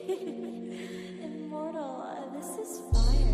Immortal, this is fire.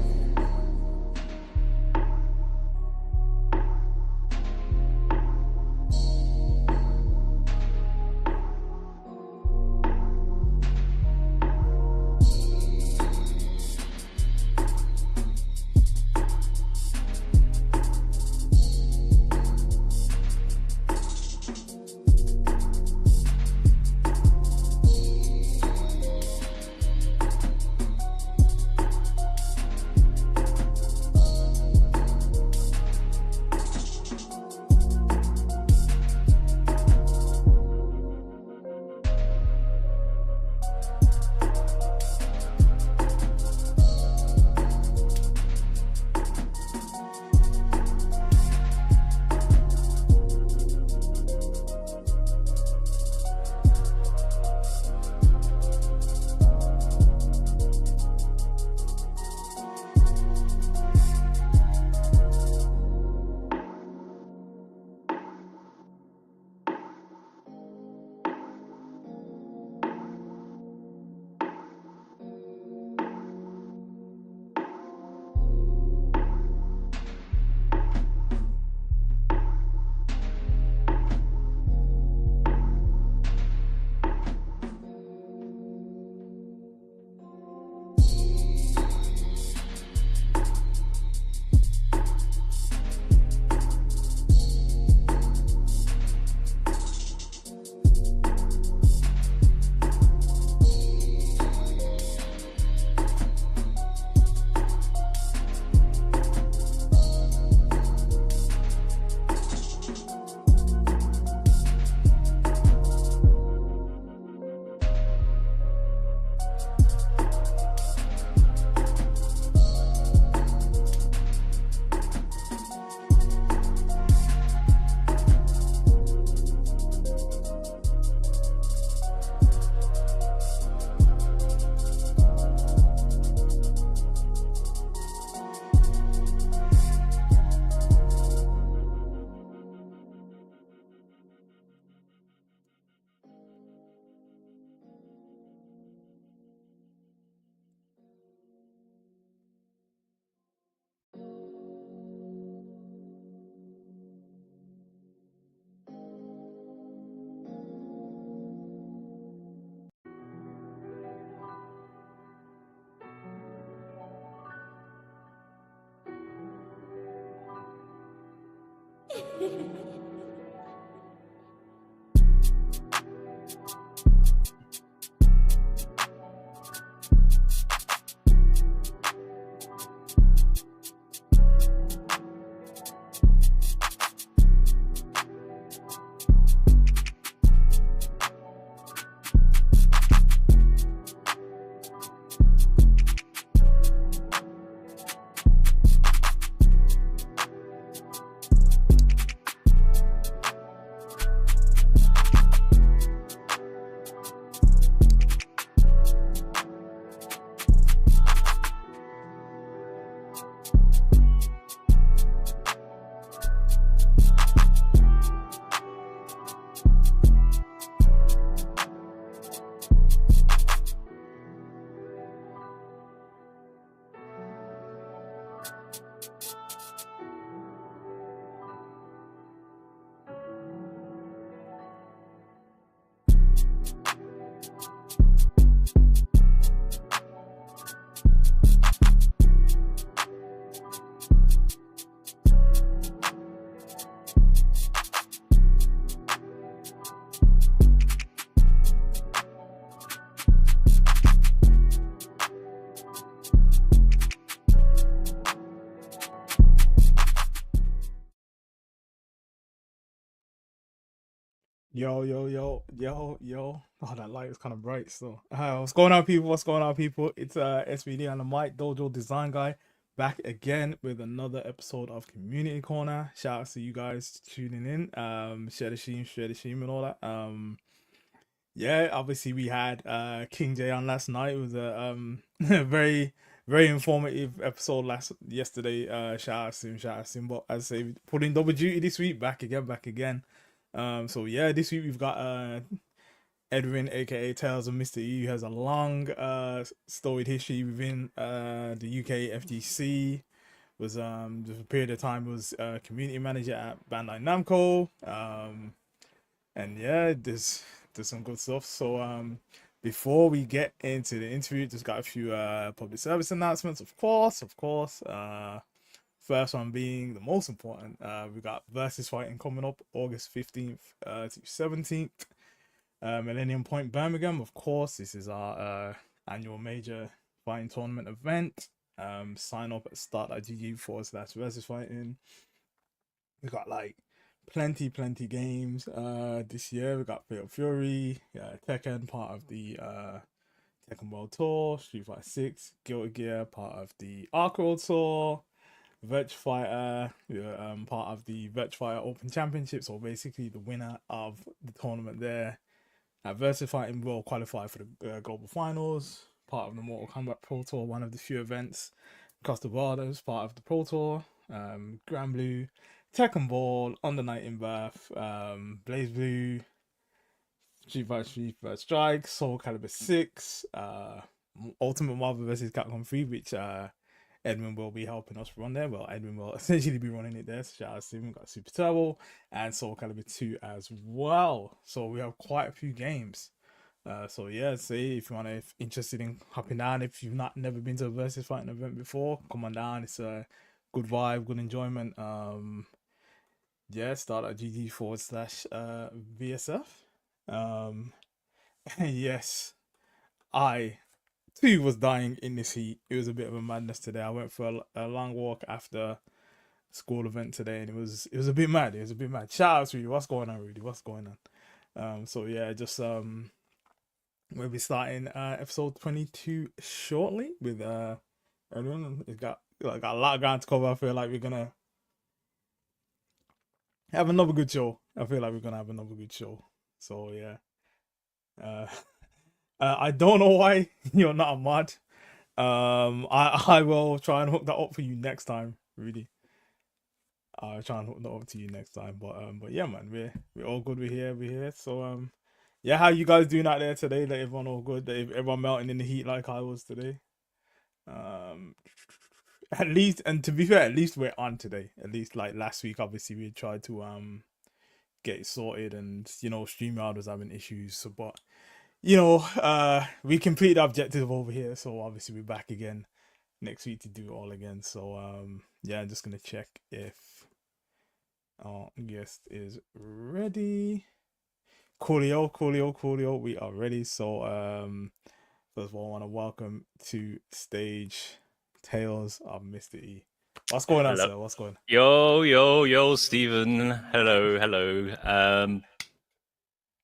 Yo. Oh, that light is kind of bright still. What's going on, people? What's going on, people? It's SVD and the Mic Dojo Design Guy back again with another episode of Community Corner. Shout out to you guys tuning in. Share the stream, and all that. Yeah, obviously we had King J on last night. It was a very informative episode yesterday. Shout out to him. But as I say, putting double duty this week, back again. So yeah, this week we've got Edwin, aka Tales of Mr. E, has a long storied history within the UK FGC. Was just a period of time was community manager at Bandai Namco. And yeah, there's some good stuff. So before we get into the interview, just got a few public service announcements, of course. First one being the most important. We got versus fighting coming up August 15th to 17th. Millennium Point Birmingham, of course. This is our annual major fighting tournament event. Sign up at start.gg/versus fighting. We got like plenty games this year. We got Fatal Fury, Tekken, part of the Tekken World Tour, Street Fighter 6, Guilty Gear, part of the Arc World Tour, Virtua Fighter, part of the Virtua Fighter Open Championship. So basically, the winner of the tournament there at Versus Fighting will qualify for the global finals. Part of the Mortal Kombat Pro Tour, one of the few events across the borders. Part of the Pro Tour, Grand Blue, Tekken Ball, Under Night in Birth, Blaze Blue, Street Fighter Strike, Soul Calibur 6, Ultimate Marvel vs. Capcom 3, which Edwin will be helping us run there. Well, Edwin will essentially be running it there. So shout out to him. We've got Super Turbo and Soul Calibur 2 as well. So we have quite a few games. So yeah, say if you want to, interested in hopping down, if you've never been to a versus fighting event before, come on down. It's a good vibe, good enjoyment. Yeah, start at GG/VSF. Yes, I too was dying in this heat. It was a bit of a madness today. I went for a long walk after school event today, and it was a bit mad. It was a bit mad. Shout out to Rudy. What's going on, Rudy? What's going on? So yeah, just we'll be starting episode 22 shortly with everyone. It's got a lot of ground to cover. I feel like we're gonna have another good show. So yeah. I don't know why you're not a mod. I will try and hook that up for you next time, Rudy. I'll try and hook that up to you next time. But yeah, man, we're all good. We're here. So yeah, how you guys doing out there today? That everyone all good? That everyone melting in the heat like I was today? At least, and to be fair, at least we're on today. At least like last week, obviously we tried to get it sorted, and StreamYard was having issues. So, but we completed our objective over here, so obviously we're back again next week to do it all again. So yeah, I'm just gonna check if our guest is ready. Coolio, we are ready. So first of all, I want to welcome to stage Tales of Mr. E. What's going on, sir? What's going on? Yo, Stephen. Hello.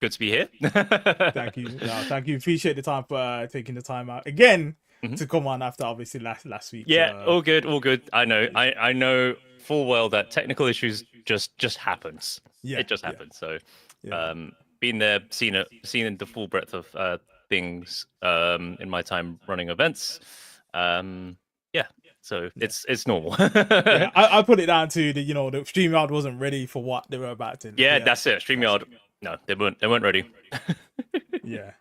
Good to be here. Thank you. Thank you. Appreciate the time for taking the time out again to come on after obviously last week. Yeah, all good. I know full well that technical issues just happens. Yeah, it just happens. Yeah. So been there, seen in the full breadth of things in my time running events. So it's normal. Yeah, I put it down to the StreamYard wasn't ready for what they were about to. Yeah, that's it. StreamYard. No, they weren't ready. Yeah.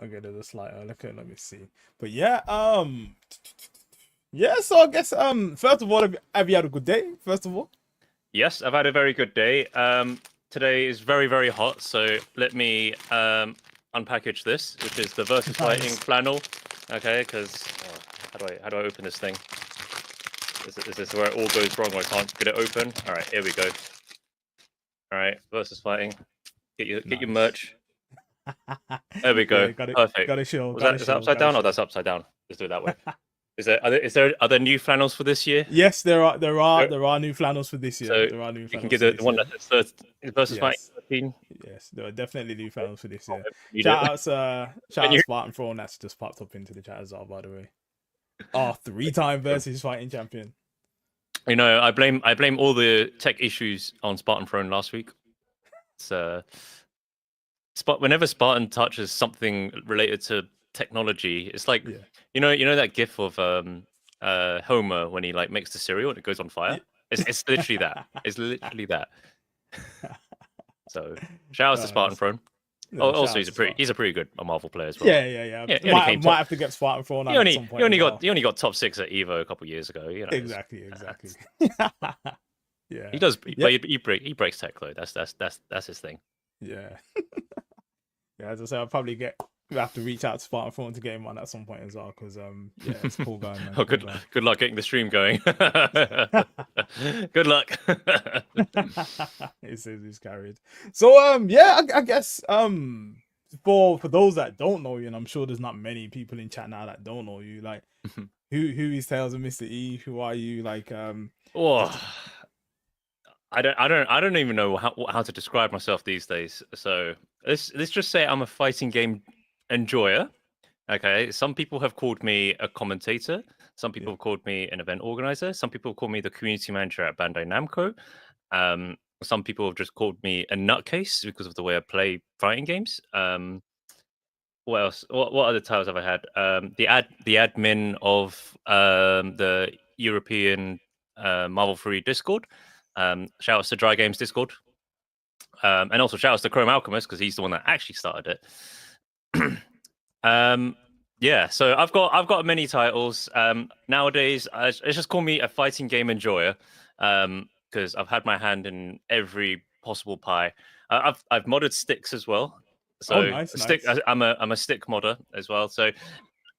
Okay, there's a slight let me see. But yeah, yeah, so I guess first of all, have you had a good day? First of all? Yes, I've had a very good day. Today is very, very hot, so let me unpackage this, which is the Versus Fighting flannel. Okay, because how do I open this thing? Is this where it all goes wrong? I can't get it open. All right, here we go. All right, Versus Fighting. Get your merch. There we go. Yeah, perfect. Got to show. Is that upside down or that's upside down? Let's do it that way. Are there new flannels for this year? Yes, there are new flannels for this year. So there are new flannels. You can get the one that says Versus Fighting 13. Yes, there are definitely new flannels for this year. Shout out Spartan Throne, that's just popped up into the chat as well, by the way. Oh, 3-time Versus Fighting champion. I blame all the tech issues on Spartan Throne last week. Whenever Spartan touches something related to technology, it's like you know that gif of Homer when he like makes the cereal and it goes on fire. It's literally that. It's literally that. So shout out to Spartan Throne. Yeah, shout Also, out to Spartan. he's a pretty good Marvel player as well. Yeah. Yeah, he only Might came top. have to get Spartan thrown out at some point as well. He only got top 6 at Evo a couple years ago. You know, Exactly. Yeah. he does, Yep. but he breaks tech though. That's his thing. Yeah. Yeah, as I say, I'll probably have to reach out to Spartan Phone to get him on at some point as well, because yeah, it's a cool guy, man. Oh, good luck getting the stream going. Good luck. It's carried. So yeah, I guess for those that don't know you, and I'm sure there's not many people in chat now that don't know you, like who is Tales of Mr. E? Who are you? Like Oh, I don't even know how to describe myself these days. So let's just say I'm a fighting game enjoyer. Okay, some people have called me a commentator. Some people have called me an event organizer. Some people call me the community manager at Bandai Namco. Some people have just called me a nutcase because of the way I play fighting games. What else? What other titles have I had? The admin of the European Marvel Free Discord. Shout outs to Dry Games Discord. And also shout outs to Chrome Alchemist because he's the one that actually started it. Yeah, so I've got many titles. Nowadays, it's just call me a fighting game enjoyer. Because I've had my hand in every possible pie. I've modded sticks as well. So nice. I'm a stick modder as well. So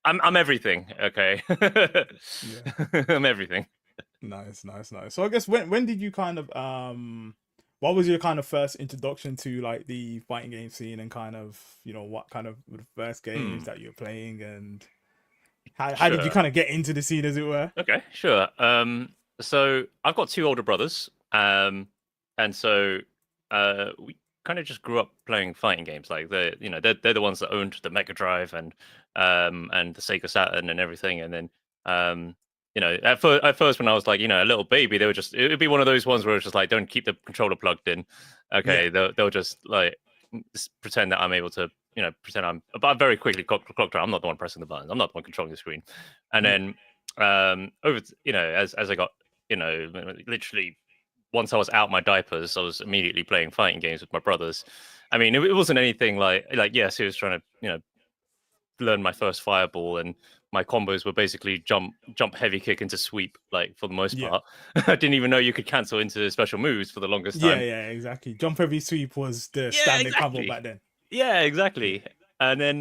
I'm everything. Okay. I'm everything. Nice. So I guess when did you kind of what was your kind of first introduction to like the fighting game scene, and kind of, you know, what kind of the first games that you're playing, and how did you kind of get into the scene, as it were? Okay, sure. So I've got 2 older brothers, and so we kind of just grew up playing fighting games. Like they're the ones that owned the Mega Drive and the Sega Saturn and everything. And then at first when I was like, a little baby, it would be one of those ones where it's just like, don't keep the controller plugged in. Okay, they'll just like pretend that I'm able to, pretend but I very quickly clocked around. I'm not the one pressing the buttons. I'm not the one controlling the screen. And then as I got, literally once I was out my diapers, I was immediately playing fighting games with my brothers. I mean, it wasn't anything like yes, he was trying to, learn my first fireball, and my combos were basically jump, heavy kick into sweep, like for the most part. I didn't even know you could cancel into special moves for the longest time. Yeah, exactly. Jump heavy sweep was the standard combo back then. Yeah, exactly. And then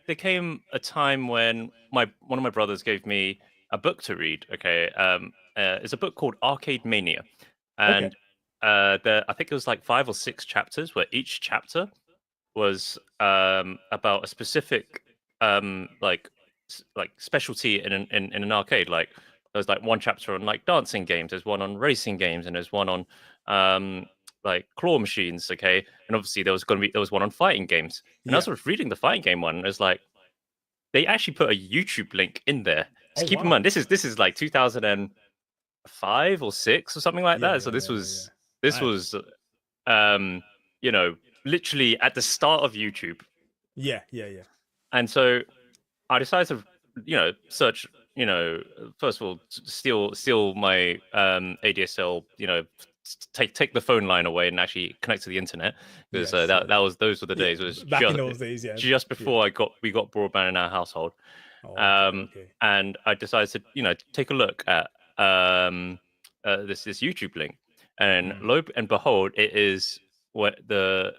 there came a time when one of my brothers gave me a book to read. Okay, it's a book called Arcade Mania, and I think it was like 5 or 6 chapters, where each chapter was about a specific like specialty in an arcade. Like there's like one chapter on like dancing games, there's one on racing games, and there's one on like claw machines. Okay, and obviously there was one on fighting games. And as I was reading the fighting game one, it was like they actually put a YouTube link in there. So keep in mind, this is like 2005 or 6 or something like that. So this was literally at the start of YouTube. Yeah. And so I decided to, search, first of all, steal my ADSL, take the phone line away and actually connect to the internet, because those were the days. It was back in those days, just before we got broadband in our household. And I decided to, take a look at this YouTube link, and lo and behold, it is what the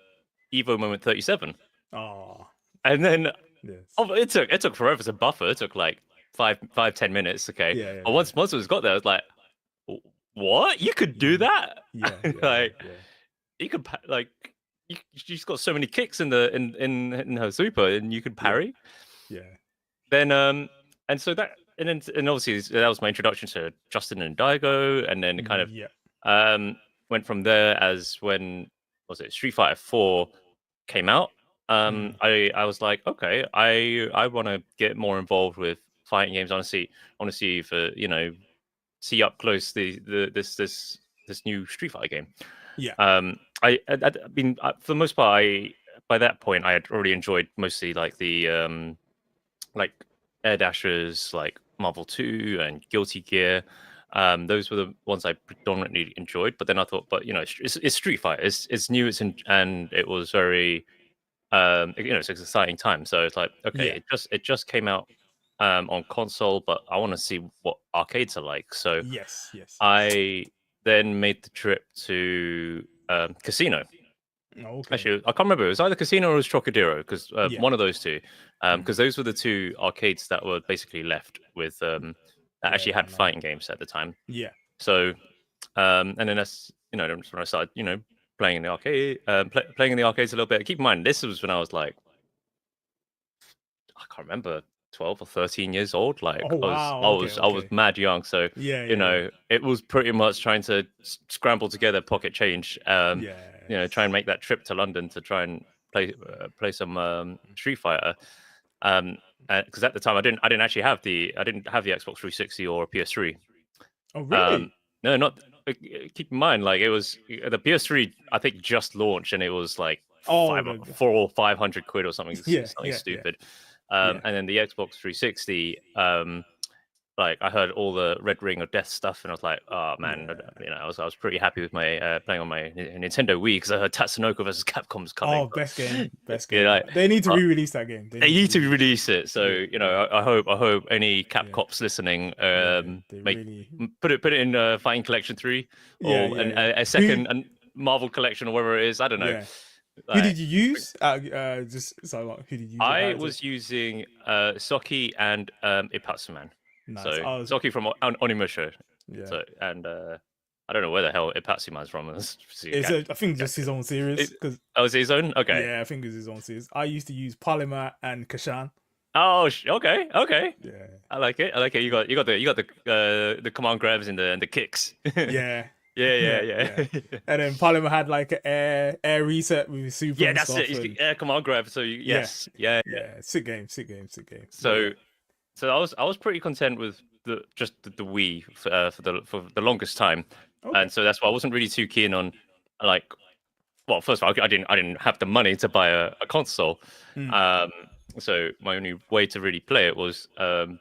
Evo Moment 37. And then it took forever to buffer. It took like 5-10 minutes. Okay, but once it was got there, I was like, what? You could do that? You could you just got so many kicks in her super, and you could parry. Then and so that, and obviously that was my introduction to Justin and Daigo, and then it kind of went from there. As when Street Fighter 4 came out, I was like, okay, I want to get more involved with fighting games. I want to see if see up close this new Street Fighter game. I mean, for the most part, by that point I had already enjoyed mostly like the like Air Dashers, like Marvel 2 and Guilty Gear. Those were the ones I predominantly enjoyed. But then I thought, but it's Street Fighter. It's new. And it was very, it's an exciting time. So it's like, okay, Yeah. it just came out on console, but I want to see what arcades are like. So Yes. I then made the trip to Casino. Okay. Actually, I can't remember. It was either Casino or it was Trocadero, because Yeah. one of those two. Because those were the two arcades that were basically left with that actually had Bandai Namco. fighting games at the time. Yeah. So, and then that's that's when I started playing in the arcade, playing in the arcades a little bit. Keep in mind, this was when I was like, I can't remember, 12 or 13 years old. Like Oh wow. I was Okay. mad young. So Yeah. it was pretty much trying to scramble together pocket change. Yeah. Try and make that trip to London to try and play some Street Fighter. Because at the time I didn't actually have the Xbox 360 or PS3. Oh really? No, not. Keep in mind, like it was the PS3. I think just launched, and it was like Oh, 400 or 500 quid or something, Yeah, something yeah. stupid. Yeah. And then the Xbox 360. Like I heard all the Red Ring of Death stuff, and I was like, oh man, Yeah. I was pretty happy with my playing on my Nintendo Wii, because I heard Tatsunoko versus Capcom's coming. Oh, best game. Like, They need to re-release that game. they need to release it. So I hope any Capcoms listening put it in Fighting Collection 3 or a second Marvel Collection or whatever it is. I don't know. Yeah. Like, Who did you use? Just so who did you use? I was using Soki and Ipatsuman. Nice. So Soki from Onimusha. Yeah. So, and I don't know where the hell Ipatsuman's from. I think just his own series. Oh, is it his own? Okay. Yeah, I think it's his own series. I used to use Polymer and Kashan. Oh, okay. Yeah. I like it. You got the command grabs and the kicks. Yeah. Yeah. And then Polymer had like an air reset with super. Yeah, that's it. Air command grab. So yes. Yeah. Sick game. So I was pretty content with the Wii for the longest time, and so that's why I wasn't really too keen on, like, well, first of all, I didn't have the money to buy a console. So my only way to really play it was going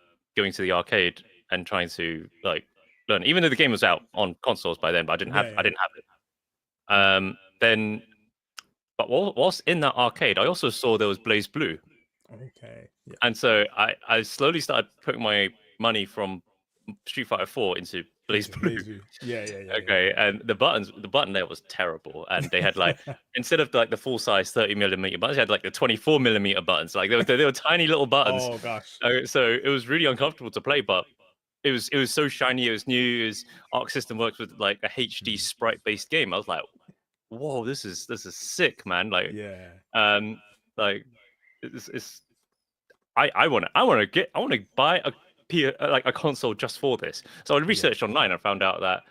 to the arcade and trying to like learn. Even though the game was out on consoles by then, but I didn't have it. Then, but whilst in that arcade, I also saw there was Blaze Blue. Okay. Yeah. And so I slowly started putting my money from Street Fighter 4 into Blaze Blue. Yeah. Okay, and the button there was terrible, and they had like instead of like the full size 30mm buttons, they had like the 24mm buttons. Like they were tiny little buttons. Oh gosh. So it was really uncomfortable to play, but it was so shiny. It was new. Arc System works with like a HD sprite based game. I was like, whoa, this is sick, man. Like like it's I want to buy a console just for this. So I researched online and found out that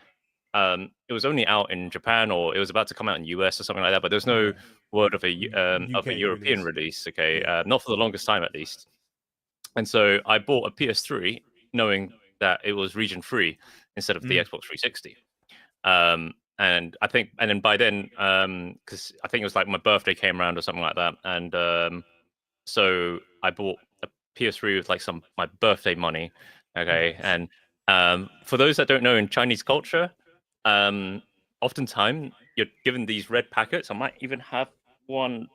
it was only out in Japan, or it was about to come out in US or something like that, but there's no word of a European release. Okay, not for the longest time at least. And so I bought a PS3 knowing that it was region free instead of the Xbox 360. And then by then, because I think it was like my birthday came around or something like that, and so I bought a PS3 with like my birthday money. Okay, and for those that don't know, in Chinese culture, oftentimes you're given these red packets. I might even have one.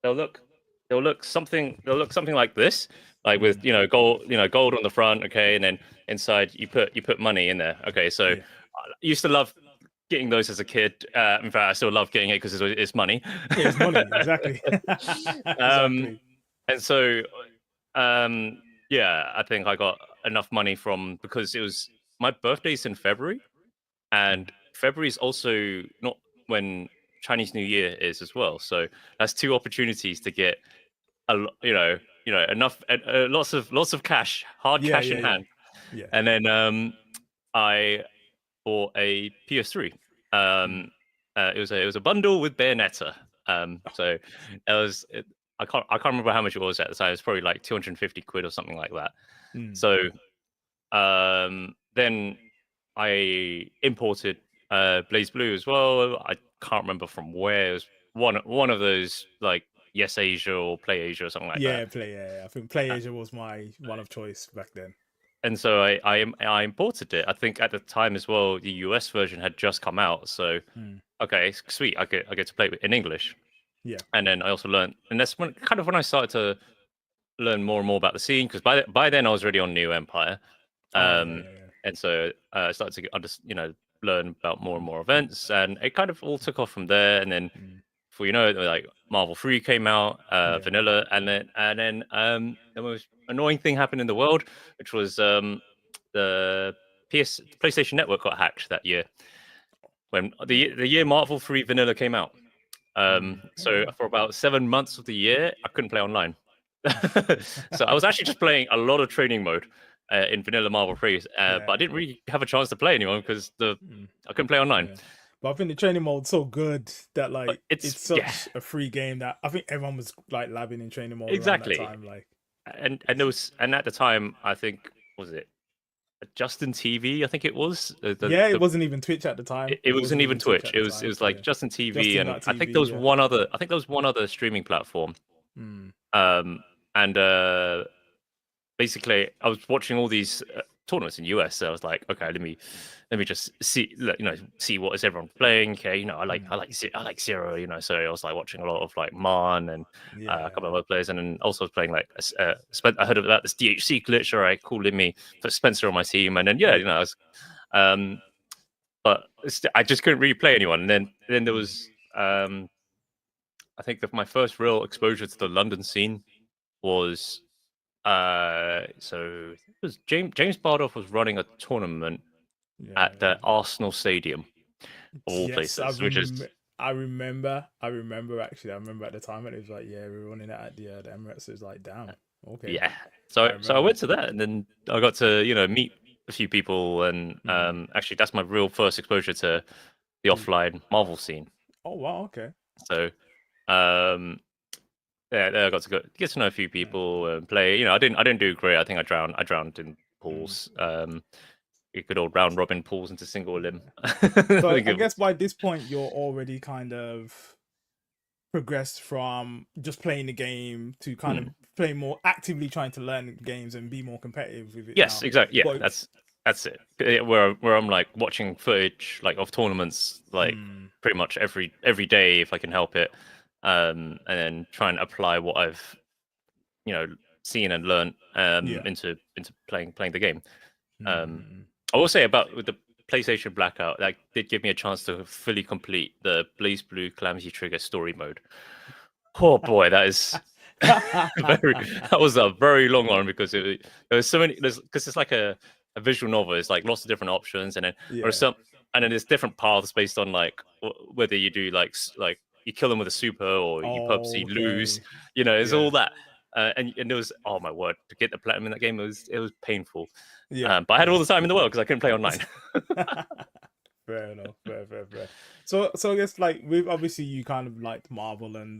They'll look something like this, like with gold on the front. Okay, and then inside you put money in there. Okay, so I used to love getting those as a kid. In fact, I still love getting it because it's money. Yeah, it's money, exactly. Exactly. And so, I think I got enough money because it was my birthday's in February, and February is also not when Chinese New Year is as well. So that's two opportunities to get enough, lots of cash, cash in hand. Yeah. And then I bought a PS3. It was a bundle with Bayonetta. So it was. I can't remember how much it was at the time. It was probably like 250 quid or something like that. So then I imported Blaze Blue as well. I can't remember from where. It was one of those like Yes Asia or Play Asia or something like that. I think Play Asia was my one of choice back then. and so I imported it. I think at the time as well, the US version had just come out. So Mm. okay, sweet. I get to play it in English, Yeah. and then I also learned, and that's when I started to learn more and more about the scene, because by then I was already on New Empire, Oh yeah, um, yeah, yeah. and so I started to learn about more and more events, and it kind of all took off from there. And then Mm. before you know it, like Marvel 3 came out, Yeah. Vanilla, and then the most annoying thing happened in the world, which was the PlayStation Network got hacked that year when the year Marvel 3 Vanilla came out. Mm. Oh So wow. for about 7 months of the year, I couldn't play online. So I was actually just playing a lot of training mode in Vanilla Marvel 3, but Yeah. I didn't really have a chance to play anyone because Mm. I couldn't play online. Yeah. But I think the training mode's so good that But like it's it's yeah, such a free game that I think everyone was like labbing in training mode around that exactly. time. Like And there was, and at the time I think, was it Justin TV? I think it was yeah, it wasn't even Twitch at the time. it It wasn't wasn't even even Twitch Twitch. at the It time. was like Yeah. Justin TV, and I think there Justin.tv, was yeah. one other. I think there was one other streaming platform. Mm. And basically I was watching all these tournaments in US, so I was like, okay, let me just see, see what is everyone playing. Okay, Mm. I like Zero, so I was like watching a lot of like Mon and a Yeah. couple of other players, and then also was playing like I heard about this DHC glitch. All right, cool, let me put Spencer on my team, and then Yeah. I was, um, but I just couldn't really play anyone. And then there Mm. was I think that my first real exposure to the London scene was so it was James Bardoff was running a tournament at Yeah. the Arsenal Stadium of all Yes, places, which is I remember. I remember actually. I remember at the time when it was like, yeah, we were running it at the Emirates. It was like, damn, okay. yeah. I So I remember. went to that, and then I got to meet a few people, and Mm. actually that's my real first exposure to the Mm. offline Marvel scene. Oh wow, okay. So um, yeah, there I got to get to know a few Yeah. people and play. I didn't do great. I think I drowned in Mm. pools. You could all round robin pools into single limb. Yeah. I So think I it was, guess by this point you're already kind of progressed from just playing the game to kind of hmm. playing more actively, trying to learn games and be more competitive with it Yes, now. exactly. Yeah, But that's it. Where I'm like watching footage like of tournaments like mm, pretty much every day if I can help it, and then try and apply what I've you know seen and learned yeah. into playing the game. Um, Mm. I will say about with the PlayStation Blackout, that did give me a chance to fully complete the Blaze Blue Calamity Trigger story mode. Oh boy, that is very. That was a very long one because there was so many. Because it's like a visual novel. It's like lots of different options, and then Yeah. there's different paths based on like whether you do like you kill them with a super or you purposely lose. Okay. It's Yeah. all that. And there was, oh my word, to get the platinum in that game, it was painful. Yeah. But I had all Yeah. the time in the world because I couldn't play online. Fair enough. Fair. So I guess like with obviously you kind of liked Marvel and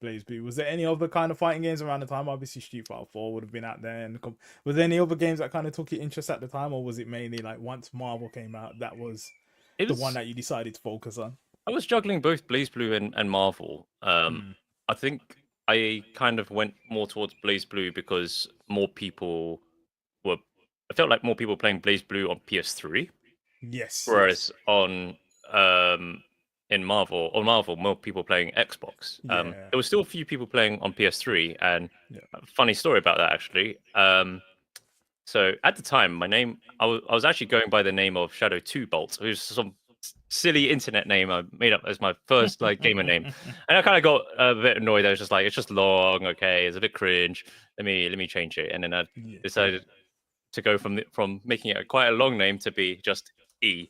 Blaze Blue. Was there any other kind of fighting games around the time? Obviously Street Fighter 4 would have been out there. And was there any other games that kind of took your interest at the time, or was it mainly like once Marvel came out that was It the one was that you decided to focus on? I was juggling both Blaze Blue and Marvel. Mm. I think I kind of went more towards Blaze Blue because more people were. I felt like more people playing Blaze Blue on PS3, Yes. whereas um on Marvel, more people playing Xbox. Yeah. There was still a few people playing on PS3, and Yeah. a funny story about that actually. So at the time, I was actually going by the name of Shadow Two Bolt, which was some silly internet name I made up as my first like gamer name, and I kind of got a bit annoyed. I was just like, it's just long, okay, it's a bit cringe. Let me change it, and then I Yeah. decided to go from making it quite a long name to be just E,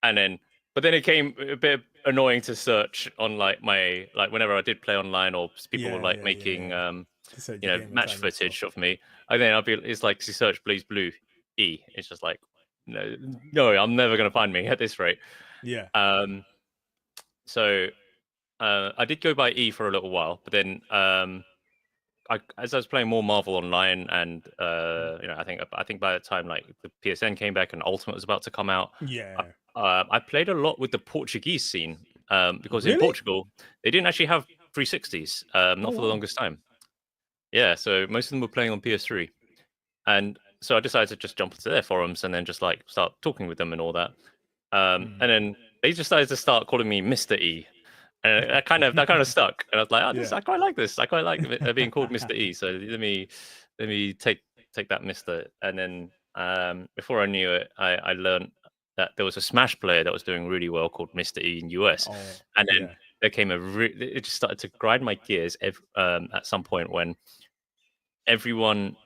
and then but then it came a bit annoying to search on like my like whenever I did play online or people were like making Yeah. To set your gamer match tag and stuff. footage of me. And then I'll be, it's like you search Blaze Blue E. It's just like, no, I'm never gonna find me at this rate. Yeah. Um, so I did go by E for a little while, but then as I was playing more Marvel Online, and I think by the time like the PSN came back and Ultimate was about to come out, Yeah. I played a lot with the Portuguese scene, because in Really? Portugal they didn't actually have 360s, Oh not for the wow. longest time. Yeah, so most of them were playing on PS3, and so I decided to just jump into their forums and then just like start talking with them and all that. And then they decided to start calling me Mr. E. And that kind of stuck. And I was like, oh, Yeah. I quite like this. I quite like being called Mr. E. So let me take that Mr. And then before I knew it, I learned that there was a Smash player that was doing really well called Mr. E in US. Oh, And then yeah. there came it just started to grind my gears at some point when everyone,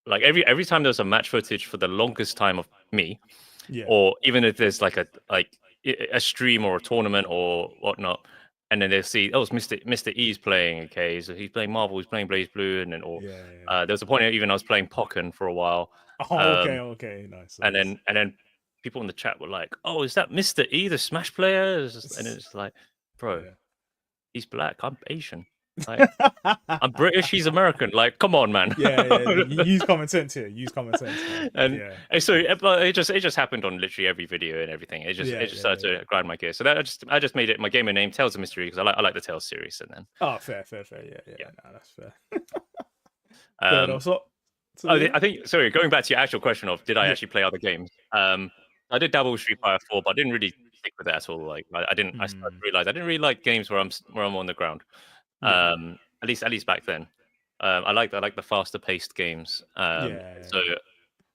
like every time there was a match footage for the longest time of me, Yeah. or even if there's like a stream or a tournament or whatnot, and then they'll see, oh, it's Mr. E's playing. Okay, so he's playing Marvel, he's playing Blaze Blue, and then Yeah. there was a point even I was playing Pokken for a while, Oh, um, okay. Nice. and then people in the chat were like, oh, is that Mr. E, the Smash player? And it's like, bro, Yeah. he's black, I'm Asian, like I'm British, he's American. Like, come on, man. Yeah. Use common sense here. Use common sense. Man. And so it just happened on literally every video and everything. It just started to grind my gears. So that I just made it my gamer name, Tales of Mystery, because I like the Tales series. And then Fair. Yeah. No, that's fair. um, So I think, sorry, going back to your actual question of did I actually play other games? I did dabble with Street Fighter 4, but I didn't really stick with it at all. Like I didn't. I started to realize I didn't really like games where I'm on the ground. At least back then. I like the faster paced games. So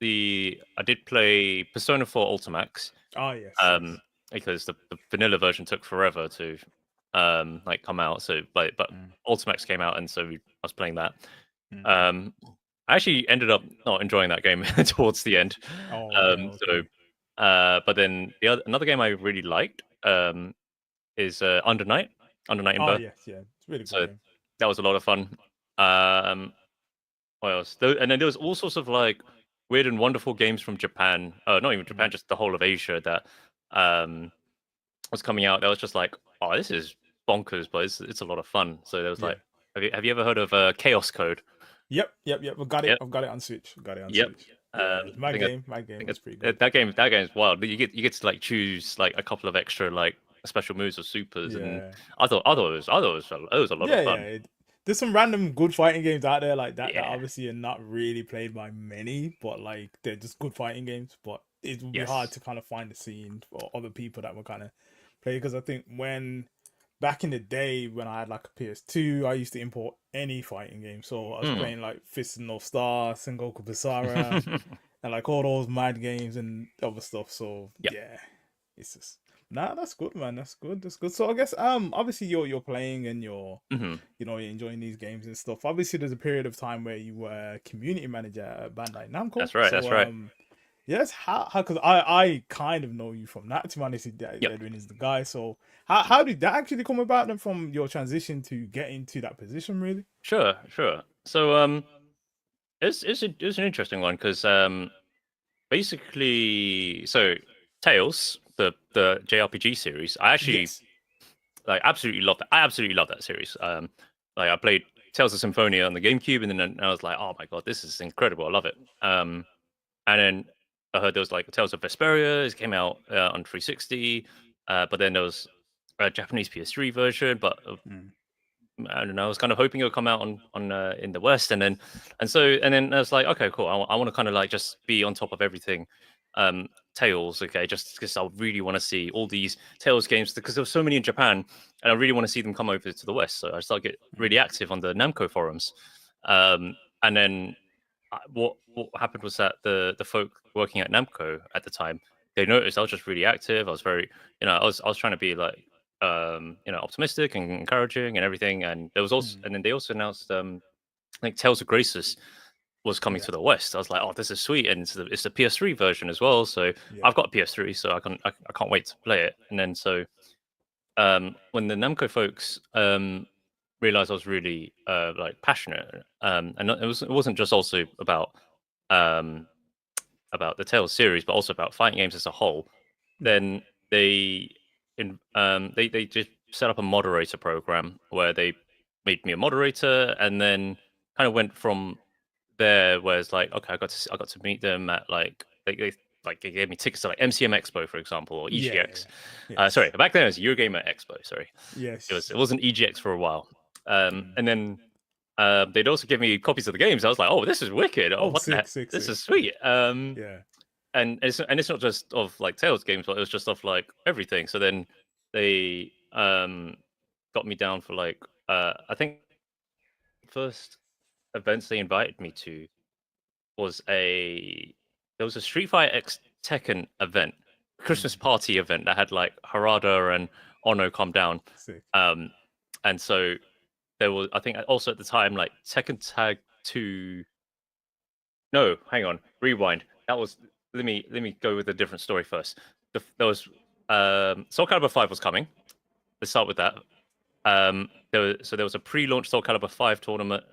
I did play Persona 4 Ultimax. Oh yes. Because the vanilla version took forever to like come out. So but Ultimax came out, and so I was playing that. I actually ended up not enjoying that game towards the end. So but then another game I really liked is Under Night in Birth. Yes, yeah, it's really good. So game. that was a lot of fun. What else? And then there was all sorts of like weird and wonderful games from Japan. Not even Japan, just the whole of Asia that was coming out. That was just like, oh, this is bonkers, but it's a lot of fun. So there was like, have you ever heard of Chaos Code? Yep. I've got it on Switch. Switch. My game. It's pretty good. That game is wild. You get to like choose like a couple of extra like special moves or supers, and I thought it was a lot of fun. There's some random good fighting games out there like that that obviously are not really played by many, but like they're just good fighting games. But it would be hard to kind of find the scene for other people that would kind of play, because I think back in the day when I had like a PS2, I used to import any fighting game. So I was playing like Fist of North Star, Sengoku Basara, and like all those mad games and other stuff. So it's just that's good, man. That's good. So I guess obviously you're playing and you're you're enjoying these games and stuff. Obviously there's a period of time where you were community manager at Bandai Namco. That's right. Yes, how because I kind of know you from that, to be honest. Edwin is the guy. So how did that actually come about, and from your transition to get into that position, really? Sure. So it's an interesting one, because basically, so Tales, the JRPG series, I actually like absolutely love that. I absolutely love that series. Like I played Tales of Symphonia on the GameCube, and then I was like, oh my god, this is incredible. I love it. And then I heard there was like Tales of Vesperia. It came out on 360, but then there was a Japanese PS3 version. But I don't know. I was kind of hoping it would come out on in the West, and then I was like, okay, cool. I want to kind of like just be on top of everything. Tales, okay, just because I really want to see all these Tales games, because there were so many in Japan, and I really want to see them come over to the West. So I started getting really active on the Namco forums, and then what happened was that the folk working at Namco at the time, they noticed I was just really active. I was very, I was trying to be like, optimistic and encouraging and everything. And there was also, and then they also announced, like Tales of Graces was coming to the West. I was like, oh, this is sweet, and it's the PS3 version as well. So I've got a PS3, so I can't wait to play it. And then so, when the Namco folks realized I was really like passionate, and it wasn't just also about the Tales series, but also about fighting games as a whole. Then they just set up a moderator program where they made me a moderator, and then kind of went from there, where it's like, okay, I got to meet them at like they gave me tickets to like MCM Expo, for example, or EGX. Sorry, back then it was Eurogamer Expo. Sorry, yes, it wasn't EGX for a while. And then they'd also give me copies of the games. I was like, oh, this is wicked. Oh, what the heck? sick. This is sweet. Yeah. And it's not just of like Tales games, but it was just of like everything. So then they got me down for like I think first events they invited me to was there was a Street Fighter X Tekken event, Christmas party event that had like Harada and Ono come down. Sick. And so there was, I think, also at the time like Tekken Tag 2. No, hang on, rewind. That was let me go with a different story first. There was Soul Calibur 5 was coming. Let's start with that. There was a pre-launch Soul Calibur 5 tournament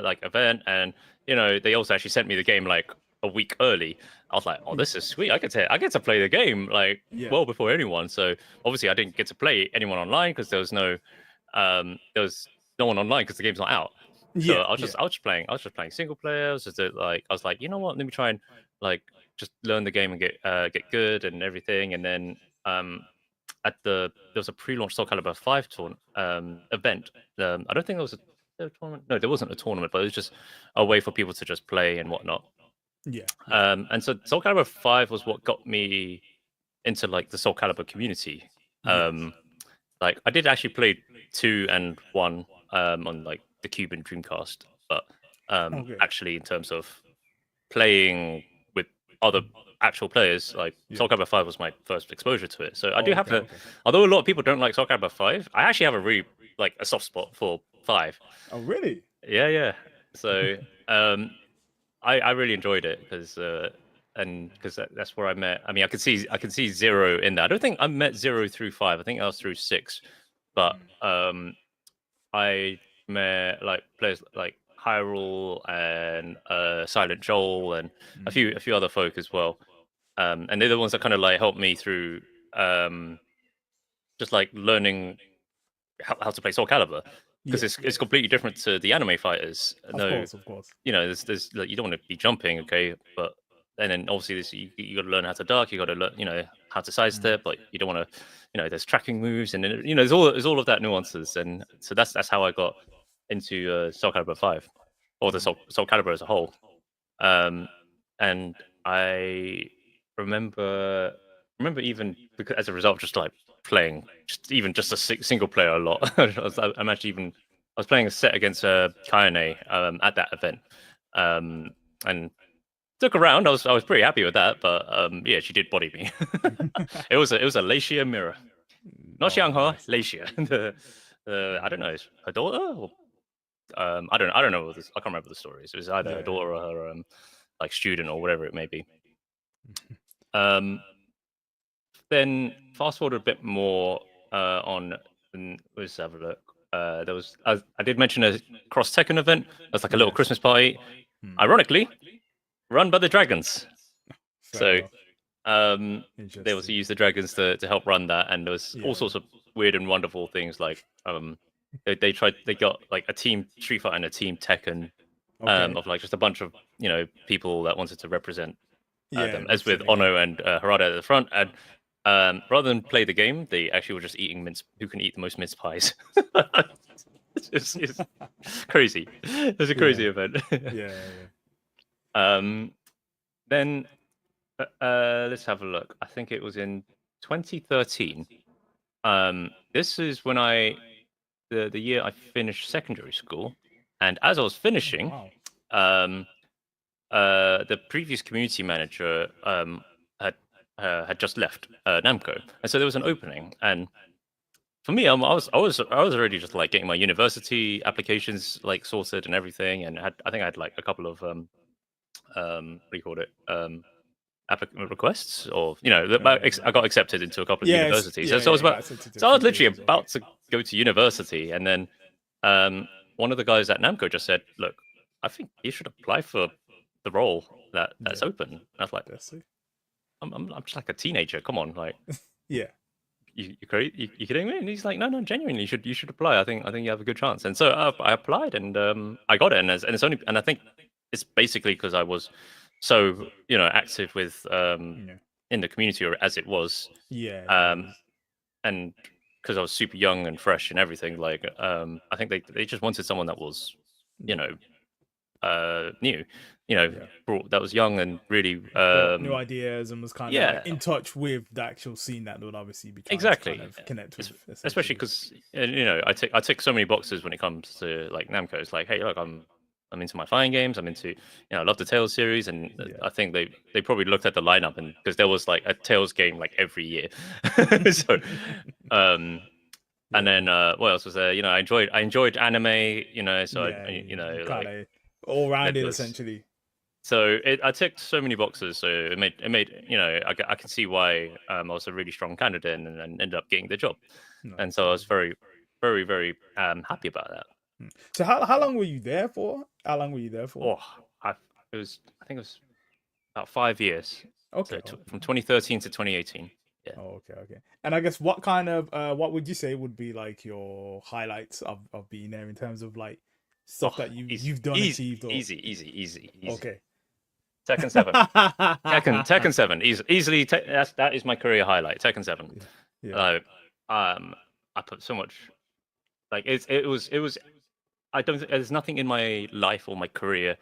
like event, and they also actually sent me the game like a week early. I was like, oh, this is sweet. I get to play the game like well before anyone. So obviously I didn't get to play anyone online because there was no one online because the game's not out. So I was just playing single player. I was like, you know what? Let me try and like just learn the game and get good and everything. And then there was a pre-launch Soul Calibur 5 event. I don't think there was a tournament. No, there wasn't a tournament, but it was just a way for people to just play and whatnot. Yeah. And so Soul Calibur 5 was what got me into like the Soul Calibur community. Like I did actually play 2 and 1 on like the Cuban Dreamcast, but actually in terms of playing with other actual players, like Soul Calibur 5 was my first exposure to it. So I do have although a lot of people don't like Soul Calibur 5, I actually have a soft spot for 5. Oh, really? Yeah. So I really enjoyed it because that's where I met. I mean, I can see Zero in there. I don't think I met Zero through 5. I think I was through 6, but I met like players like Hyrule and Silent Joel and a few other folk as well. And they're the ones that kind of like helped me through just like learning how to play Soul Calibur, because it's completely different to the anime fighters. Of course. There's like, you don't want to be jumping, okay, but and then obviously you got to learn how to duck, you got to learn how to sidestep, but you don't want to there's tracking moves, and then, there's all of that nuances, and so that's how I got into Soul Calibur 5 or the Soul Calibur as a whole. And I remember even because as a result, just like playing just a single player a lot. I was playing a set against Kayane at that event, and took a round. I was pretty happy with that, but yeah, she did body me. It was a Leicia mirror, not Xianghua, Leicia. I don't know, is her daughter. Or, I don't know. I can't remember the stories. It was either her daughter or her like student or whatever it may be. Then fast forward a bit more on. Let's have a look. There was I did mention a Cross Tekken event. That's like a little Christmas party. Ironically, run by the Dragons. So they also used the Dragons to help run that, and there was all sorts of weird and wonderful things like they got like a team Street Fighter and a team Tekken of like just a bunch of people that wanted to represent them, as with Ono and Harada at the front, and rather than play the game, they actually were just eating who can eat the most mince pies. It's crazy. It was a crazy event. Then let's have a look. I think it was in 2013. This is when the year I finished secondary school, and as I was finishing, the previous community manager had just left Namco, and so there was an opening. And for me, I was already just like getting my university applications like sorted and everything, and I think I had like a couple of what do you call it, applicant requests, or I got accepted into a couple of universities. So I was literally about to go to university, and then one of the guys at Namco just said, "Look, I think you should apply for the role that's open." And I was like, I'm just like a teenager. Come on, like, you crazy? You kidding me? And he's like, no, genuinely, you should apply. I think you have a good chance. And so I applied, and I got it. And it's only, and I think it's basically because I was so active with in the community, or as it was, and because I was super young and fresh and everything. Like, I think they just wanted someone that was you know, new, you know, Yeah. that was young and really, Brought new ideas and was kind of like yeah, in touch with the actual scene that they would obviously be trying to kind exactly. of connect with, Especially essentially. because you know, I tick so many boxes when it comes to like Namco. It's like, hey, look, I'm into my fighting games. I'm into, you know, I love the Tales series, and Yeah. I think they probably looked at the lineup, and because there was like a Tales game like every year, so um, and Yeah. then what else was there? You know, I enjoyed anime. You know, so Yeah. you know, Kind like of all it rounded, was. essentially. So I ticked so many boxes. So it made you know, I can see why I was a really strong candidate and ended up getting the job. And Nice, so I was nice. very happy about that. So how long were you there for? How long were you there for? Oh, I I think it was about 5 years, Okay. so Okay. from 2013 to 2018. Yeah. Oh, okay, okay. And I guess what kind of what would you say would be like your highlights of being there in terms of like stuff Oh, that easy, you've done, achieved, or easy. okay. Tekken 7. Tekken 7, easily. That is my career highlight. Tekken 7. Yeah, yeah, Uh, I put so much. Like it was. I don't. There's nothing in my life or my career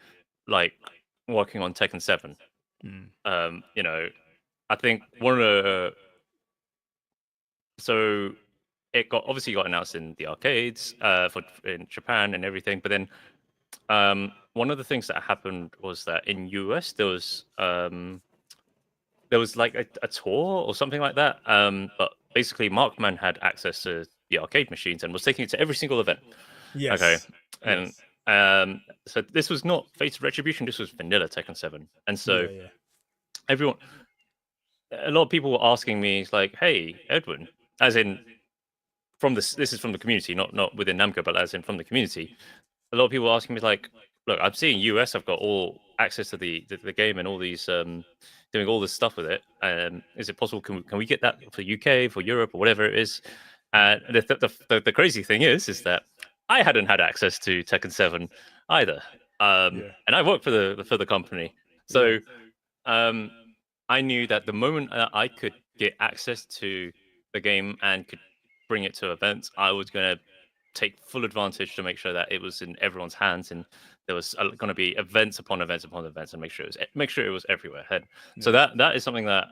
like working on Tekken 7. mm, You know, I think one of the so it got announced in the arcades for in Japan and everything, but then one of the things that happened was that in US there was like a tour or something like that. But basically, Markman had access to the arcade machines and was taking it to every single event. Okay, yes, and yes, so this was not Fates of Retribution. This was vanilla Tekken 7, and so yeah, yeah, everyone, a lot of people were asking me, it's like, "Hey, Edwin," as in from this is from the community, not within Namco, but as in from the community. A lot of people asking me like, "Look, I'm seeing US. I've got all access to the game and all these doing all this stuff with it. Is it possible? Can we get that for UK, for Europe, or whatever it is?" mm, And the crazy thing is that I hadn't had access to Tekken 7 either. yeah, And I work for the company, yeah, so um, I knew that the moment I could get access to the game and could bring it to events, I was going to take full advantage to make sure that it was in everyone's hands and there was going to be events upon events upon events and make sure it was everywhere. And so yeah, that is something that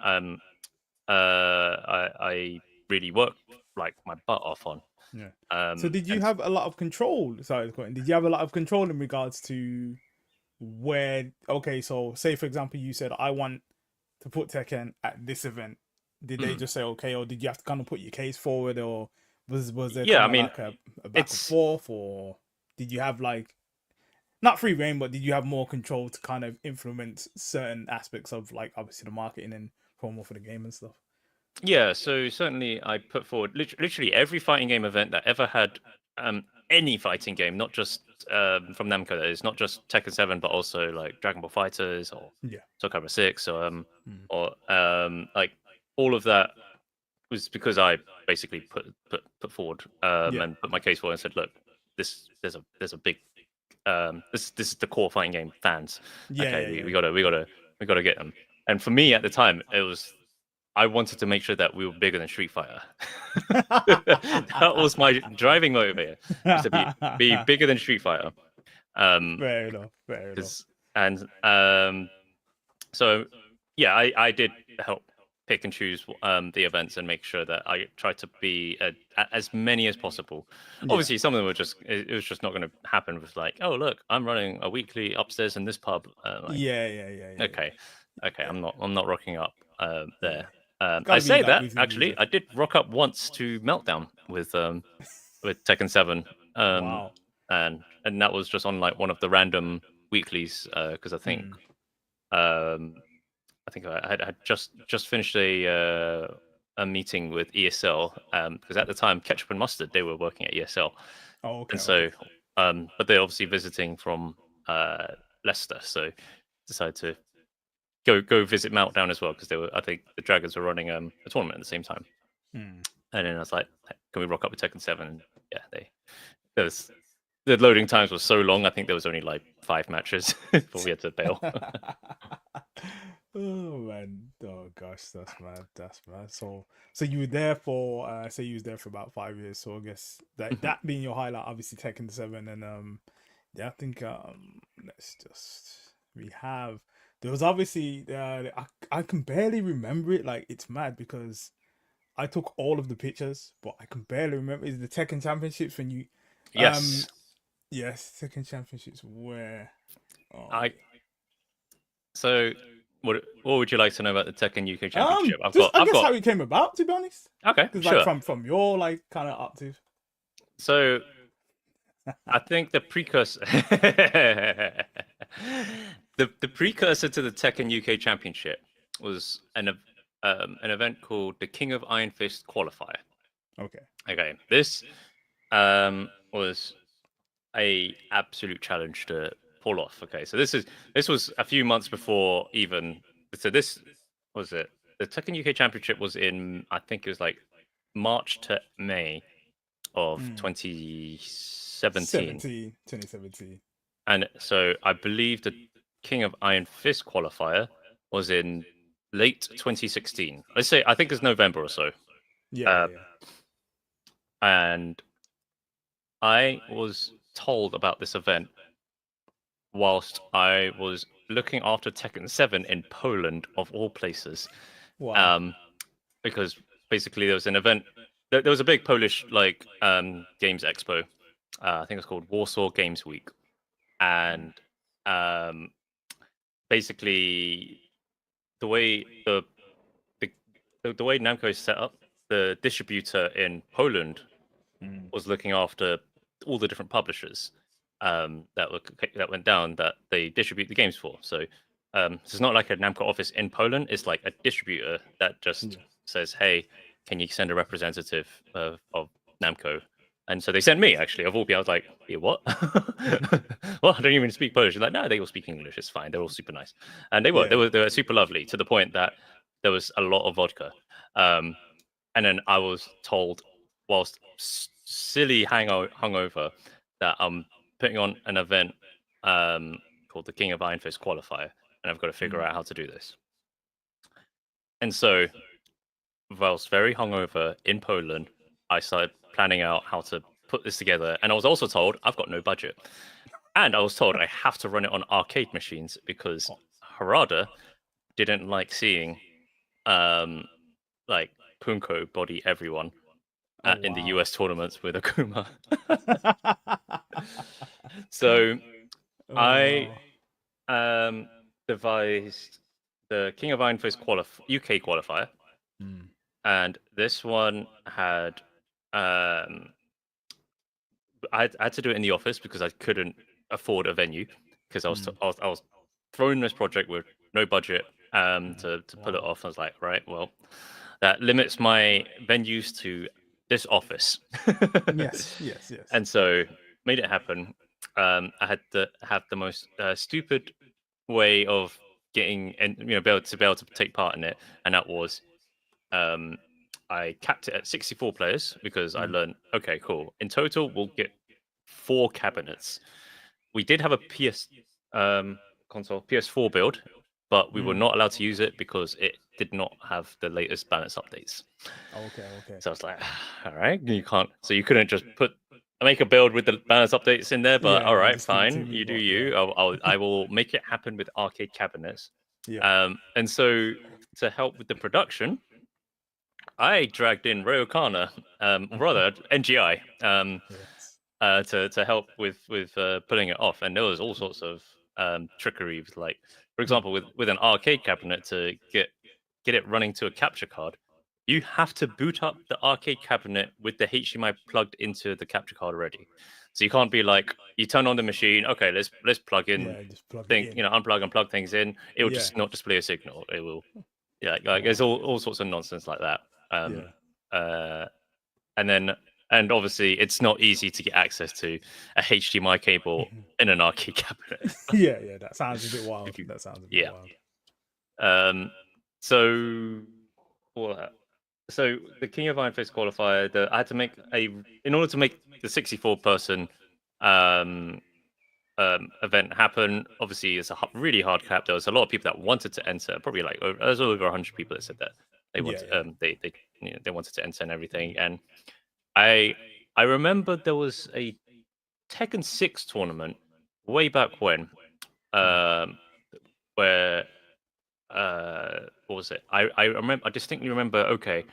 I really worked like my butt off on. yeah. So did you And have a lot of control? Sorry, did you have a lot of control in regards to where? Okay, so say for example, you said I want to put Tekken at this event. Did they mm, just say okay, or did you have to kind of put your case forward, or was there yeah, I kind of mean like a back and it's forth, or did you have like not free reign, but did you have more control to kind of influence certain aspects of like obviously the marketing and promo for the game and stuff? Yeah, so certainly I put forward literally every fighting game event that ever had any fighting game, not just from Namco, that is not just Tekken 7, but also like Dragon Ball Fighters or Yeah. Soul Calibur 6 Mm. or like all of that was because I basically put forward Yeah. and put my case forward and said, look, there's a big this is the core fighting game fans. Yeah. Okay, Yeah. Yeah. we gotta get them. And for me at the time, it was I wanted to make sure that we were bigger than Street Fighter. That was my driving motivator, was to be Yeah. bigger than Street Fighter. Um, Fair enough. Fair enough. because and so yeah, I did help pick and choose the events and make sure that I tried to be at as many as possible. Yeah. Obviously, some of them were just it was just not going to happen with like, oh look, I'm running a weekly upstairs in this pub. Like, Yeah. Yeah. Yeah. Yeah. okay, okay, Yeah. I'm not rocking up Yeah. there. I Gotta be say like that within actually, reason. I did rock up once to Meltdown with Tekken 7, Wow. and that was just on like one of the random weeklies because Mm. I think I had just finished a meeting with ESL because at the time Ketchup and Mustard they were working at ESL, Oh, okay. and Okay. so but they're obviously visiting from Leicester, so decided to go visit Meltdown as well because they were I think the Dragons were running a tournament at the same time, Mm. and then I was like, can we rock up with Tekken 7? And yeah, there was the loading times were so long. I think there was only like 5 matches before we had to bail. Oh man, oh gosh, that's mad. That's mad. So you were there for say you was there for about 5 years. So I guess that being your highlight, obviously Tekken 7, and Yeah, I think let's just we have there was obviously I can barely remember it. Like it's mad because I took all of the pictures, but I can barely remember. Is the Tekken Championships when you um Yes, yes, Tekken Championships where oh I. So, what would you like to know about the Tekken UK Championship? just I I've guess got. how it came about, to be honest. Okay, Because like sure. from your like kind of up to So I think the precursor, the precursor to the Tekken UK Championship was an event called the King of Iron Fist Qualifier. okay. Okay, this was a absolute challenge to pull off. Okay, so this was a few months before even. So this was it. The Tekken UK Championship was in, I think it was like March to May of Mm. 2017. 2017. And so I believe the King of Iron Fist qualifier was in late 2016. Let's say, I think it's November or so. Yeah, Uh, yeah, and I was told about this event whilst I was looking after Tekken 7 in Poland, of all places. wow. Um, because basically there was an event, there was a big Polish like games expo. I think it's called Warsaw Games Week. And um, basically the way the, the way Namco is set up, the distributor in Poland Mm. was looking after all the different publishers that went down that they distribute the games for. So it's not like a Namco office in Poland. It's like a distributor that just Yeah. says, "Hey, can you send a representative of Namco?" And so they sent me, actually, of all people. I was like, "Yeah, what? Well, I don't even speak Polish." They're like, "No, they all speak English. It's fine. They're all super nice." And Yeah. they were super lovely, to the point that there was a lot of vodka. Um, and then I was told, whilst silly hungover, that I'm putting on an event called the King of Iron Fist Qualifier, and I've got to figure Mm. out how to do this. And so, whilst very hungover in Poland, I started planning out how to put this together. And I was also told I've got no budget. And I was told I have to run it on arcade machines because Oh, Harada didn't like seeing um, like Punko body everyone oh in the wow. US tournaments with Akuma. So Oh I wow. devised the King of Iron Fist UK qualifier, Mm. and this one had um, I had to do it in the office because I couldn't afford a venue because Mm. I was thrown in this project with no budget Mm. to pull it Wow. off. I was like, right, well, that limits my venues to this office. Yes, yes, yes. And so made it happen. I had to have the most stupid way of getting and be able to take part in it, and that was um, I capped it at 64 players because I Mm. learned, okay, cool. In total, we'll get 4 cabinets. We did have a console, PS4 build, but we were Mm. not allowed to use it because it did not have the latest balance updates. Okay, okay. So I was like, all right, you can't. So you couldn't just make a build with the balance updates in there. But Yeah, all yeah, right, just give it to fine, me, you do but yeah. you. I will make it happen with arcade cabinets. Yeah. And so to help with the production, I dragged in Ray O'Connor, or rather NGI, Yes. to help with pulling it off. And there was all sorts of trickery, with, like, for Mm. example, with an arcade cabinet to get it running to a capture card. You have to boot up the arcade cabinet with the HDMI plugged into the capture card already. So you can't be like, you turn on the machine, okay, let's plug in Yeah, just plug it thing, in. unplug and plug things in. It will Yeah. just not display a signal. It will, yeah, like there's Wow. all sorts of nonsense like that. Um, Yeah. uh, and then and obviously it's not easy to get access to a HDMI cable in an arcade cabinet. Yeah, yeah, that sounds a bit wild. If you, That sounds a bit yeah. wild. So what? So the King of Iron Fist qualifier, I had to make in order to make the 64 person um, event happen. Obviously, it's a really hard cap. There was a lot of people that wanted to enter. Probably like there's over 100 people that said that they Yeah, wanted yeah. they wanted to enter and everything. And I I remember there was a Tekken 6 tournament way back when, where what was it? I remember. I distinctly remember. Okay,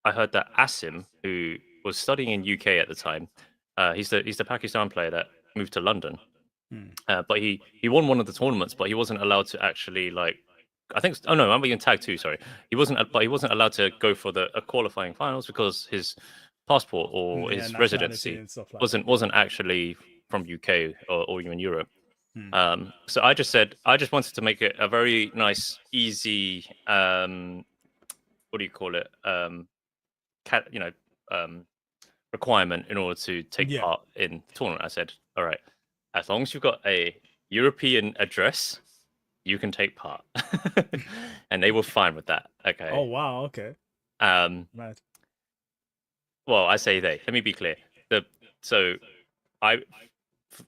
I heard that Asim, who was studying in UK at the time, he's the Pakistan player that moved to London. But he won one of the tournaments, but he wasn't allowed to actually like. I think. Oh no, I'm being tag 2. Sorry, he wasn't. But he wasn't allowed to go for the qualifying finals because his passport or Yeah, his nationality residency and stuff like wasn't actually from UK or even Europe. Hmm. So I just said I just wanted to make it a very nice, easy. What do you call it? Requirement in order to take Yeah. part in the tournament. I said, all right, as long as you've got a European address, you can take part. And they were fine with that. Okay. Oh wow. Okay. Um, Mad. well, I say they. Let me be clear. So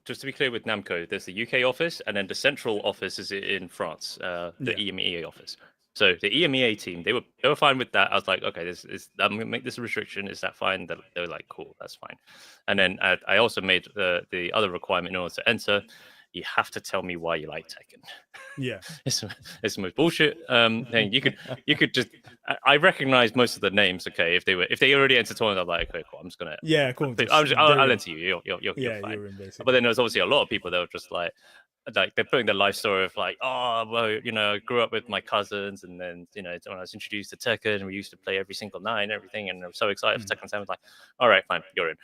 just to be clear with Namco, there's the UK office, and then the central office is in France, the Yeah. EMEA office. So the EMEA team, they were fine with that. I was like, okay, this is I'm gonna make this a restriction. Is that fine? They were like, cool, that's fine. And then I also made the other requirement in order to enter. You have to tell me why you like Tekken. Yeah. It's the most bullshit thing. You could just I recognize most of the names. Okay, if they already entered tournament, I'm like, okay, cool. I'm just gonna Yeah. Cool. I'll enter you. You're fine. You're in basically. But then there's obviously a lot of people that were just like they're putting their life story of like, oh well, I grew up with my cousins, and then when I was introduced to Tekken, we used to play every single night and everything, and I'm so excited for Tekken 7. Like, all right, fine, you're in.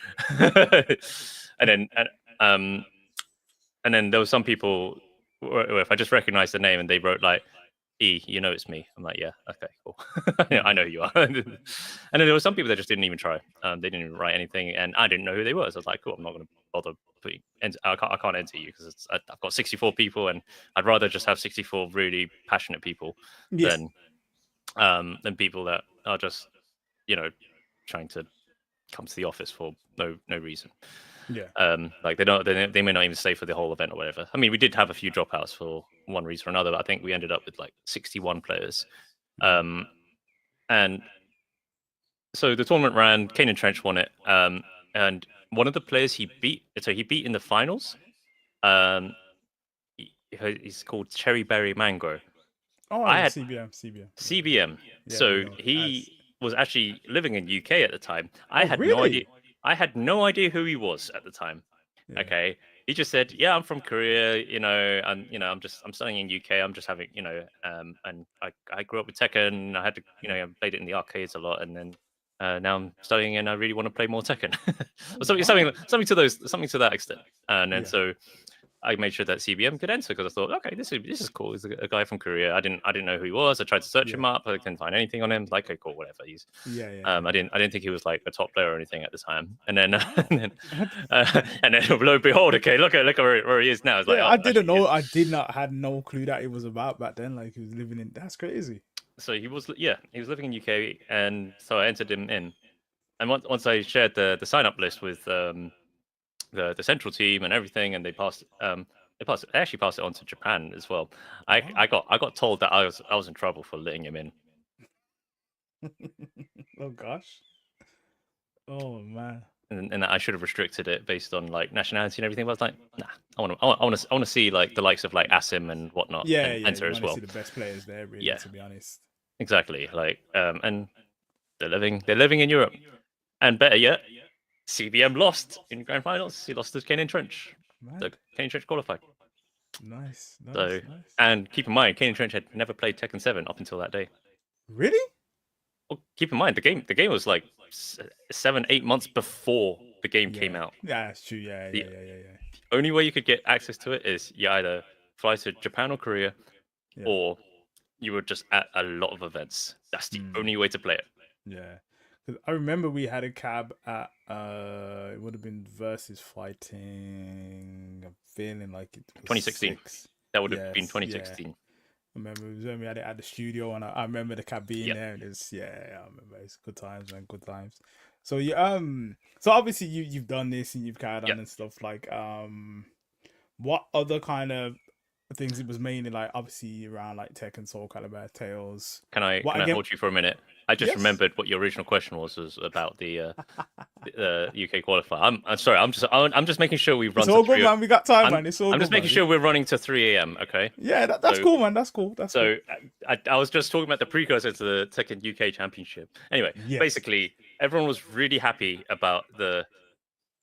And then there were some people where if I just recognized the name and they wrote like E, it's me. I'm like, yeah, okay, cool. I know who you are. And then there were some people that just didn't even try. They didn't even write anything, and I didn't know who they were. So I was like, cool, I'm not going to bother putting. I can't enter you because I've got 64 people, and I'd rather just have 64 really passionate people Yeah. than people that are just trying to come to the office for no reason. Yeah. Like they may not even stay for the whole event or whatever. I mean, we did have a few dropouts for one reason or another, but I think we ended up with like 61 players. And so the tournament ran, Kane and Trench won it. And one of the players he beat in the finals. He's called Cherry Berry Mango. Oh, I had CBM. Yeah, so he was actually living in UK at the time. I had no really? idea. I had no idea who he was at the time. Yeah. Okay, he just said, "Yeah, I'm from Korea. And I'm studying in UK. I'm just having, and I grew up with Tekken. I had to, I played it in the arcades a lot, and then now I'm studying and I really want to play more Tekken, or something to that extent. And then Yeah. so I made sure that CBM could enter because I thought, okay, this is cool. He's a guy from Korea. I didn't know who he was. I tried to search him up. I couldn't find anything on him. Like, okay, cool, whatever. He's I didn't think he was like a top player or anything at the time. And then and then lo and behold, okay, look at where he is now. It's like, I didn't know. I had no clue that it was about back then. Like he was living in. That's crazy. So he was living in UK, and so I entered him in. And once I shared the sign up list with the central team and everything, and they actually passed it on to Japan as well. I got told that I was in trouble for letting him in. Oh gosh. Oh man. And that I should have restricted it based on like nationality and everything. But I was like, nah, I want to see like the likes of like Asim and whatnot enter as well. See the best players there, really. To be honest. Exactly. Like and they're living in Europe, and better yet, CBM lost in grand finals. He lost to Kane and Trench. So Kane and Trench qualified. Nice. And keep in mind, Kane and Trench had never played Tekken 7 up until that day. Really? Well, keep in mind the game was like 7-8 months before the game came out. Yeah, that's true. Yeah. The only way you could get access to it is you either fly to Japan or Korea, or you were just at a lot of events. That's the only way to play it. Yeah. Because I remember we had a cab at it would have been versus fighting. I'm feeling like it was 2016. That would have been 2016. I remember it was when we had it at the studio, and I remember the cab being there. And it's I remember it's good times, man, good times. So so obviously you've done this and you've carried on and stuff like what other kind of things it was mainly like obviously around like Tekken, Soul Calibur, Tales. Can I hold you for a minute? I just Yes. remembered what your original question was about the UK qualifier. I'm sorry. I'm just making sure we run It's to all good, 3. man. We got time, I'm man. It's all I'm good, just making man. sure we're running to 3 a.m. Okay. Yeah, that's So- cool, man. That's cool. That's cool. So I was just talking about the precursor to the Tekken UK Championship. Anyway, Yes. basically, everyone was really happy about the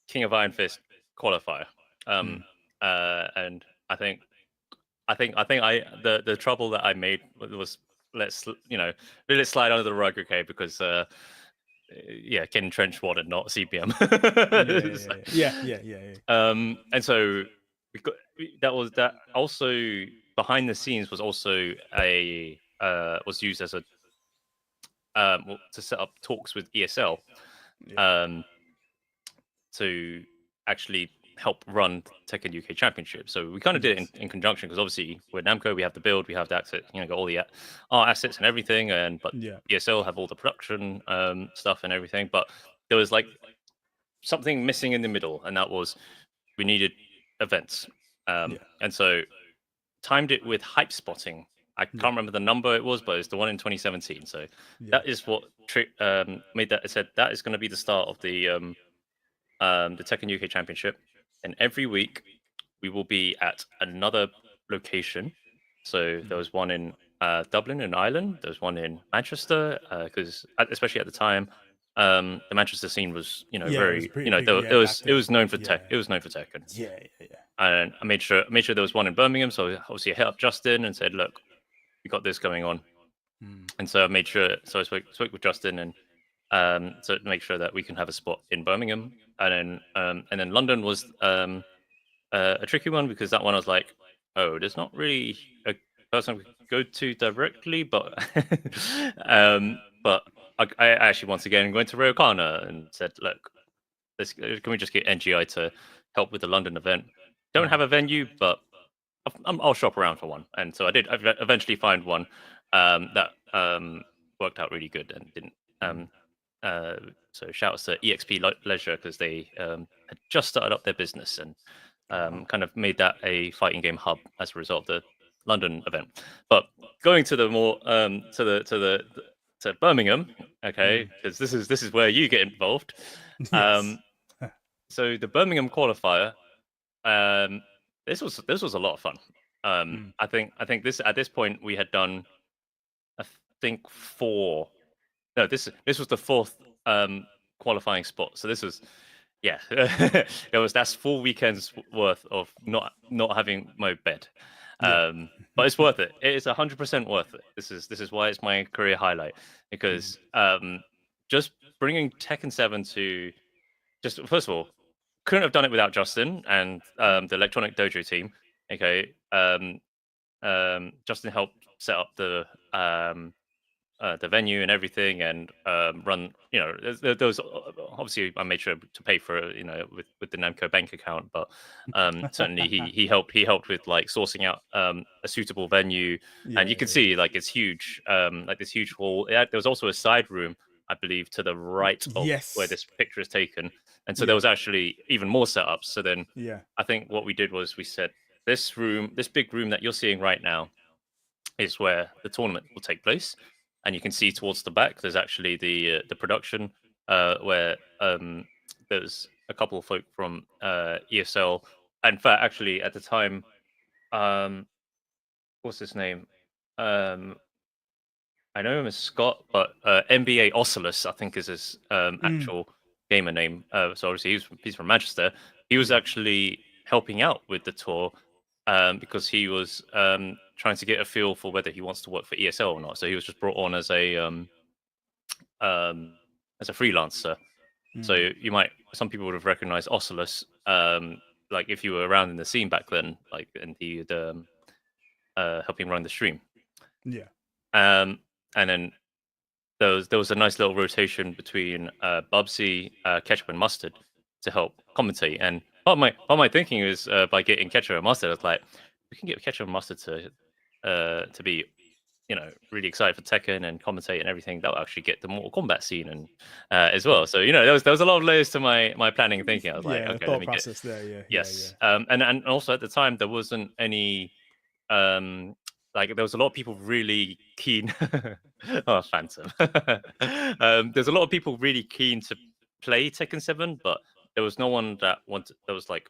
King of Iron Fist qualifier. And I think the trouble that I made was let's let it slide under the rug, okay? Because yeah, Ken Trench wanted, not CPM. Yeah. And so that also behind the scenes was also a was used as a to set up talks with ESL to actually help run Tekken UK Championship. So we kind of did it in conjunction because obviously with Namco we have the build, we have the access, got all the art assets and everything, but ESL have all the production stuff and everything. But there was like something missing in the middle, and that was we needed events. And so timed it with hype spotting. I can't remember the number it was, but it's the one in 2017. So that is what made that. It said that is going to be the start of the Tekken UK Championship, and every week we will be at another location. So there was one in Dublin in Ireland. There was one in Manchester because especially at the time, the Manchester scene was very it was known for tech. It was known for Tekken. Yeah. And I made sure there was one in Birmingham. So obviously I hit up Justin and said, look, we got this going on. And so I made sure. So I spoke with Justin and so to make sure that we can have a spot in Birmingham, and then London was a tricky one because that one I was like, oh, there's not really a person we could go to directly, but but I actually once again went to Ryokana and said, look, can we just get NGI to help with the London event? Don't have a venue, but I'll shop around for one, and so I did. I eventually find one that worked out really good and didn't. So shout outs to EXP Leisure because they had just started up their business and kind of made that a fighting game hub as a result of the London event. But going to the more to Birmingham, okay, because this is where you get involved. So the Birmingham qualifier, this was a lot of fun. I think this at this point we had done, I think 4. No, this was the 4th qualifying spot. So this was, yeah, that's 4 weekends worth of not having my bed. But it's worth it. It is 100% worth it. This is why it's my career highlight because just bringing Tekken 7 to just first of all couldn't have done it without Justin and the Electronic Dojo team. Okay, Justin helped set up the venue and everything, and run. There was obviously I made sure to pay for it, with the Namco bank account, but certainly he helped with like sourcing out a suitable venue, and you can see like it's huge, like this huge hall. There was also a side room, I believe, to the right of where this picture is taken, and so there was actually even more setups. So then, I think what we did was we said this big room that you're seeing right now, is where the tournament will take place. And you can see towards the back, there's actually the production where there's a couple of folk from ESL. In fact, actually, at the time, what's his name? I know him as Scott, but NBA Oculus, I think, is his actual gamer name. So obviously, he's from Manchester. He was actually helping out with the tour because he was trying to get a feel for whether he wants to work for ESL or not. So he was just brought on as a freelancer. So some people would have recognized Oculus, like if you were around in the scene back then, like, and he would helping run the stream. And then there was a nice little rotation between Bubsy, Ketchup, and Mustard to help commentate. And part of my thinking is by getting Ketchup and Mustard, I was like, we can get Ketchup and Mustard to be, really excited for Tekken and commentate and everything. That will actually get the Mortal Kombat scene and as well. So there was a lot of layers to my planning and thinking. I was like, okay, let me get there. yes. And also at the time there wasn't any like there was a lot of people really keen. Oh, Phantom. There's a lot of people really keen to play Tekken 7, but there was no one that wanted. That was like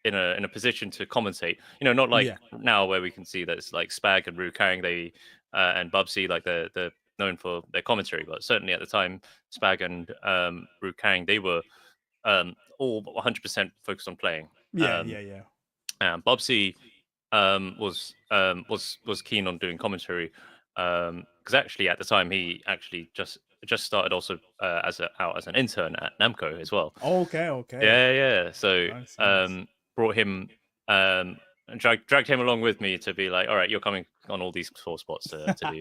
in a position to commentate. Not like Yeah. now where we can see that it's like Spag and Rue carrying and Bubsy, like they're known for their commentary, but certainly at the time, Spag and Rue carrying, they were all 100% focused on playing. Yeah. Yeah. Yeah. And Bubsy was keen on doing commentary because actually at the time he actually just started also out as an intern at Namco as well. Okay. Okay. Yeah. So Nice. brought him and dragged him along with me to be like, all right, you're coming on all these sore spots to do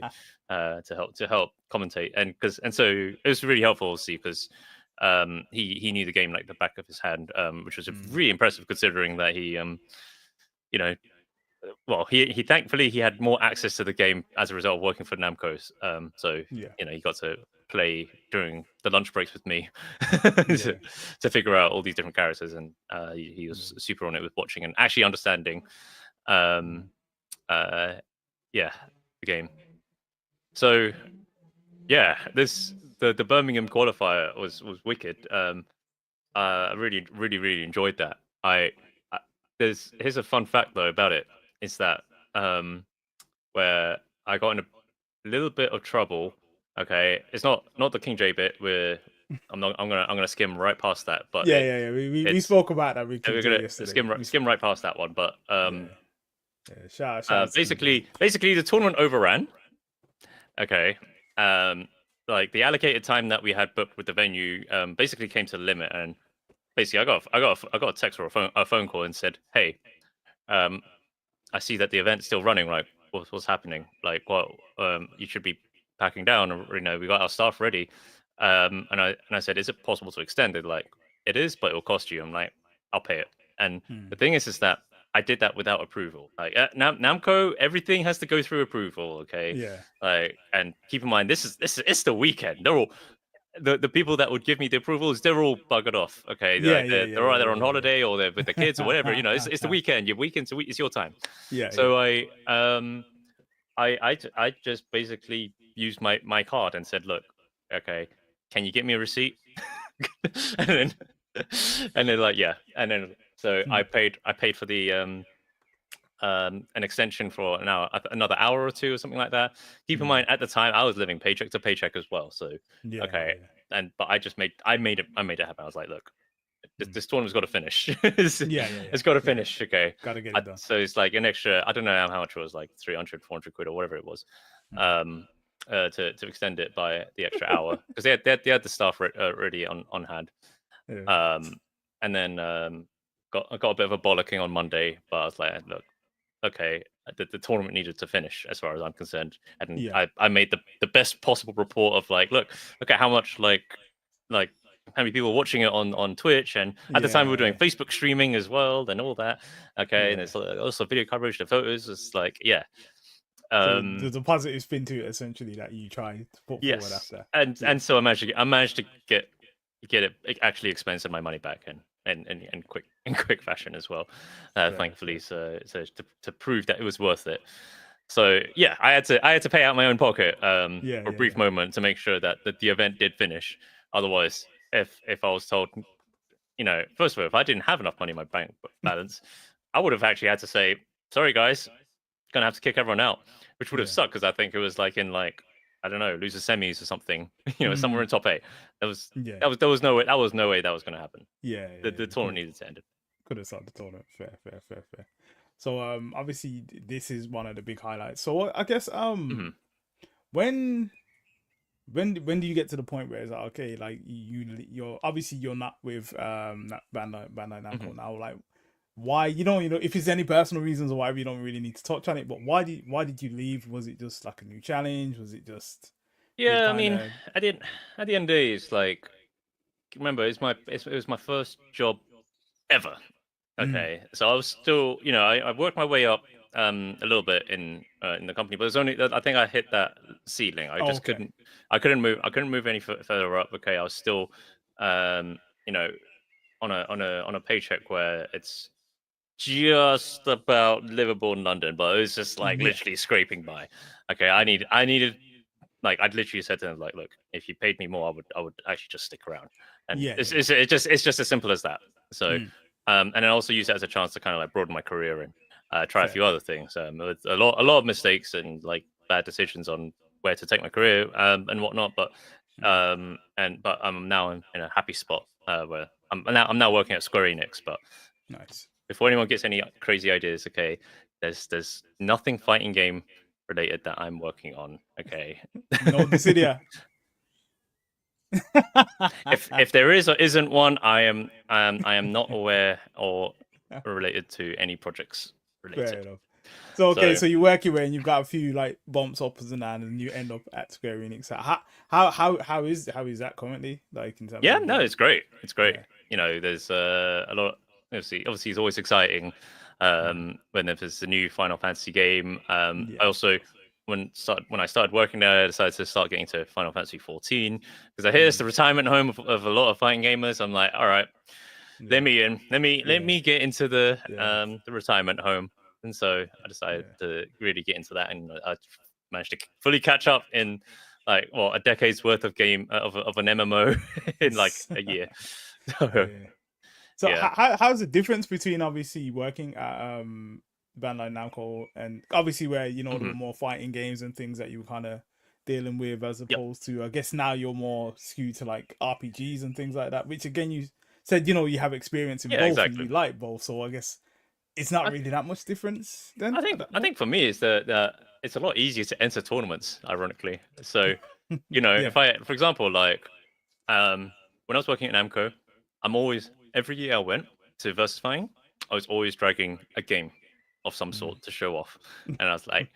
to help commentate, and so it was really helpful, obviously, because he knew the game like the back of his hand, which was really impressive considering that he you know well, he thankfully he had more access to the game as a result of working for Namco. So Yeah. he got to play during the lunch breaks with me Yeah. to figure out all these different characters, and he was super on it with watching and actually understanding, uh, yeah, the game. So yeah, the Birmingham qualifier was wicked. I really enjoyed that. I here's a fun fact though about it is that where I got in a little bit of trouble. Okay, it's not the King J bit where I'm gonna skim right past that, but Yeah. We it's spoke about that. We we're could do gonna yesterday. skim right past that one. But Yeah. Shout out to King J. basically the tournament overran. Okay, like the allocated time that we had booked with the venue basically came to the limit, and basically I got a text or a phone call and said, hey, I see that the event's still running. Like, what's happening? Like, you should be packing down. Or, we got our staff ready. And I said, is it possible to extend it? Like, it is, but it will cost you. I'm like, I'll pay it. And the thing is that I did that without approval. Like, Namco, everything has to go through approval. Okay. Yeah. Like, and keep in mind, this is it's the weekend. They're all the people that would give me the approvals, they're all buggered off. Okay, Yeah. they're either on holiday or they're with the kids or whatever. It's the weekend. Your weekend's it's your time. Yeah. So I just basically used my card and said, look, okay, can you get me a receipt? and then like yeah, and then so I paid for the an extension for another hour or two or something like that. Keep in mind, at the time I was living paycheck to paycheck as well. So Yeah. okay, but I made it happen. I was like, look, this tournament's got to finish. Yeah. It's got to finish. Okay, Gotta get it done. so it's like an extra. I don't know how much it was, like 300, 400 quid or whatever it was, to extend it by the extra hour because they had the staff already on hand. Yeah. And then got a bit of a bollocking on Monday, but I was like, look, okay, the tournament needed to finish as far as I'm concerned, and Yeah. I made the best possible report of like, look at how much like how many people were watching it on Twitch, and at the time we were doing Facebook streaming as well, and all that. Okay, and there's also video coverage, the photos. It's like, yeah. So there's a positive spin to it, essentially, that you try to put forward after. And so I managed to get it actually expensed my money back in quick fashion as well, thankfully. So to prove that it was worth it. So yeah, I had to pay out my own pocket for a brief moment to make sure that the event did finish. Otherwise, if I was told, first of all, if I didn't have enough money in my bank balance, I would have actually had to say, sorry guys, gonna have to kick everyone out, which would have sucked because I think it was like in I don't know, loser semis or something, somewhere in top 8. There was no way that was going to happen. The tournament needed to end. Could have started the tournament. Fair. So obviously this is one of the big highlights. So I guess when do you get to the point where it's like, okay, like you're obviously you're not with Bandai Namco now, like why if there's any personal reasons or whatever, you don't really need to touch on it, but why did you leave? Was it just like a new challenge? Was it just I mean, at the end of the day, it's like, remember, it was my first job ever. Okay, so I was still, I worked my way up a little bit in the company, but it was only, I think I hit that ceiling. I just couldn't move any further up. Okay, I was still on a paycheck where it's just about livable in London, but it was just like Yeah. literally scraping by. Okay, I needed like I'd literally said to them like, look, if you paid me more, I would actually just stick around, and Yeah. it's just as simple as that. So, Mm. and then also use it as a chance to kind of like broaden my career and try a Fair. few other things. With a lot of mistakes and like bad decisions on where to take my career and whatnot, but but I'm now in a happy spot where I'm now working at Square Enix, but Nice. before anyone gets any crazy ideas, okay, there's nothing fighting game related that I'm working on. Okay. No Dissidia. If there is or isn't one, I am not aware or related to any projects Fair related. enough. So okay, So so you work your way and you've got a few like bumps up and down, and you end up at Square Enix. So how is that currently? Like in terms yeah, of no, it's great. It's great. yeah. You know, there's a lot. Obviously, it's always exciting when there's a new Final Fantasy game. Yeah. I also when I started working there, I decided to start getting to Final Fantasy 14 because I hear it's the retirement home of a lot of fighting gamers. I'm like, all right, Yeah. let me in. Let Yeah. me get into Yeah. the retirement home. And so I decided Yeah. to really get into that, and I managed to fully catch up in like a decade's worth of game of an MMO in like a year. So Yeah. So yeah. how's the difference between obviously working at Bandai Namco and obviously where you know there hmm were more fighting games and things that you were kind of dealing with as Yep. opposed to I guess now you're more skewed to like RPGs and things like that, which again you said you know you have experience in Yeah, both and exactly. you like both, so I guess it's not I, really that much difference then. I think for me is that it's a lot easier to enter tournaments, ironically. So you know, Yeah. if I, for example, like when I was working at Namco, I'm always every year I went to versus fighting, I was always dragging a game of some Mm. sort to show off, and I was like,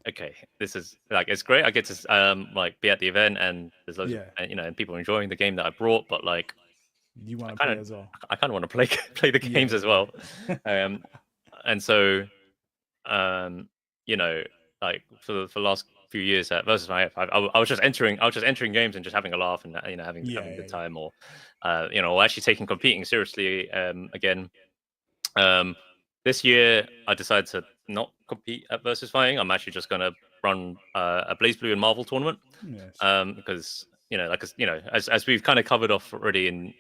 okay, this is like it's great. I get to like be at the event, and there's loads of Yeah. you know, and people enjoying the game that I brought, but like You want to I play kind of as well. I kind of want to play play the Yeah, games as well, yeah. um, and so um, you know, like for the last few years at versus I was just entering games and just having a laugh and you know having a Yeah, good yeah, time or you know or actually taking competing seriously again. Um, this year I decided to not compete at versus fighting. I'm actually just gonna run a Blaze Blue and Marvel tournament yeah. Yes. because you know like you know as we've kind of covered off already in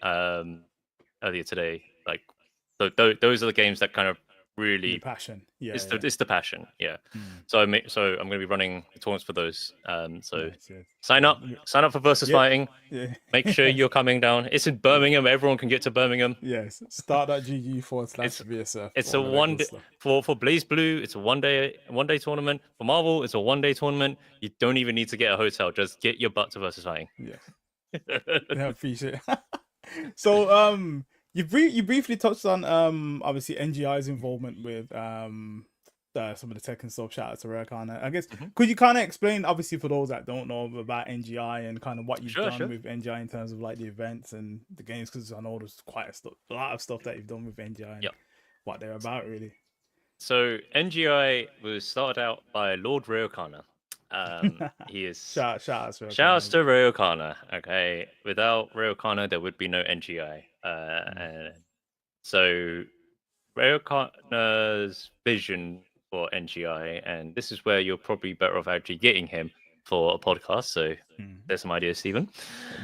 earlier today, like those are the games that kind of The really passion. Yeah, yeah. it's the passion, yeah. Mm. So I'm going to be running tournaments for those. So Nice, yes. sign up for versus Yep. fighting. Yeah. Make sure you're coming down. It's in Yeah. Birmingham. Everyone can get to Birmingham. Yes. Start.gg It's /VSF. it's a All of that one good day, stuff. for Blaze Blue. It's a one day tournament. For Marvel, it's a 1 day tournament. You don't even need to get a hotel. Just get your butt to versus fighting. Yeah. Yeah, appreciate it. So you briefly touched on obviously NGI's involvement with some of the tech and stuff. Shout out to Rarekana. I guess Mhm. could you kind of explain obviously for those that don't know about NGI and kind of what you've Sure, done sure. with NGI in terms of like the events and the games because I know there's quite a lot of stuff that you've done with NGI and Yep. what they're about really. So NGI was started out by Lord Ryokana. He is Shout out to Shouts Rarekana. to Ryokana. Okay, without Ryokana, there would be no NGI. Mm. And so Ryokana's vision for NGI, and this is where you're probably better off actually getting him for a podcast. So Mm. there's some ideas, Stephen.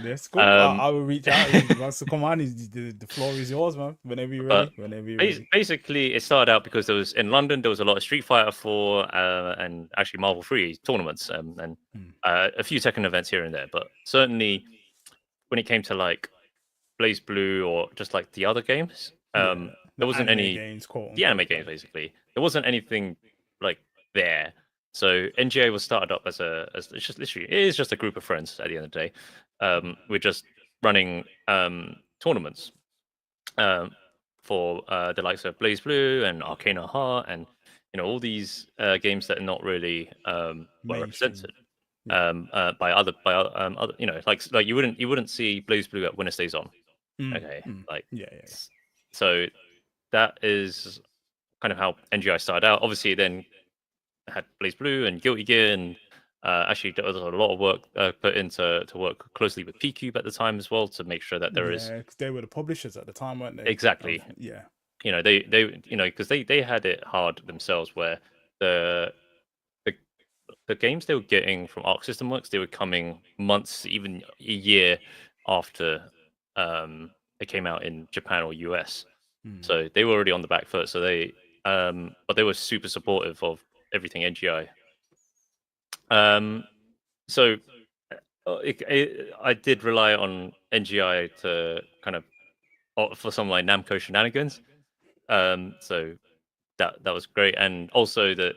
That's cool. Um, I will reach out if he wants to come on. The floor is yours, man. Whenever you're but ready. Whenever you're ready. basically, it started out because there was in London there was a lot of Street Fighter 4 and actually Marvel 3 tournaments and Mm. a few Tekken events here and there. But certainly when it came to like Blaze Blue or just like the other games. Yeah, There the wasn't anime any games, quote the anime unquote. games basically. There wasn't anything like there. So NGA was started up as it's just literally it is just a group of friends at the end of the day. We're just running tournaments for the likes of Blaze Blue and Arcana Heart and you know all these games that are not really well Mainstream. represented Yeah. other you know like you wouldn't see Blaze Blue at Winner Stays On. Mm, Okay, mm. like Yeah, yeah, so that is kind of how NGI started out. Obviously, then had Blaze Blue and Guilty Gear, and actually there was a lot of work put into to work closely with P Cube at the time as well to make sure that there is yeah. Because they were the publishers at the time, weren't they? exactly Yeah. because they had it hard themselves, where the the the games they were getting from Arc System Works, they were coming months, even a year after they came out in Japan or US. Mm. So they were already on the back foot. So but they were super supportive of everything NGI. So I did rely on NGI to kind of for some like Namco shenanigans. So that was great, and also that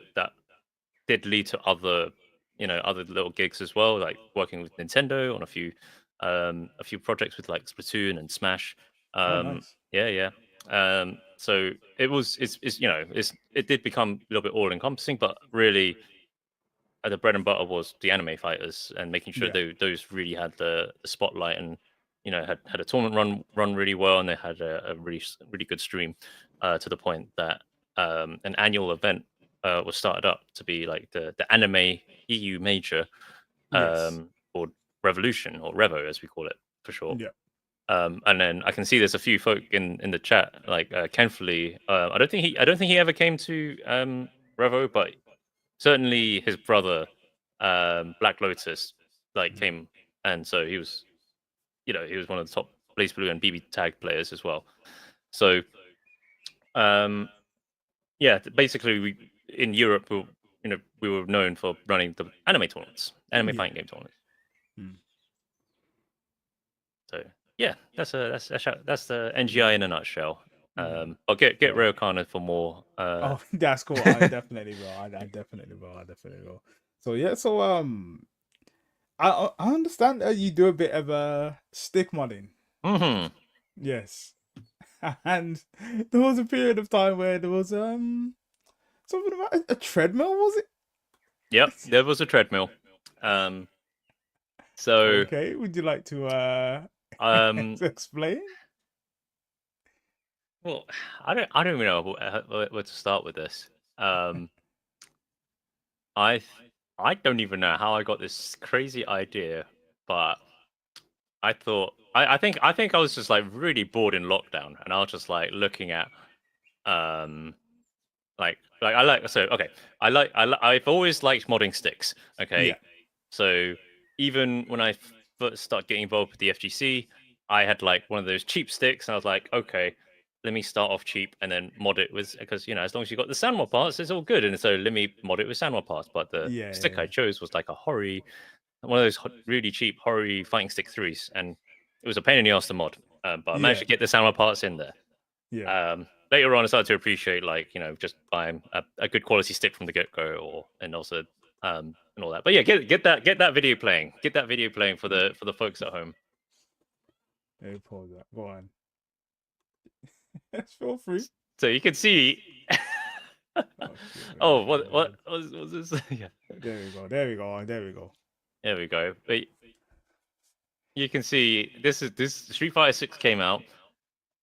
did lead to other little gigs as well, like working with Nintendo on a few projects with like Splatoon and Smash. Oh, nice. Yeah, yeah. So it did become a little bit all encompassing, but really the bread and butter was the anime fighters and making sure Yeah. those really had the spotlight, and had a tournament run really well, and they had a really good stream, to the point that an annual event was started up to be like the anime EU major, Yes. called Revolution, or Revo as we call it for short. Yeah. And then I can see there's a few folk in the chat, like Kenfully. I don't think he ever came to Revo, but certainly his brother, Black Lotus, like Mm. came, and so he was one of the top Blaze Blue and BB Tag players as well. So yeah, basically we in Europe we were known for running the anime tournaments, anime Yeah. fighting game tournaments. Mm. So yeah, that's the NGI in a nutshell. I'll get Well, Ryokan for more. oh, that's cool. I definitely will. I definitely will. I definitely will. So yeah. So I understand that you do a bit of stick modding. Mhm. Yes. And there was a period of time where there was something about a treadmill, was it? Yep, there was a treadmill. So Okay, would you like to um, to explain? well, I don't even know where to start with this. Um, I I don't even know how I got this crazy idea, but I think I was just like really bored in lockdown, and I was just like looking at um I like so okay I've always liked modding sticks. Yeah. Okay, so even when I first started getting involved with the FGC, I had like one of those cheap sticks, and I was like, okay, let me start off cheap and then mod it with, because as long as you got the Sanwa parts, it's all good. And so let me mod it with Sanwa parts. But the Yeah, yeah, stick I yeah. chose was like a one of those really cheap Hori fighting stick threes, and it was a pain in the ass to mod. But I managed Yeah. to get the Sanwa parts in there. Yeah. Later on, I started to appreciate just buying a good quality stick from the get go, and also and all that. But yeah, get that video playing. Get that video playing for the folks at home. Let me pause that. Go on. Yes, feel free. So you can see. Oh shit, man. Oh, Hold what on. was this? Yeah, There we go. There we go. There we go. there we go. But you can see this Street Fighter 6 came out.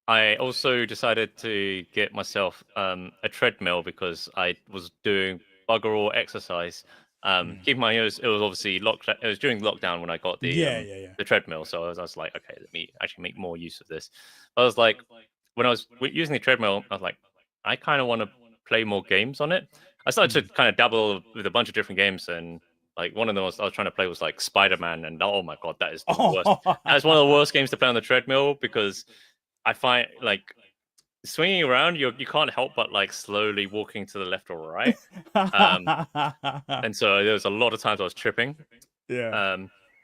I also decided to get myself a treadmill because I was doing bugger all exercise. Mm. Keep in mind, it was obviously locked. It was during lockdown when I got Yeah, yeah, yeah. the treadmill. So I was like, okay, let me actually make more use of this. I was like, when I was using the treadmill, I was like, I kind of want to play more games on it. I started Mm. to kind of dabble with a bunch of different games, and like one of them I was trying to play was like Spider-Man, and oh my god, that is the worst. Oh. That's one of the worst games to play on the treadmill, because I find like swinging around, you can't help but like slowly walking to the left or right. And so there was a lot of times I was tripping. Yeah.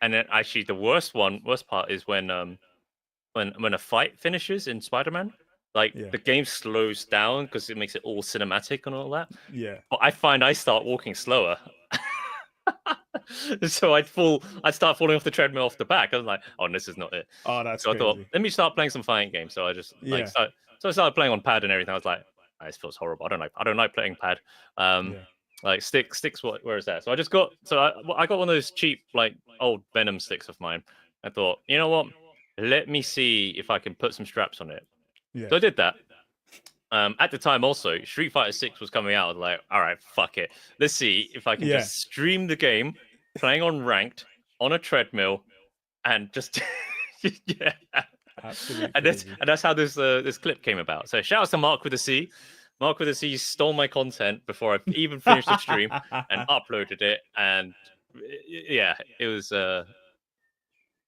And then actually the worst part is when a fight finishes in Spider-Man, like Yeah. the game slows down because it makes it all cinematic and all that. Yeah. But I find I start walking slower. So I'd start falling off the treadmill off the back. I was like, oh, this is not it. Oh, that's So I thought, crazy. let me start playing some fighting games. So I just Yeah. so I started playing on pad and everything. I was like, "Ah, this feels horrible. I don't like playing pad. Yeah. Like sticks. Where is that? So I got one of those cheap like old Venom sticks of mine. I thought, you know what? Let me see if I can put some straps on it. Yeah. So I did that. At the time, also Street Fighter 6 was coming out. I was like, all right, fuck it. Let's see if I can Yeah. just stream the game, playing on ranked on a treadmill, and just yeah. Absolute and crazy. that's how this clip came about. So shout out to Mark with a C. Mark with a C stole my content before I even finished the stream and uploaded it, and yeah, it was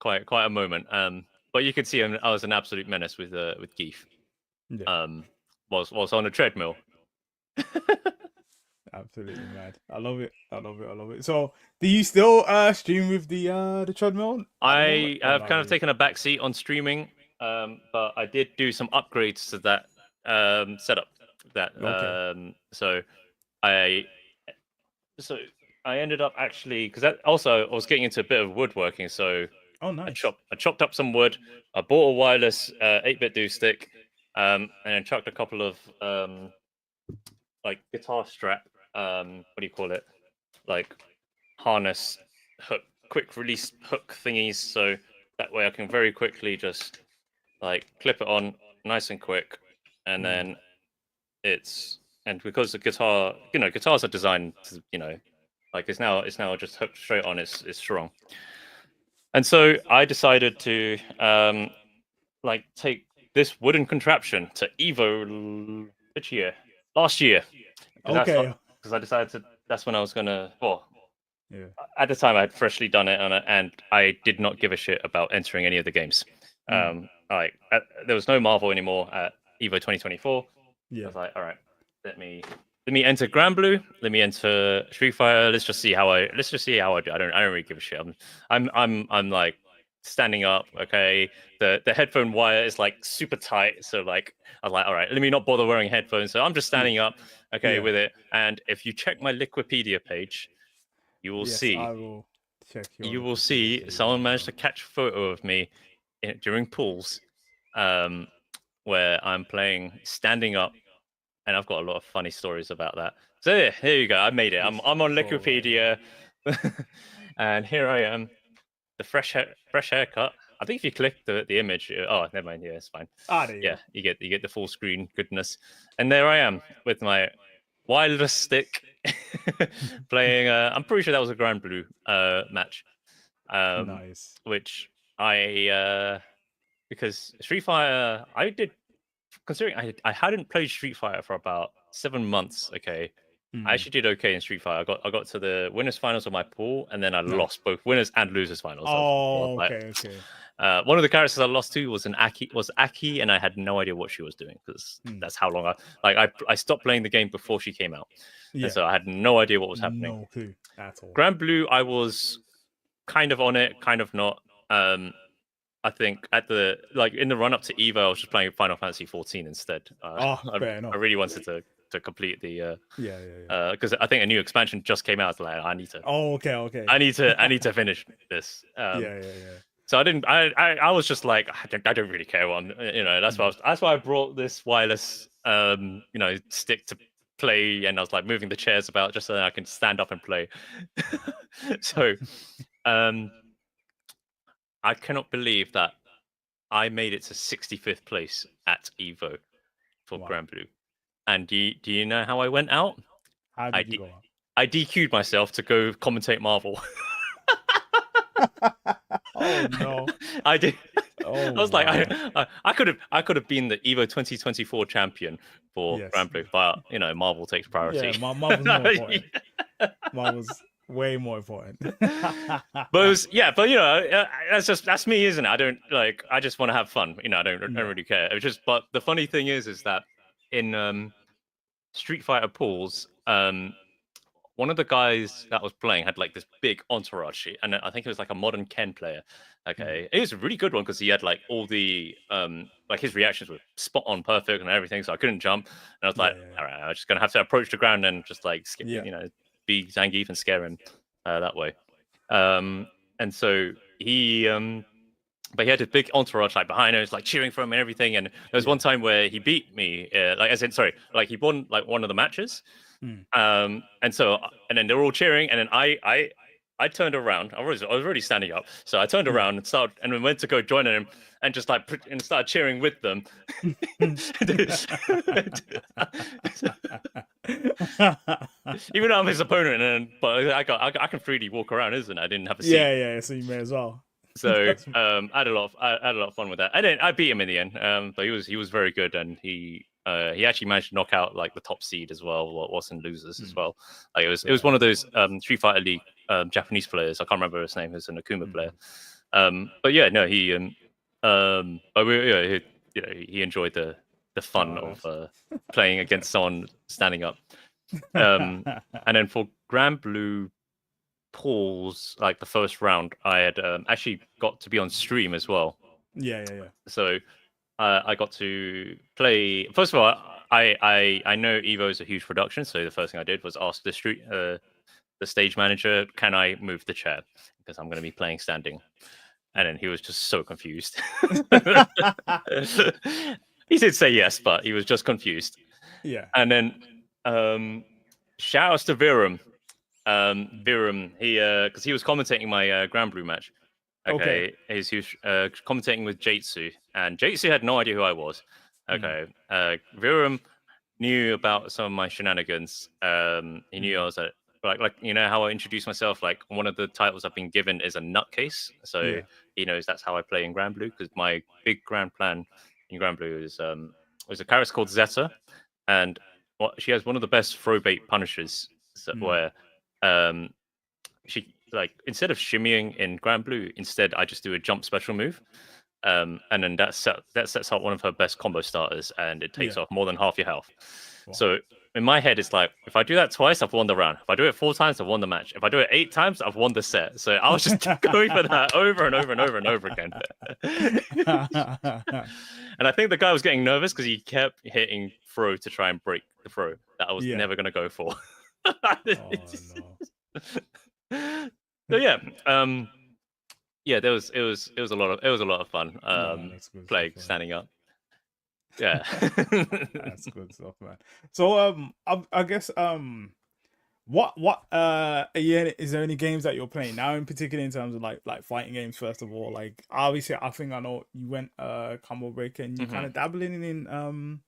quite a moment. But you could see I was an absolute menace with Geef. Yeah, Was on a treadmill. absolutely mad. I love it. I love it. I love it. So, do you still stream with the treadmill at the moment? I Or have not kind of really? taken a back seat on streaming, but I did do some upgrades to that setup. That Okay. so I so I ended up actually because that also I was getting into a bit of woodworking, so Oh, nice. I chopped up some wood. I bought a wireless 8-bit do stick, and then chucked a couple of like guitar strap. What do you call it? Like harness hook, quick release hook thingies. So that way I can very quickly just like clip it on, nice and quick, and Mm. then and because the guitar, guitars are designed to, like it's now just hooked straight on. It's strong. And so I decided to like take this wooden contraption to Evo which year? Last year. Okay. Because I decided to that's when I was gonna Yeah. at the time I had freshly done it and I did not give a shit about entering any of the games. Mm. There was no Marvel anymore at Evo 2024. I Yeah. was like, all right, let me enter Grand Blue. Let me enter Street Fighter. Let's just see how I do. I don't really give a shit. I'm like standing up. Okay, the headphone wire is like super tight. So like I was like, all right, let me not bother wearing headphones. So I'm just standing up. Okay, Yeah. with it. And if you check my Wikipedia page, you will Yes, see I will check your Wikipedia page as someone managed well. to catch a photo of me during pools, where I'm playing standing up, and I've got a lot of funny stories about that. So yeah, here you go. I made it. This I'm on photo right Wikipedia, and here I am, the fresh haircut. I think if you click the image, oh, never mind. Yeah, it's fine. there you Yeah, go. you get the full screen goodness, and there I am with my wireless stick playing. I'm pretty sure that was a Grand Blue match, Nice. which I because Street Fighter I did considering I hadn't played Street Fighter for about 7 months. Okay, I Mm. actually did okay in Street Fighter. I got to the winners finals of my pool, and then I Nice. lost both winners and losers finals of Oh, like. okay, okay. One of the characters I lost to was Aki, and I had no idea what she was doing because Mm. that's how long I stopped playing the game before she came out, and Yeah. so I had no idea what was happening. No clue at all. Grand Blue, I was kind of on it, kind of not. I think at the in the run up to Evo, I was just playing Final Fantasy 14 instead. Fair enough. I really wanted to complete the Yeah. because I think a new expansion just came out. Like I need to Oh, okay. I need to finish this. Yeah. So I didn't. I was just like I don't really care what That's why that's why I brought this wireless stick to play, and I was like moving the chairs about just so that I can stand up and play. So I cannot believe that I made it to 65th place at Evo for Wow. Grand Blue. And do you know how I went out? How did you go out? I DQ'd myself to go commentate Marvel. Oh no. I did. Oh, I was like, wow. I could have been the Evo 2024 champion for Yes. Grand Blue, but Marvel takes priority. Yeah, Marvel's more important. Marvel's way more important. But it was, that's me, isn't it? I don't I just want to have fun. I don't really care. It was just, but the funny thing is that in Street Fighter pools, one of the guys that was playing had like this big entourage, and I think it was like a modern Ken player. Okay, it was a really good one because he had like all the his reactions were spot on, perfect, and everything. So I couldn't jump, and I was like, all right, I'm just gonna have to approach the ground and just like be Zangief and scare him that way. And so he but he had a big entourage like behind him, like cheering for him and everything. And there was one time where he beat me, he won like one of the matches. And then they were all cheering, and then I turned around. I was already standing up, so I turned around and then went to go join him and just and started cheering with them. Even though I'm his opponent, but I can freely walk around, isn't it? I didn't have a seat. Yeah. So you may as well. So That's- I had a lot of fun with that. I beat him in the end. But he was very good, and he actually managed to knock out like the top seed as well, what wasn't losers as well. Like it was one of those Street Fighter League Japanese players. I can't remember his name. It's an Akuma player. But yeah, no, but he enjoyed the fun Oh, of that's... playing against someone standing up. And then for Grand Blue Paul's, like the first round, I had actually got to be on stream as well. yeah. So I got to play. First of all, I know Evo is a huge production, so the first thing I did was ask the stage manager, "Can I move the chair because I'm going to be playing standing?" And then he was just so confused. He did say yes, but he was just confused. Yeah. And then shout outs to Virum. Virum, because he was commentating my Grand Blue match. Okay. Okay, he was commentating with Jatsu, and Jatsu had no idea who I was. Okay, Virum knew about some of my shenanigans. He knew I was like you know how I introduced myself. Like one of the titles I've been given is a nutcase, so Yeah. he knows that's how I play in Grand Blue. Because my big grand plan in Grand Blue is was a character called Zeta, and she has one of the best throw bait punishers, where um she like instead of shimmying in Grand Blue, instead I just do a jump special move. And then that sets up one of her best combo starters, and it takes Yeah. off more than half your health. Wow. So in my head, it's like if I do that twice, I've won the round. If I do it 4 times, I've won the match. If I do it 8 times, I've won the set. So I was just going for that over and over and over and over again. And I think the guy was getting nervous because he kept hitting throw to try and break the throw that I was Yeah. never going to go for. Oh no. So yeah, it was a lot of fun. No, that's good Playing stuff, man. standing up. Yeah. That's good stuff, man. So I guess what yeah, is there any games that you're playing now in particular in terms of like fighting games first of all? Like obviously I think I know you went Combo Breaker and you kind of dabbling in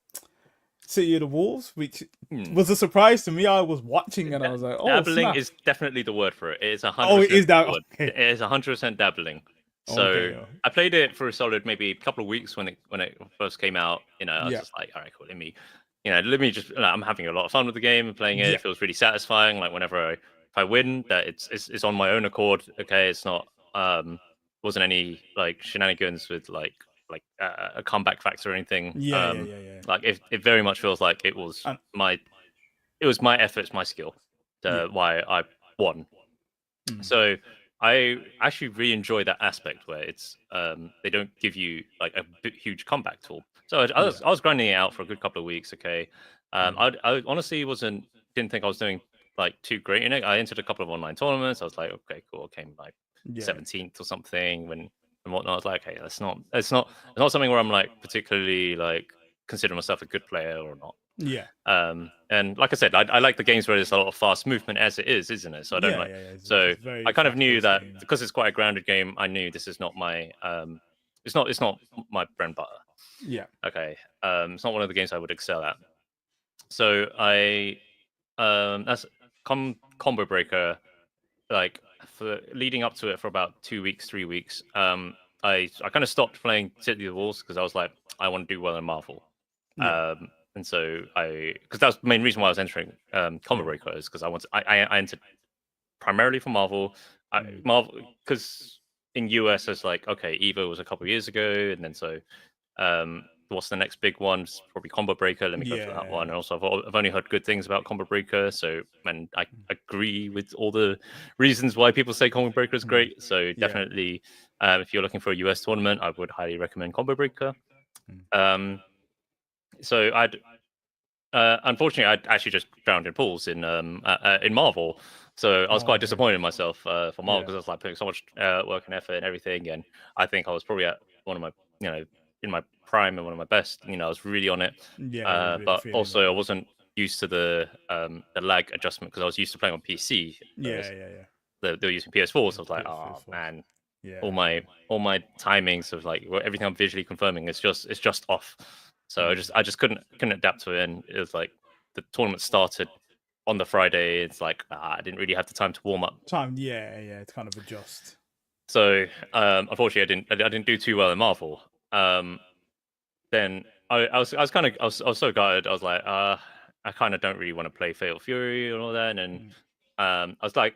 City of the Wolves, which was a surprise to me. I was watching and I was like, oh, dabbling snap. is definitely the word for it. It is 100%. Oh, it is that. the word. Okay. It is 100% dabbling. So Okay. I played it for a solid maybe a couple of weeks when it first came out. You know, I was Yeah. just like, all right, cool. Let me just. I'm having a lot of fun with the game and playing it. Yeah. It feels really satisfying. Like whenever if I win, that it's on my own accord. Okay, it's not wasn't any like shenanigans with like a comeback factor or anything. Yeah. Like it very much feels like it was And- my efforts, my skill, Yeah. why I won. So I actually really enjoy that aspect where it's they don't give you like a huge comeback tool. So I was grinding it out for a good couple of weeks. Okay, I honestly didn't think I was doing like too great in it. I entered a couple of online tournaments. I was like, okay, cool. I came like Yeah. 17th or something and whatnot. I was like, okay, it's not something where I'm like particularly like consider myself a good player or not. Yeah. And like I said, I like the games where there's a lot of fast movement as it is, isn't it? So I don't like. So It's very I kind of knew fast-paced that game. because it's quite a grounded game. I knew this is not my it's not my bread and butter. Yeah. Okay, it's not one of the games I would excel at. So I that's Combo Breaker. Like for leading up to it for about 2 weeks, 3 weeks. I kind of stopped playing City of the Wolves because I was like, I want to do well in Marvel. Yeah. And so because that was the main reason why I was entering Combo Breaker is because I entered primarily for Marvel. Marvel because in US it's like okay, Evo was a couple of years ago, and then so what's the next big one? It's probably Combo Breaker. Let me go for that one. And also I've only heard good things about Combo Breaker, so and I agree with all the reasons why people say Combo Breaker is great. So definitely, if you're looking for a US tournament, I would highly recommend Combo Breaker. So unfortunately, I'd actually just drowned in pools in Marvel. So I was quite disappointed in myself for Marvel because I was like putting so much work and effort and everything, and I think I was probably at one of my in my prime and one of my best. I was really on it. Really but feeling also that. I wasn't used to the lag adjustment because I was used to playing on PC. Yeah. They were using PS4, so I was like, PS4. oh man, Yeah. all my timings of like everything I'm visually confirming it's just off. So I just couldn't adapt to it, and it was like the tournament started on the Friday. It's like I didn't really have the time to warm up. Yeah, to kind of adjust. So unfortunately, I didn't do too well in Marvel. Then I was kind of I was so gutted. I was like, I kind of don't really want to play Fatal Fury and all that. And Mm. I was like,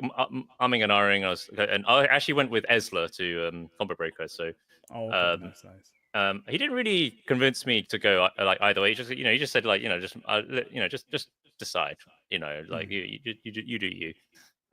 umming and ahhing. And I actually went with Ezla to Combo Breaker. So Oh, okay, um, nice. he didn't really convince me to go like either way. He just said like, just decide. Like Mm. you do you.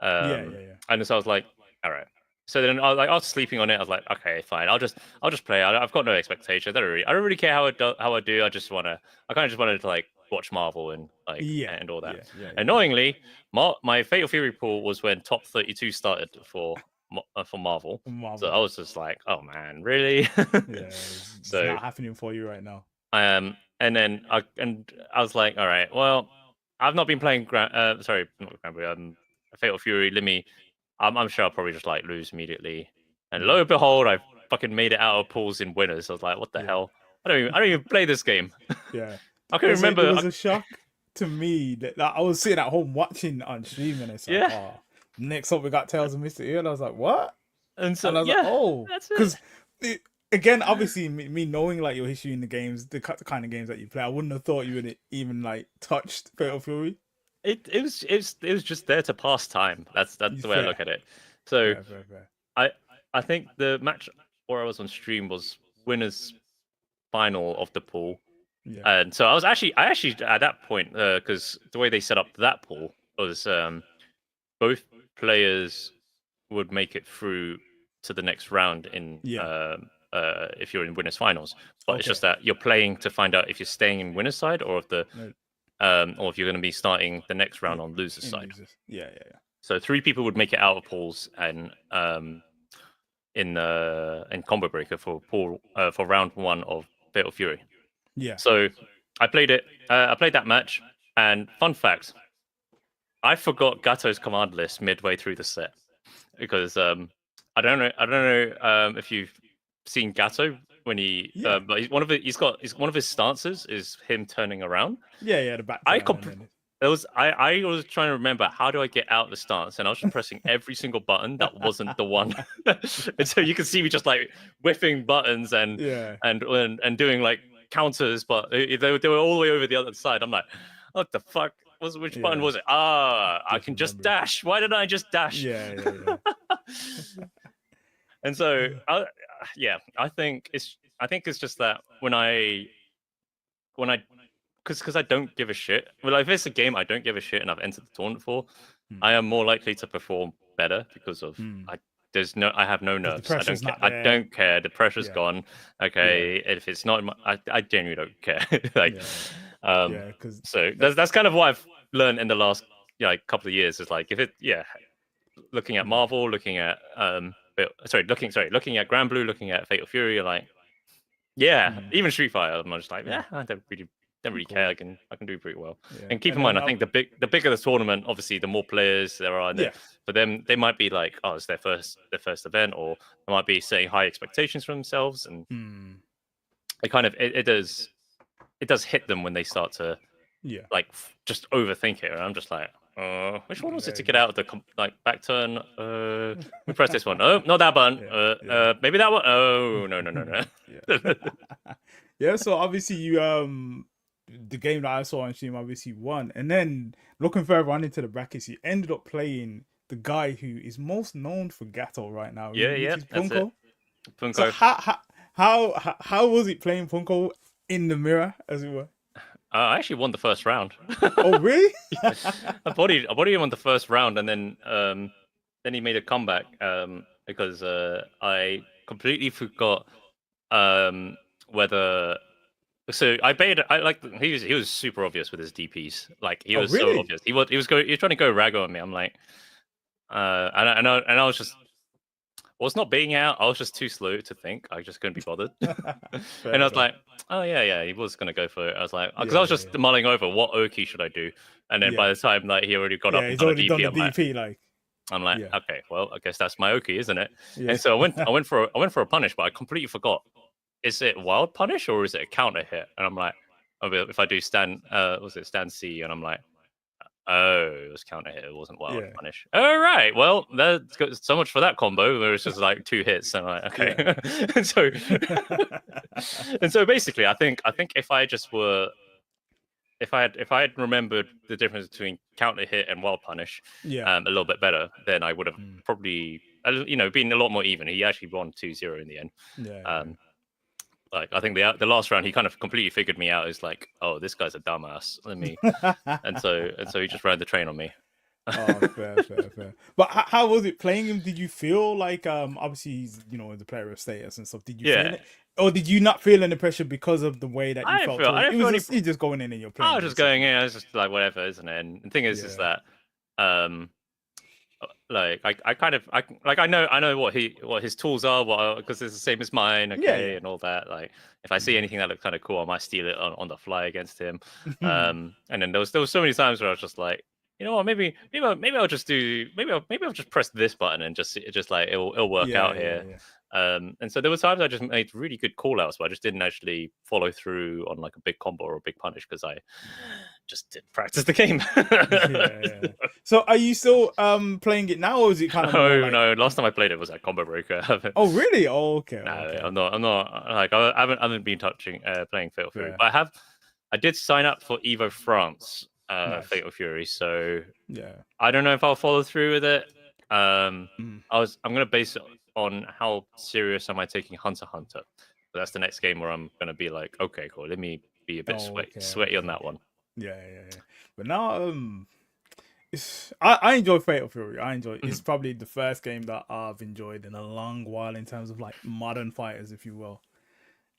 Yeah, yeah, yeah. And so I was like, all right. So then I was sleeping on it. I was like, okay, fine. I'll just play. I've got no expectations. I don't really care how I do. I kind of just wanted to like watch Marvel and like Yeah, and all that. yeah, yeah, yeah. Annoyingly, my Fatal Fury pool was when top 32 started for Marvel. So Marvel. I was just like, oh man, really? Yeah, it's So not happening for you right now. and then I was like, all right, well, I've not been playing sorry, not Grand Blue, Fatal Fury. I'm sure I'll probably just like lose immediately. And lo Yeah, and behold, I fucking made it out of pools in winners. I was like, what the yeah, hell? I don't even play this game. yeah. I can Yeah, so it remember. was a shock to me that like, I was sitting at home watching on stream, and it's like, Yeah, oh, next up we got Tales of Mr. and I was like, what? and And so I was like, yeah, oh, that's because it. again, obviously, me knowing like your history in the games, the kind of games that you play, I wouldn't have thought you would even like touched Fatal Fury. It was just there to pass time. That's the way I look Fair, at it. So fair, fair, fair. I I think the match where I was on stream was winners final of the pool. Yeah, And so I actually at that point, because the way they set up that pool was both players would make it through to the next round in yeah. if you're in winners finals. But it's Okay. just that you're playing to find out if you're staying in winners side No, or if you're going to be starting the next round yeah. on losers In side. losers. Yeah, yeah, yeah. So 3 people would make it out of pools and in combo breaker for round 1 of Fatal Fury. Yeah. So I played it. I played that match, and fun fact: I forgot Gato's command list midway through the set because I don't know if you've seen Gato when Yeah. but he's one of his stances is him turning around. Yeah, yeah, the back I turn comp- and then I was trying to remember how do I get out of the stance, and I was just pressing every single button that wasn't the one, and so you can see me just like whiffing buttons yeah. and doing like counters, but they were all the way over the other side. I'm like, what the fuck? Which button Yeah. was it? I can Different just memory. dash. Why didn't I just dash? Yeah, yeah, yeah. And so, yeah, I think it's just that when I because I don't give a shit. Well, if it's a game I don't give a shit and I've entered the tournament for, Hmm. I am more likely to perform better because of Hmm. I have no 'Cause the nerves. I don't pressure's care. not I there. don't care. The pressure's Yeah. gone. Okay, if it's not, I genuinely don't care. Like, Yeah. Yeah, because so that's kind of what I've learned in the last couple of years. Is like if it looking at Marvel, looking at looking at Grand Blue, looking at Fatal Fury, like even Street Fighter, I'm just like I don't really care. Cool. I can do pretty well. Yeah. And keep And in mind, then I think the bigger the tournament, obviously, the more players there are. yeah. For them, they might be like, oh, it's their first event, or they might be setting high expectations for themselves, and Hmm. it kind of it does hit them when they start to Yeah. like just overthink it. And I'm just like, which one was it to get Yeah. out of the back turn? We press this one. Oh, not that button. Yeah. Maybe that one. Oh, no. Yeah. Yeah, so obviously you the game that I saw on stream obviously won. And then looking further on into the brackets, you ended up playing the guy who is most known for Gato right now, Yeah, which is that's Punko. it. Punko. So how was it playing Punko in the mirror, as it were? I actually won the first round. Oh really? I bodied him on the first round, and then he made a comeback because I completely forgot whether. So he was super obvious with his DPs. Like he was so really? obvious. He was trying to go rago on me. I'm like, and I was just. I was not being out. I was just too slow to think. I just couldn't be bothered. And I was like, oh yeah, he was gonna go for it. I was like, because I was just mulling over what Oki should I do, and then by the time like he already got up and he's done a already done DP, the DP. I'm like, okay, well, I guess that's my Oki, isn't it? Yeah. And so I went for a punish, but I completely forgot. Is it wild punish or is it a counter hit? And I'm like, if I do stand C, and I'm like, Oh, it was counter hit. It wasn't wild Yeah. punish. All right. Well, that's good. So much for that combo. Where it's just like 2 hits, and I'm like, okay. and so, and so basically, I think if I just were, if I had remembered the difference between counter hit and wild punish, Yeah. a little bit better, then I would have Mm. probably, been a lot more even. He actually won 2-0 in the end. Yeah. Like I think the last round, he kind of completely figured me out. Is like, oh, this guy's a dumbass. Let me, and so he just ran the train on me. Oh, fair. But how was it playing him? Did you feel like obviously he's the player of status and stuff? Did you feel Yeah. it, or did you not feel any pressure because of the way that you I felt? didn't feel. I It didn't was feel just, any. you're just going in and you're playing. I was just going in. I was just like, whatever, isn't it? And the thing is Yeah. that, like I know what his tools are, because it's the same as mine, okay, Yeah. and all that. Like if I see anything that looks kind of cool, I might steal it on the fly against him. And then there was so many times where I was just like, you know what, maybe I'll just do maybe I'll just press this button and just like it'll work out here. Yeah. And so there were times I just made really good call outs, but I just didn't actually follow through on like a big combo or a big punish because I just didn't practice the game. Yeah. So are you still playing it now, or is it kind of more No, like... no. Last time I played it was at Combo Breaker. Oh, really? Oh, okay. No, Okay. I'm not like I haven't been touching playing Fatal Fury, Fair. but I did sign up for Evo France Nice. Fatal Fury, so Yeah. I don't know if I'll follow through with it. I'm Mm. gonna base it on how serious am I taking Hunter x Hunter. But that's the next game where I'm gonna be like, okay, cool. Let me be a bit sweaty on that one. Yeah. But now, I enjoy Fatal Fury. It's probably the first game that I've enjoyed in a long while in terms of like modern fighters, if you will.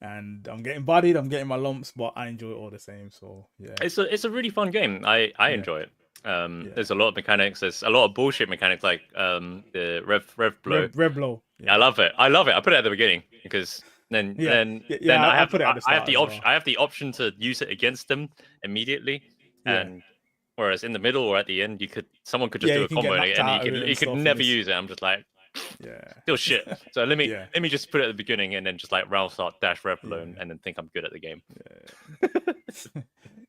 And I'm getting bodied, I'm getting my lumps, but I enjoy it all the same. So yeah, It's a really fun game. I enjoy it. There's a lot of mechanics. There's a lot of bullshit mechanics, like the rev blow. Rev blow. Yeah. I love it. I put it at the beginning because then I put it at the start I have the as option. well. I have the option to use it against them immediately, Yeah. and whereas in the middle or at the end, someone could just do you a can get combo knocked out of it and and you could stuff, never and use it. I'm just like, yeah, still shit. So let me Yeah. just put it at the beginning and then just like round start dash rev blow and then think I'm good at the game.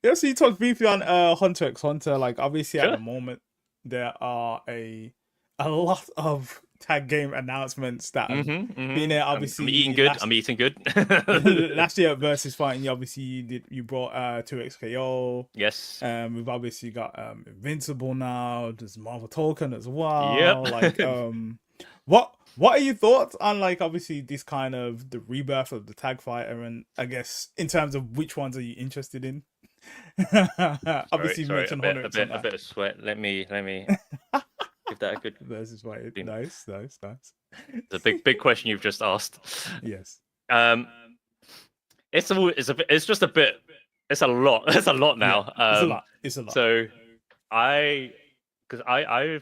Yeah, so you talked briefly on Hunter x Hunter. Like obviously at Sure. the moment there are a lot of tag game announcements that have been there. Obviously, I'm eating good. I'm eating good. last year at Versus Fighting, you brought 2XKO. Yes. We've obviously got Invincible now. There's Marvel Token as well. Yep. Like what are your thoughts on like obviously this kind of the rebirth of the tag fighter, and I guess in terms of which ones are you interested in? Obviously, you mentioned a Hunter x Hunter. bit of sweat. Let me give that a good. Versus Fighting. Nice. It's a big question you've just asked. Yes. It's just a bit. It's a lot. It's a lot now. It's a lot. So I've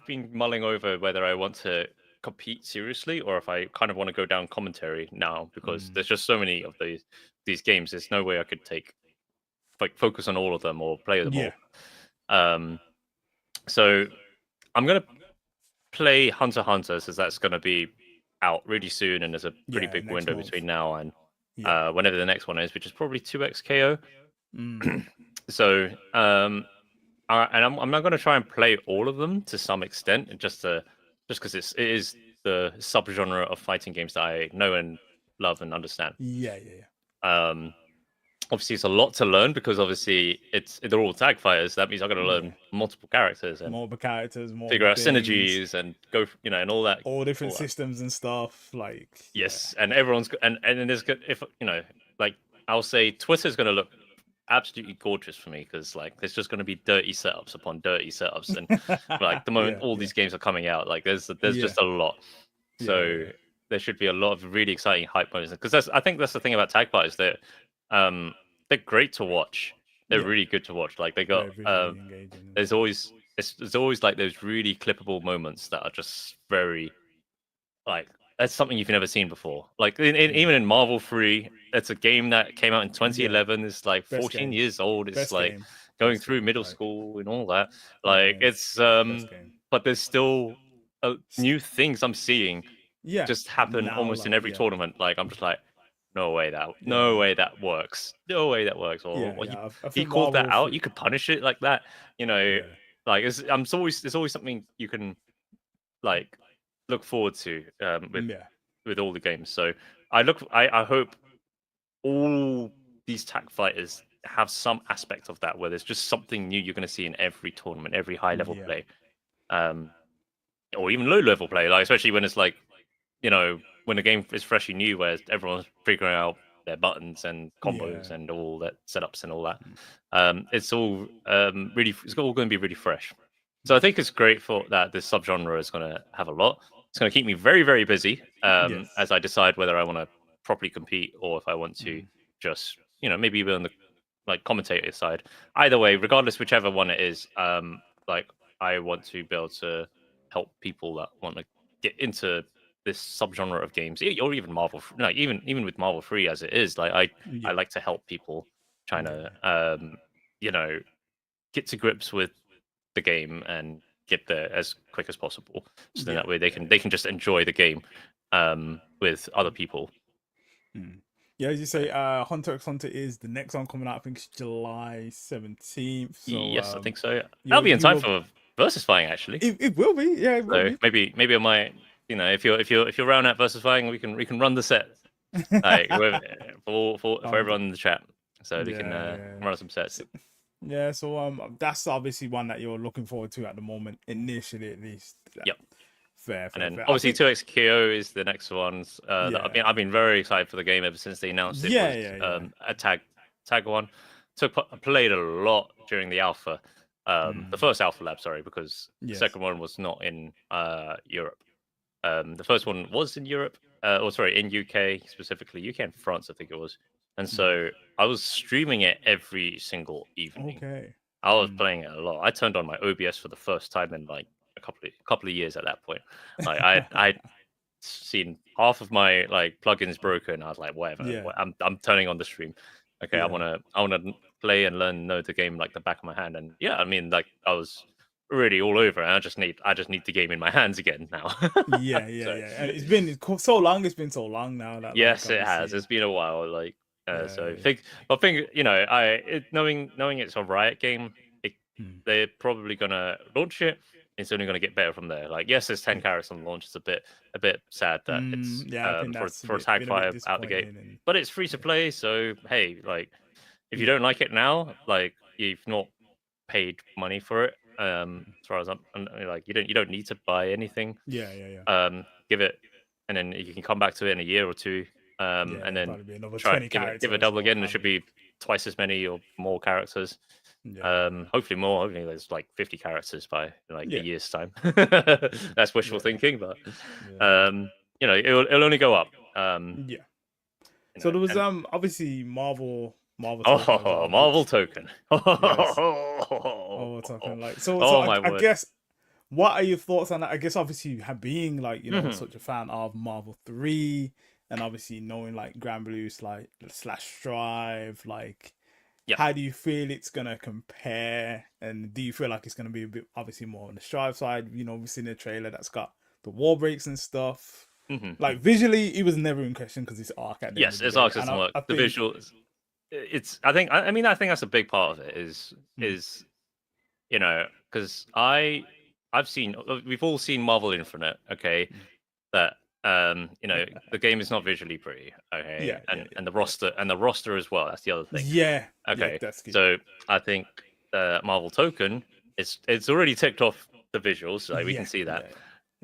been mulling over whether I want to compete seriously or if I kind of want to go down commentary now, because there's just so many of these games. There's no way I could focus on all of them or play them all. So I'm gonna play Hunter x Hunter, since that's gonna be out really soon, and there's a pretty big window between now and whenever the next one is, which is probably 2XKO. So and I'm not gonna try and play all of them to some extent, just because it is the subgenre of fighting games that I know and love and understand. Obviously, it's a lot to learn because obviously they're all tag fighters. That means I'm going to learn multiple characters and figure out synergies and go, and all that, all different systems and stuff. Like and everyone's and then there's good like I'll say Twitter's going to look absolutely gorgeous for me, because like there's just going to be dirty setups upon dirty setups, and like the moment all these games are coming out, like there's just a lot. So there should be a lot of really exciting hype moments, because I think that's the thing about tag fighters, that they're great to watch. They're really good to watch. Like they got there's always like those really clippable moments that are just very like, that's something you've never seen before. Like even in Marvel 3, it's a game that came out in 2011. It's like 14 years old. It's like going through middle school and all that. Like it's but there's still new things I'm seeing just happen almost in every tournament. Like I'm just like, no way that works. No way that works. Or he called that out. You could punish it like that. like there's always something you can like look forward to Yeah. with all the games. So I hope all these tag fighters have some aspect of that where there's just something new you're going to see in every tournament, every high level Yeah. play, or even low level play. Like especially when it's like when the game is freshly new, where everyone's figuring out their buttons and combos Yeah. and all that setups and all that. Mm. It's all it's all going to be really fresh. So I Yeah. think it's great for that this subgenre is going to have a lot. It's going to keep me very, very busy Yes. as I decide whether I want to properly compete or if I want to Mm. just, maybe be on the like commentator side. Either way, regardless whichever one it is, like I want to be able to help people that want to get into this subgenre of games, or even Marvel, like even with Marvel Free as it is. Like I Yeah. like to help people trying Yeah. to you know get to grips with the game and get there as quick as possible. So then Yeah. that way they can just enjoy the game with other people. Mm. Yeah, as you So, say, Hunter x Hunter is the next one coming out. I think it's July 17th. So yes, I think so. you That'll be in you time will for versus fighting actually. it will be, yeah, it will So be. maybe I might, if you're around at versus fighting, we can run the set like for Um, everyone in the chat, so we can yeah, yeah. run some sets. So, yeah, so that's obviously one that you're looking forward to at the moment, initially at least. Yeah. Yep. Fair, And fair, then fair. I obviously think 2x KO is the next ones. That yeah. I've been very excited for the game ever since they announced it Yeah, was yeah, yeah. a tag one. Played a lot during the alpha, the Mm, first alpha lab. Sorry, because the yes. second one was not in Europe. The first one was in Europe, or sorry, in UK specifically, UK and France, I think it was. And Yes. so I was streaming it every single evening. Okay. I was Mm. playing it a lot. I turned on my OBS for the first time in like a couple of years at that point. Like I seen half of my like plugins broken. I was like, whatever. Yeah, I'm turning on the stream. Okay, I yeah. wanna play and learn, know the game like the back of my hand. And yeah, I mean, like I was really all over, and I just need the game in my hands again now. Yeah, yeah, So yeah. And it's been so long. It's been so long now that, like, yes, it has. obviously, It's been a while. Like yeah, so yeah. think knowing it's a Riot game, it, Mm, they're probably gonna launch it. It's only gonna get better from there. Like yes, there's 10 yeah. characters on launch. It's a bit sad that it's Yeah, I think for that's a a bit tag been a bit fire out the gate, disappointing, and but it's free to yeah, play. So hey, like if you yeah, don't like it now, like you've not paid money for it. mm, As far as like you don't need to buy anything. yeah, yeah, yeah, Give it, and then you can come back to it in a year or two, yeah. and It'll then probably be another try 20 give it a characters double or what again. There have should you. be twice as many or more characters. Yeah, Hopefully more. Hopefully there's like 50 characters by like a yeah, year's time. That's wishful yeah, thinking, but yeah, um, it'll only go up. yeah. So there was And obviously Marvel token as oh, well, Marvel which token. yes, Oh Marvel token. Like so, my I word. guess what are your thoughts on that? I guess obviously being like Mhm. such a fan of Marvel 3, and obviously knowing like Grand Blue's like slash Strive, like Yeah. how do you feel it's gonna compare? And do you feel like it's gonna be a bit obviously more on the Strive side? We've seen a trailer that's got the wall breaks and stuff. Mhm. Like visually, it was never in question because it's Arc at the end of Yes, the it's day, arc and system work. I The think visuals. It's. I think that's a big part of it. mm, Is because I've seen. We've all seen Marvel Infinite. Okay, mm. that the game is not visually pretty. Okay, Yeah, yeah, and the yeah, roster as well. That's the other thing. yeah, yeah. Okay, That's key. so I think Marvel Token it's already ticked off the visuals. Like we can Yeah, see that. yeah,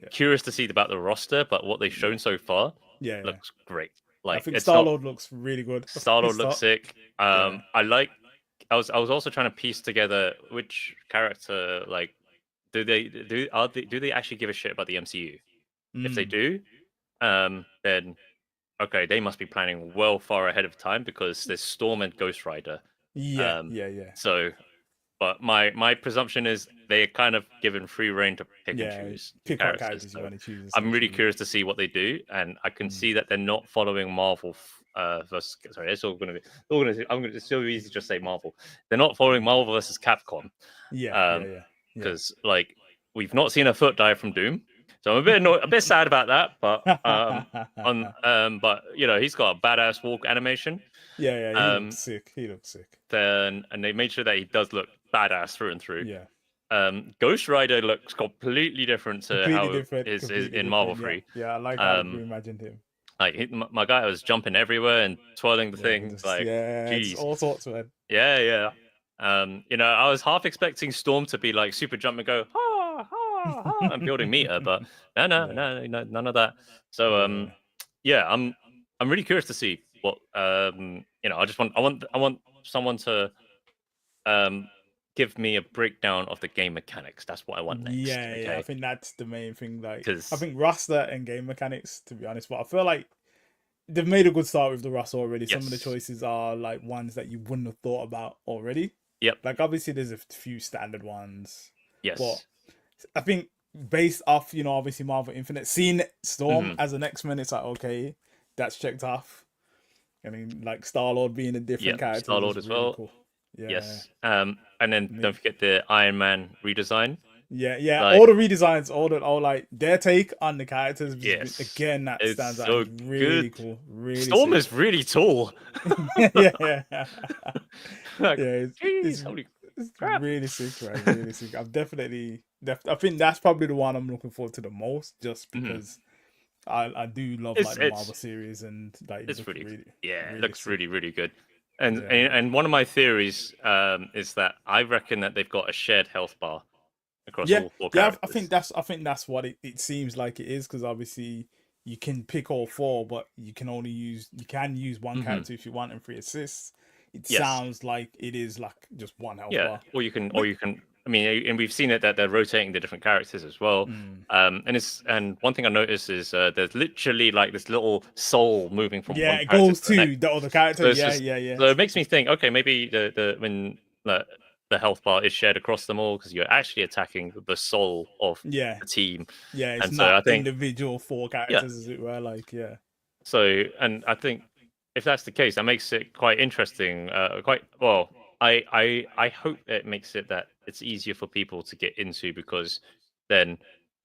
yeah, Curious to see about the roster, but what they've yeah, shown so far yeah, yeah. looks great. I Like think it's Star not Lord looks really good. Star Lord looks Star, sick. yeah. I like. I was also trying to piece together which character like do they actually give a shit about the MCU? If they Mm. do, then okay, they must be planning well far ahead of time because there's Storm and Ghost Rider. Yeah, Um, yeah, yeah, so, but my presumption is they're kind of given free reign to pick and yeah. choose Pick what characters. characters you So want to choose, I'm really essentially. curious to see what they do, and I can Mm. see that they're not following Marvel. Versus, sorry, it's all going to be. I'm going to. It's so easy to just say Marvel. They're not following Mm. Marvel versus Capcom, Yeah, yeah, yeah, yeah. because like we've not seen a foot die from Doom, so I'm a bit sad about that. But but he's got a badass walk animation. Yeah, yeah. He looks Um, sick. He looks sick. then and they made sure that he does look badass through and through. Yeah. Ghost Rider looks completely different to Completely how different. it is Completely in Marvel different. 3. Yeah. I like how you imagined him. Like my guy was jumping everywhere and twirling the Yeah, thing. just, Like, it's jeez. all sorts, man. Yeah. I was half expecting Storm to be like super jump and go ha ha ha and building meter, but no, none of that. So Yeah. I'm really curious to see what I want someone to give me a breakdown of the game mechanics. That's what I want next. Yeah, Okay, yeah, I think that's the main thing. Like, I because think roster and game mechanics, to be honest, but I feel like they've made a good start with the roster already. Some of the yes, choices are like ones that you wouldn't have thought about already. yep, Like, obviously, there's a few standard ones, but yes, I think based off, obviously Marvel Infinite, seeing Storm Mhm. as an X-Men, it's like, okay, that's checked off. I mean, like Star-Lord being a different yep, character Star Lord is as really well. cool. Yeah. Yes, and then Me- don't forget the Iron Man redesign. Yeah. Like, All the redesigns, all like their take on the characters, yes, again, that it's stands out. so It's really good. cool. Really Storm sick. is really tall. Yeah. Like, Yeah, jeez, holy it's crap. really sick, man. Really sick. I've definitely, I think that's probably the one I'm looking forward to the most, just Mhm. because I do love It's like the Marvel series, and like it it's looks really really, yeah, it really looks sick. really good. And, Yeah. and one of my theories is that I reckon that they've got a shared health bar across Yeah, all four yeah. characters. I think that's what it seems like it is, because obviously you can pick all four, but you can use one Mhm. character if you want and 3 assists. It Yes. sounds like it is like just one health Yeah. bar. Or you can Which, I mean, and we've seen it that they're rotating the different characters as well. mm, And one thing I noticed is there's literally like this little soul moving from yeah, one it character goes to the next. to the other character. So it's Yeah, just yeah. so it makes me think, okay, maybe the when the health bar is shared across them all because you're actually attacking the soul of Yeah, the team. yeah. It's And so I not think, individual four yeah. characters, as it were. Like, yeah, So, and I think if that's the case, that makes it quite interesting. Quite well. I hope it makes it that it's easier for people to get into because then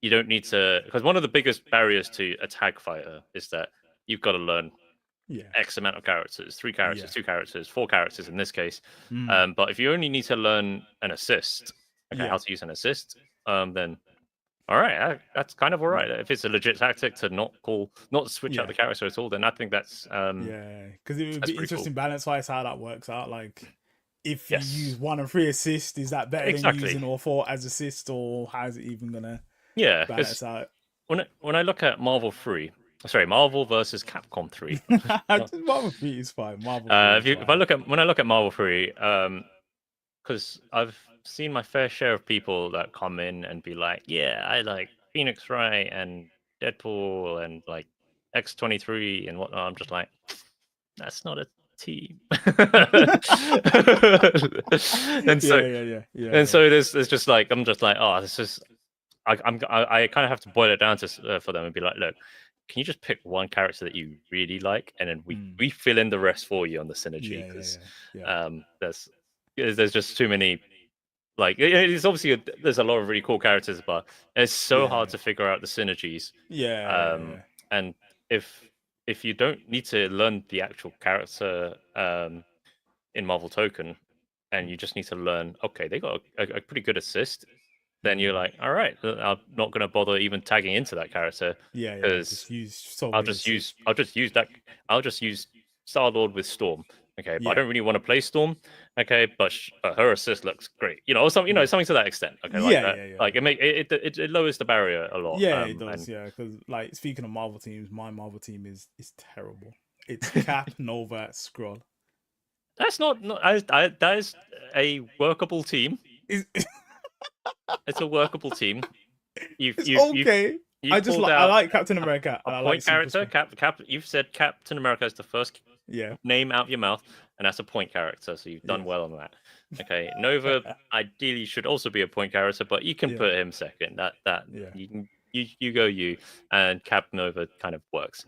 you don't need to. Because one of the biggest barriers to a tag fighter is that you've got to learn yeah, X amount of characters, 3 characters, yeah. 2 characters, 4 characters in this case. Mm, But if you only need to learn an assist, okay, yeah, how to use an assist, then all right, that's kind of all right. yeah, If it's a legit tactic to not switch out yeah. the character at all, then I think Yeah, because it would that's be pretty cool. interesting balance wise how that works out. Like, if you use Yes, 1 and 3 assists, is that better than exactly. using all four as assists, or how's it even gonna Yeah, because balance out? when I look at Marvel versus Capcom 3. Marvel 3 is fine. Marvel 3 is If I fine. look at when I look at Marvel 3, because I've seen my fair share of people that come in and be like, yeah, I like Phoenix Wright and Deadpool and like X-23 and whatnot. I'm just like, that's not a team. and so there's just like I'm just like, oh, this is I kind of have to boil it down to for them and be like, look, can you just pick one character that you really like, and then Mm, we fill in the rest for you on the synergy because yeah. there's just too many. Like it's obviously there's a lot of really cool characters, but it's so hard to figure out the synergies. Yeah. And if you don't need to learn the actual character in Marvel Token, and you just need to learn, okay, they got a pretty good assist, then you're Mm, like, all right, I'm not going to bother even tagging into that character yeah. because Just use so many assists. I'll just use Star Lord with Storm. Okay, but I Yeah, don't really want to play Storm. Okay, but her assist looks great. Or something. yeah, Something to that extent. Okay, like that. yeah. Like it lowers the barrier a lot. Yeah, it does. And Yeah, because like speaking of Marvel teams, my Marvel team is terrible. It's Cap, Nova, Skrull. that's not that is a workable team. Is It's a workable team. it's okay. You've pulled I out like Captain America a and I like point Super character. Skrull. You've said Captain America is the first Yeah. name out of your mouth, and that's a point character. So you've done Yes. well on that. Okay, Nova ideally should also be a point character, but you can Yeah. put him second. That Yeah. you can you go you, and Cap Nova kind of works.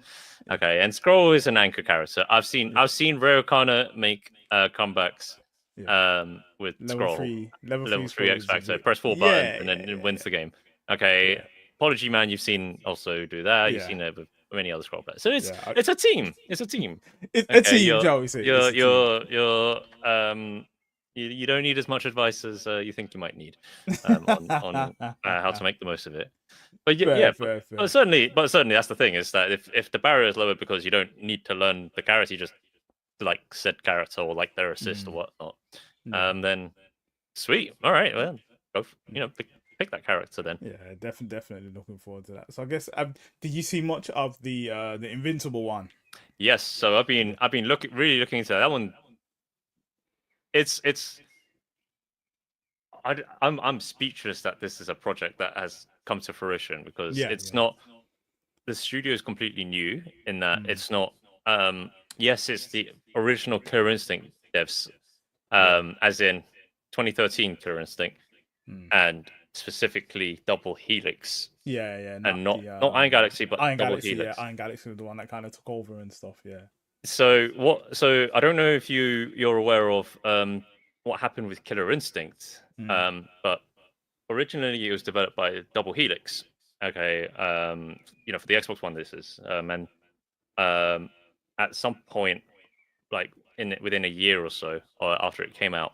Okay, and Scroll is an anchor character. I've seen Rare Kana make comebacks Yeah. with Level Scroll. 3. Level Level 3 3 Skrull X is a Factor. bit. Press 4 buttons Yeah. and then it wins the game. Okay. Yeah. Apology Man, you've seen also do that. You've Yeah. seen it with many other scroll players. So it's Yeah. it's a team. It's a team. It's a Okay, team, Joey said. It's a team. you're you don't need as much advice as you think you might need on how to make the most of it. But yeah, fair. but certainly that's the thing, is that if the barrier is lower because you don't need to learn the character, you just like said character or like their assist or whatnot, Yeah. then sweet. All right, well, go pick that character then. Yeah, definitely looking forward to that. So I guess did you see much of the Invincible one? Yes, so I've been really looking into that one. It's I'm speechless that this is a project that has come to fruition, because it's not, the studio is completely new in that it's not yes, it's the original Killer Instinct devs, as in 2013 Killer Instinct, and specifically Double Helix. Yeah, and not Iron Galaxy, but Iron Double Galaxy. Helix. Yeah, Iron Galaxy was the one that kind of took over and stuff. Yeah. So I don't know if you're aware of what happened with Killer Instinct, but originally it was developed by Double Helix. Okay, for the Xbox One this is, and at some point, like within a year or so, or after it came out,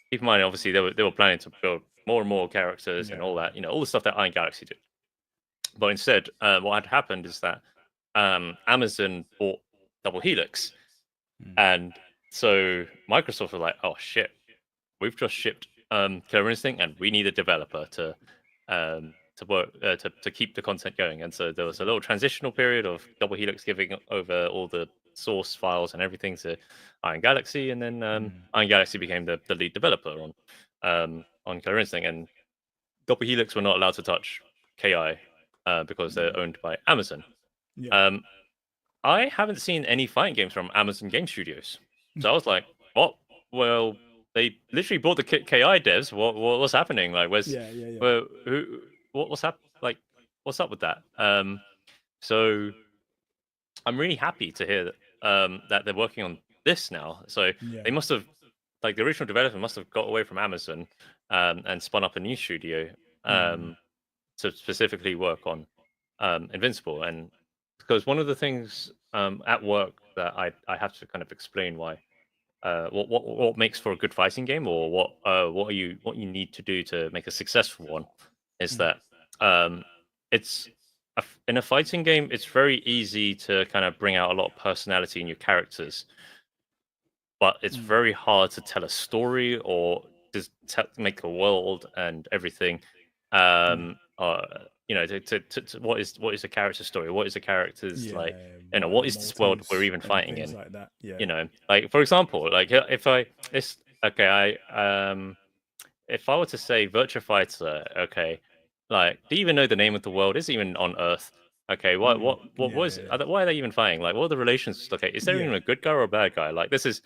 keep in mind, obviously they were planning to build more and more characters and all that, all the stuff that Iron Galaxy did. But instead, what had happened is that Amazon bought Double Helix, and so Microsoft was like, "Oh shit, we've just shipped Killer Instinct, and we need a developer to work to keep the content going." And so there was a little transitional period of Double Helix giving over all the source files and everything to Iron Galaxy, and then Iron Galaxy became the lead developer on Killer Instinct, and Double Helix were not allowed to touch KI because they're owned by Amazon. Yeah. I haven't seen any fighting games from Amazon Game Studios, so I was like, "What? Well, they literally bought the KI devs. What's happening? Like, where's what's like, what's up with that?" So I'm really happy to hear that that they're working on this now. So they must have, like, the original developer must have got away from Amazon and spun up a new studio to specifically work on Invincible. And because one of the things at work that I have to kind of explain why what makes for a good fighting game, or what you need to do to make a successful one, is that it's in a fighting game, it's very easy to kind of bring out a lot of personality in your characters, but it's very hard to tell a story or just make a world and everything. What is a character story? What is a character's like? What is this world we're even fighting in? Like that. Like, for example, like if I were to say Virtua Fighter, okay, like, do you even know the name of the world? Is it even on Earth? Okay, what is it? Why are they even fighting? Like, what are the relations? Okay, is there even a good guy or a bad guy? Like, this is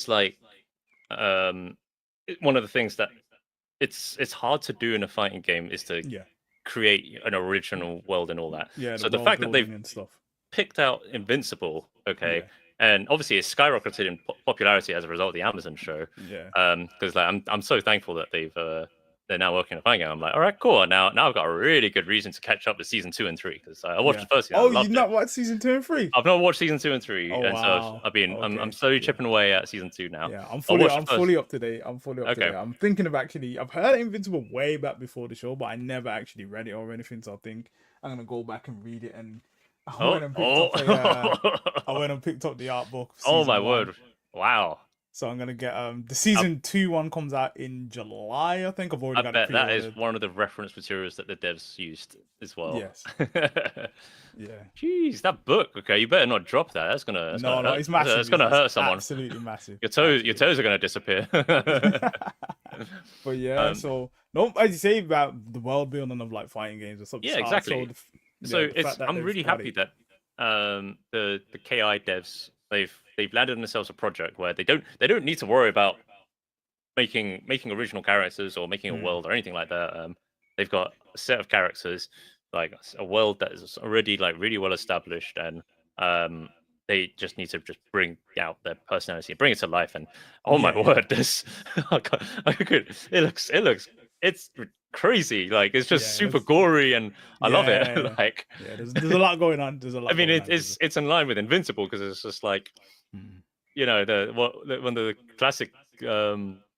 like one of the things that it's hard to do in a fighting game, is to create an original world and all that. So the fact that they've picked out Invincible, and obviously it's skyrocketed in popularity as a result of the Amazon show. Because like I'm so thankful that they're now working on a fighting game. I'm like, all right, cool. Now I've got a really good reason to catch up with season 2 and 3, because I watched the first season. Oh, you've not watched season 2 and 3? I've not watched season 2 and 3, Oh, and wow. so I'm slowly chipping away at season 2 now. Yeah, I'm fully up to date. I'm thinking of I've heard Invincible way back before the show, but I never actually read it or anything. So I think I'm gonna go back and read it. And I went and picked up the art book. Oh my word! Wow. So I'm gonna get the season 2 one comes out in July. I think I've already got it. That is one of the reference materials that the devs used as well. Yes. Yeah. Jeez, that book. Okay, you better not drop that. It's massive. It's gonna hurt someone. Absolutely massive. Your toes are gonna disappear. But yeah, so as you say about the world building of like fighting games or something. Yeah, exactly. I'm really happy that the KI devs, they've landed themselves a project where they don't need to worry about making original characters or making a world or anything like that. They've got a set of characters, like a world that is already like really well established, and they just need to just bring out their personality and bring it to life. And my word, this it's crazy. Like, it's just super gory, and I love it. Like, there's a lot going on. There's a lot. I mean, it's in line with Invincible, because it's just like one of the classic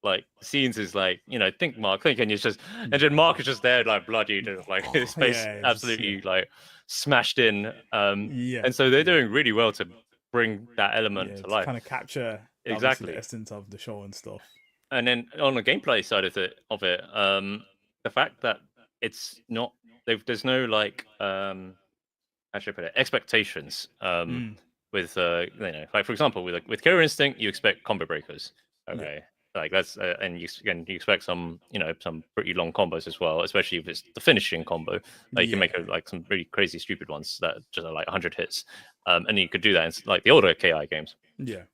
like scenes is like, think Mark, think, and it's just, and then Mark is just there like bloody, just like his face Yeah, absolutely like smashed in. yeah, And so they're yeah, doing really well to bring that element yeah, to to life. kind of capture obviously the Exactly. essence of the show and stuff. And then on the gameplay side of it, the fact that it's not, there's no like how should I put it, expectations. Mm, With like for example, with Killer Instinct, you expect combo breakers. yeah, Okay, like that's and you expect some some pretty long combos as well, especially if it's the finishing combo. Like you can make yeah, like some really crazy stupid ones that just are like 100 hits, and you could do that in like the older KI games. yeah,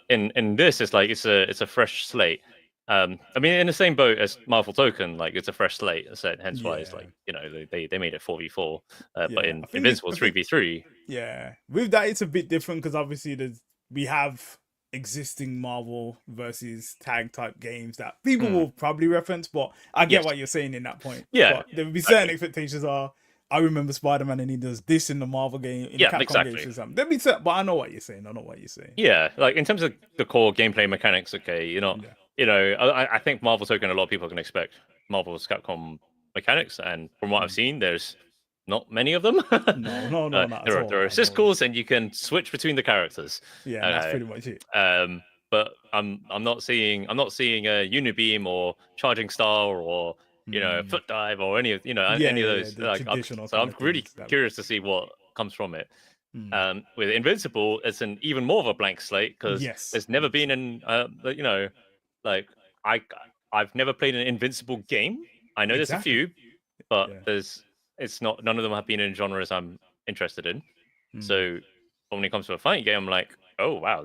In this, it's like it's a fresh slate. I mean, in the same boat as Marvel Token, like it's a fresh slate, so hence why it's yeah, like they made it 4v4, but yeah. in I think Invincible I it's think 3v3. yeah. With that, it's a bit different because obviously we have existing Marvel versus tag type games that people Mm. will probably reference, but I get Yes, what you're saying in that point. yeah, But there will be certain exactly. expectations are. I remember Spider Man and he does this in the Marvel game, in the Yeah, Capcom games exactly. or something. There'll be certain, but I know what you're saying. I know what you're saying. Yeah, like in terms of the core gameplay mechanics, okay, Yeah. I think Marvel Token, a lot of people can expect Marvel's Capcom mechanics, and from what I've Mm. seen, there's not many of them. No, no, no, not at there are all. there are Not at assist all. calls, and you can switch between the characters. Yeah, and that's Okay, pretty much it. but I'm not seeing a Unibeam or Charging Star or Mm. Foot Dive or Yeah, any of yeah, yeah. those. The traditional So kind I'm of really things that. curious to see what comes from it. Mm. With Invincible, it's an even more of a blank slate because Yes, there's never been 100%. an like I I've never played an Invincible game. I know there's a Exactly. few, but Yeah. it's not, none of them have been in genres I'm interested in. Mm. So when it comes to a fighting game, I'm like, oh wow,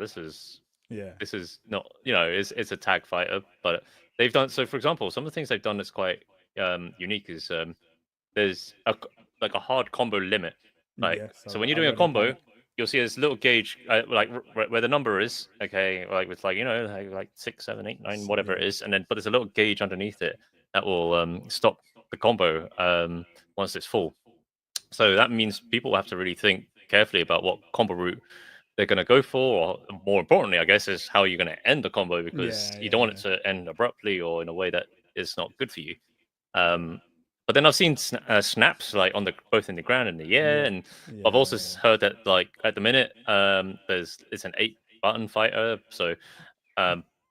Yeah. this is not, it's a tag fighter, but they've done so. For example, some of the things they've done that's quite unique is there's like a hard combo limit. Like, Yes, so when you're I doing a read up on combo, it. you'll see this little gauge, like where the number is. Okay, like with like like 6, 7, 8, 9, whatever it Yeah. is, and then but there's a little gauge underneath it that will stop the combo once it's full. So that means people have to really think carefully about what combo route they're going to go for, or more importantly, I guess, is how you're going to end the combo because Yeah, you yeah, don't want it yeah. to end abruptly or in a way that is not good for you. Yeah. Um, but then I've seen snaps like on the both in the ground and the air, Yeah. and I've Yeah, also yeah. heard that like at the minute it's an 8 button fighter, so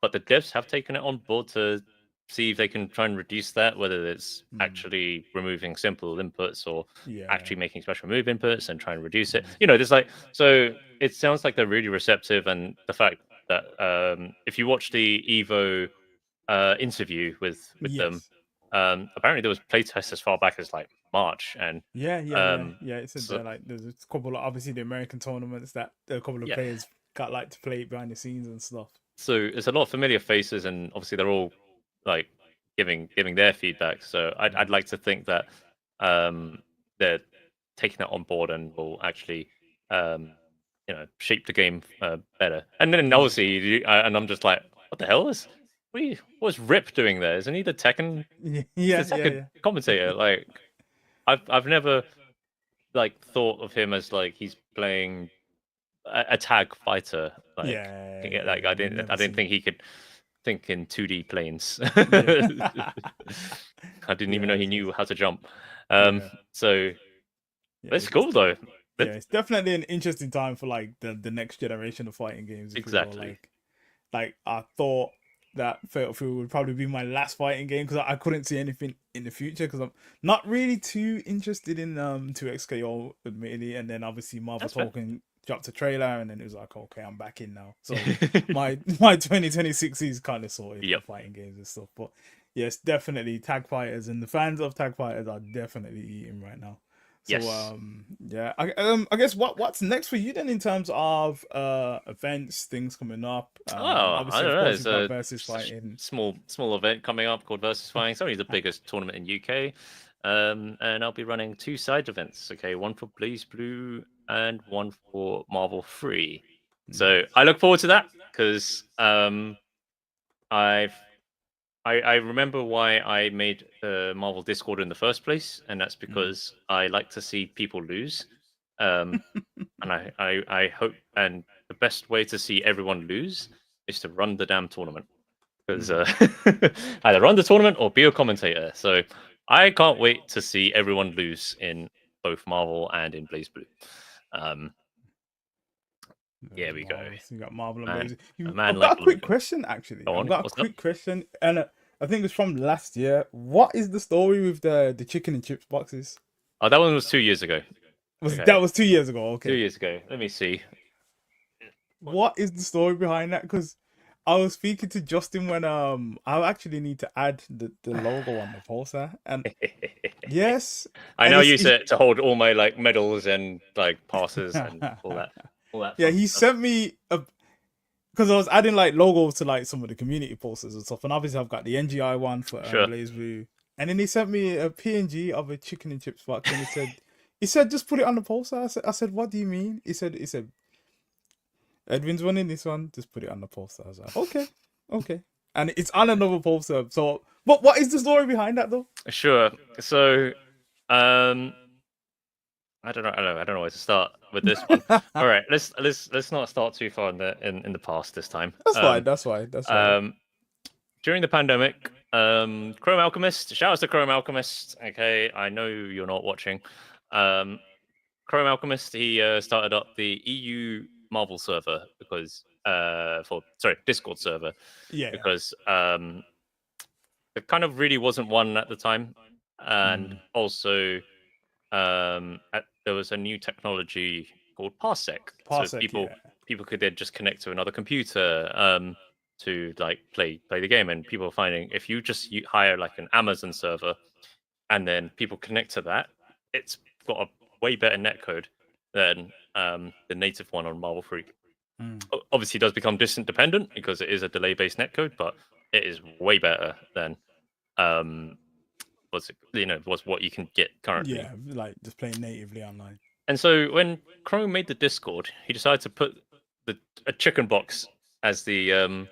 but the devs have taken it on board to see if they can try and reduce that, whether it's Mm. actually removing simple inputs or Yeah. actually making special move inputs and try and reduce it. Mm. There's like, so it sounds like they're really receptive, and the fact that if you watch the Evo interview with them, Yes. apparently there was playtests as far back as like March, and Yeah, yeah, yeah. um, Yeah, it said so there like there's a couple of obviously the American tournaments that a couple of yeah, players got like to play it behind the scenes and stuff. so there's a lot of familiar faces, and obviously they're all like giving their feedback. So I'd Mm. like to think that um, they're taking that on board and will actually um, shape the game better. And then Yeah. obviously, and I'm just like, what the hell is what's Rip doing there? Isn't he the Tekken? Yeah, He's the yeah, Tekken yeah, commentator. yeah. Like I've never like thought of him as like he's playing a tag fighter. Like Yeah, like yeah. We've I never didn't seen. think he could think in 2D planes. Yeah. I didn't even know Yeah, he knew how to jump. yeah. So Yeah, it's cool though. yeah, It, it's definitely an interesting time for like the next generation of fighting games. If you will, exactly. like I thought that Fatal Fury would probably be my last fighting game because I couldn't see anything in the future because I'm not really too interested in 2XKO admittedly, and then obviously Marvel That's fair. Token dropped a trailer, and then it was like, okay, I'm back in now. So my 2026 is kind of sorted Yep. for fighting games and stuff. But yes, definitely tag fighters and the fans of tag fighters are definitely eating right now. So Yes. yeah, I guess what's next for you then in terms of events, things coming up. Oh, I Obviously don't of know. course It's you've got a versus fighting. small event coming up called Versus Fighting. It's only the biggest tournament in UK. And I'll be running 2 side events. Okay, one for Blaze Blue and one for Marvel Free. So Nice. I look forward to that because I've I remember why I made the Marvel Discord in the first place, and that's Mm. because I like to see people lose. Um, and I hope, and the best way to see everyone lose is to run the damn tournament. Because either run the tournament or be a commentator. So I can't wait to see everyone lose in both Marvel and in Blaze Blue. Here we go. Marvelous. You got Marvel and Man, Blaze. a man I've like got a quick Logan. question, actually. Go on, I've got a what's quick up? question, and I think it's from last year. What is the story with the chicken and chips boxes? Oh, that one was 2 years ago. Okay. That was 2 years ago? 2 Okay. years ago. Let me see. What is the story behind that? Because I was speaking to Justin when I actually need to add the logo on the poster, and yes, I and now it's- use it to hold all my like medals and like passes and all that. yeah, fun he stuff. sent me a, because I was adding like logos to like some of the community posters and stuff, and obviously I've got the NGI one for Sure. Blaze Blue, and then he sent me a PNG of a chicken and chips box, and he said just put it on the poster. I said what do you mean? He said Edwin's winning this one, just put it on the poster. I was like okay, and it's on another poster. So what is the story behind that though? Sure. So, I don't know where to start with this one. All right, let's not start too far in the past this time. That's fine. That's fine. During the pandemic, Chrome Alchemist, shout out to Chrome Alchemist. Okay, I know you're not watching. Chrome Alchemist, he started up the EU Marvel server because Discord server. Yeah. Because there kind of really wasn't one at the time, and also there was a new technology called Parsec. So people could then just connect to another computer to like play the game, and people are finding if you just hire like an Amazon server and then people connect to that, it's got a way better netcode than the native one on Marvel Freak. Obviously, it does become distance dependent because it is a delay based netcode, but it is way better than what's what you can get currently. Yeah, like just playing natively online. And so when Chrome made the Discord, he decided to put a chicken box as the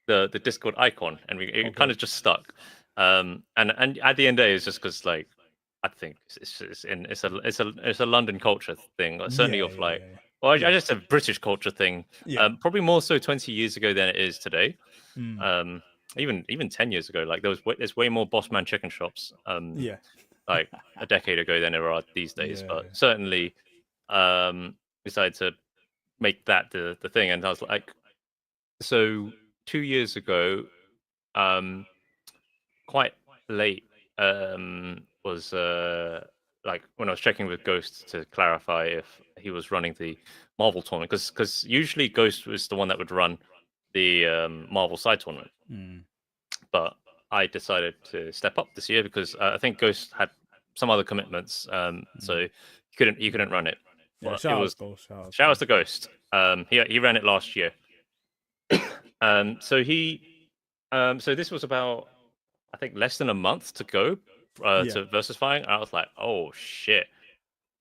Discord icon, and it kind of just stuck. And at the end of the day, it's just because like I think it's a London culture thing, certainly of like. Yeah. Well, I just a British culture thing. Yeah. Probably more so 20 years ago than it is today. Mm. Even 10 years ago, like there's way more boss man chicken shops. Yeah. Like a decade ago than there are these days. Yeah. But certainly, decided to make that the thing. And I was like, so 2 years ago, quite late, was like when I was checking with Ghost to clarify if he was running the Marvel tournament, because usually Ghost was the one that would run the Marvel side tournament. But I decided to step up this year because I think Ghost had some other commitments, so he couldn't run it. Yeah, Shout out to Ghost. He ran it last year. So this was about, I think, less than a month to go to versus fighting. I was like, oh shit,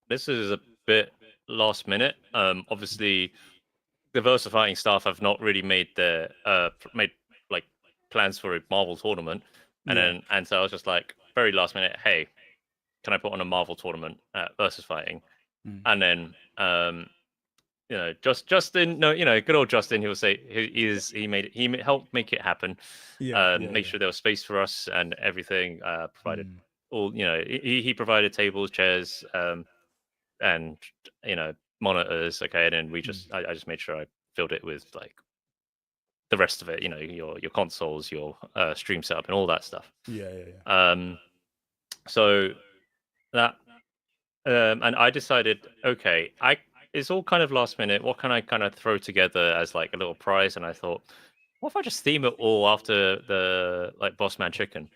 this is a bit last minute. Obviously, the versus fighting staff have not really made like plans for a Marvel tournament, and so I was just like, very last minute, hey, can I put on a Marvel tournament versus fighting? And then Justin, good old Justin, he will say he helped make it happen. Make sure there was space for us and everything. Provided all, he provided tables, chairs, and monitors. Okay, and then I just made sure I filled it with like the rest of it. Your consoles, your stream setup, and all that stuff. So that and I decided, okay, it's all kind of last minute. What can I kind of throw together as like a little prize? And I thought, what if I just theme it all after the like Boss Man Chicken?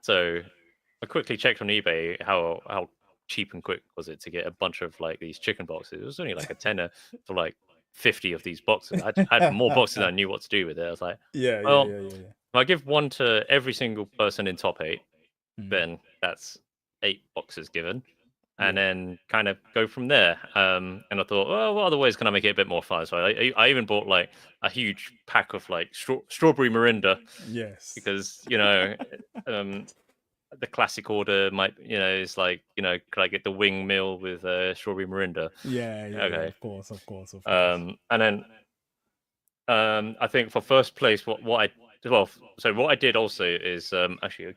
So I quickly checked on eBay how cheap and quick was it to get a bunch of like these chicken boxes. It was only like a tenner for like 50 of these boxes. I had more boxes than I knew what to do with it. I was like, if I give one to every single person in top 8, then that's 8 boxes given, and then kind of go from there. And I thought, well, what other ways can I make it a bit more fun? So I even bought like a huge pack of like strawberry Mirinda. Yes. Because the classic order might, is like, could I get the wing meal with strawberry Mirinda? Yeah, yeah, Okay. of course, of course, of course. And then I think for first place, what I did also is actually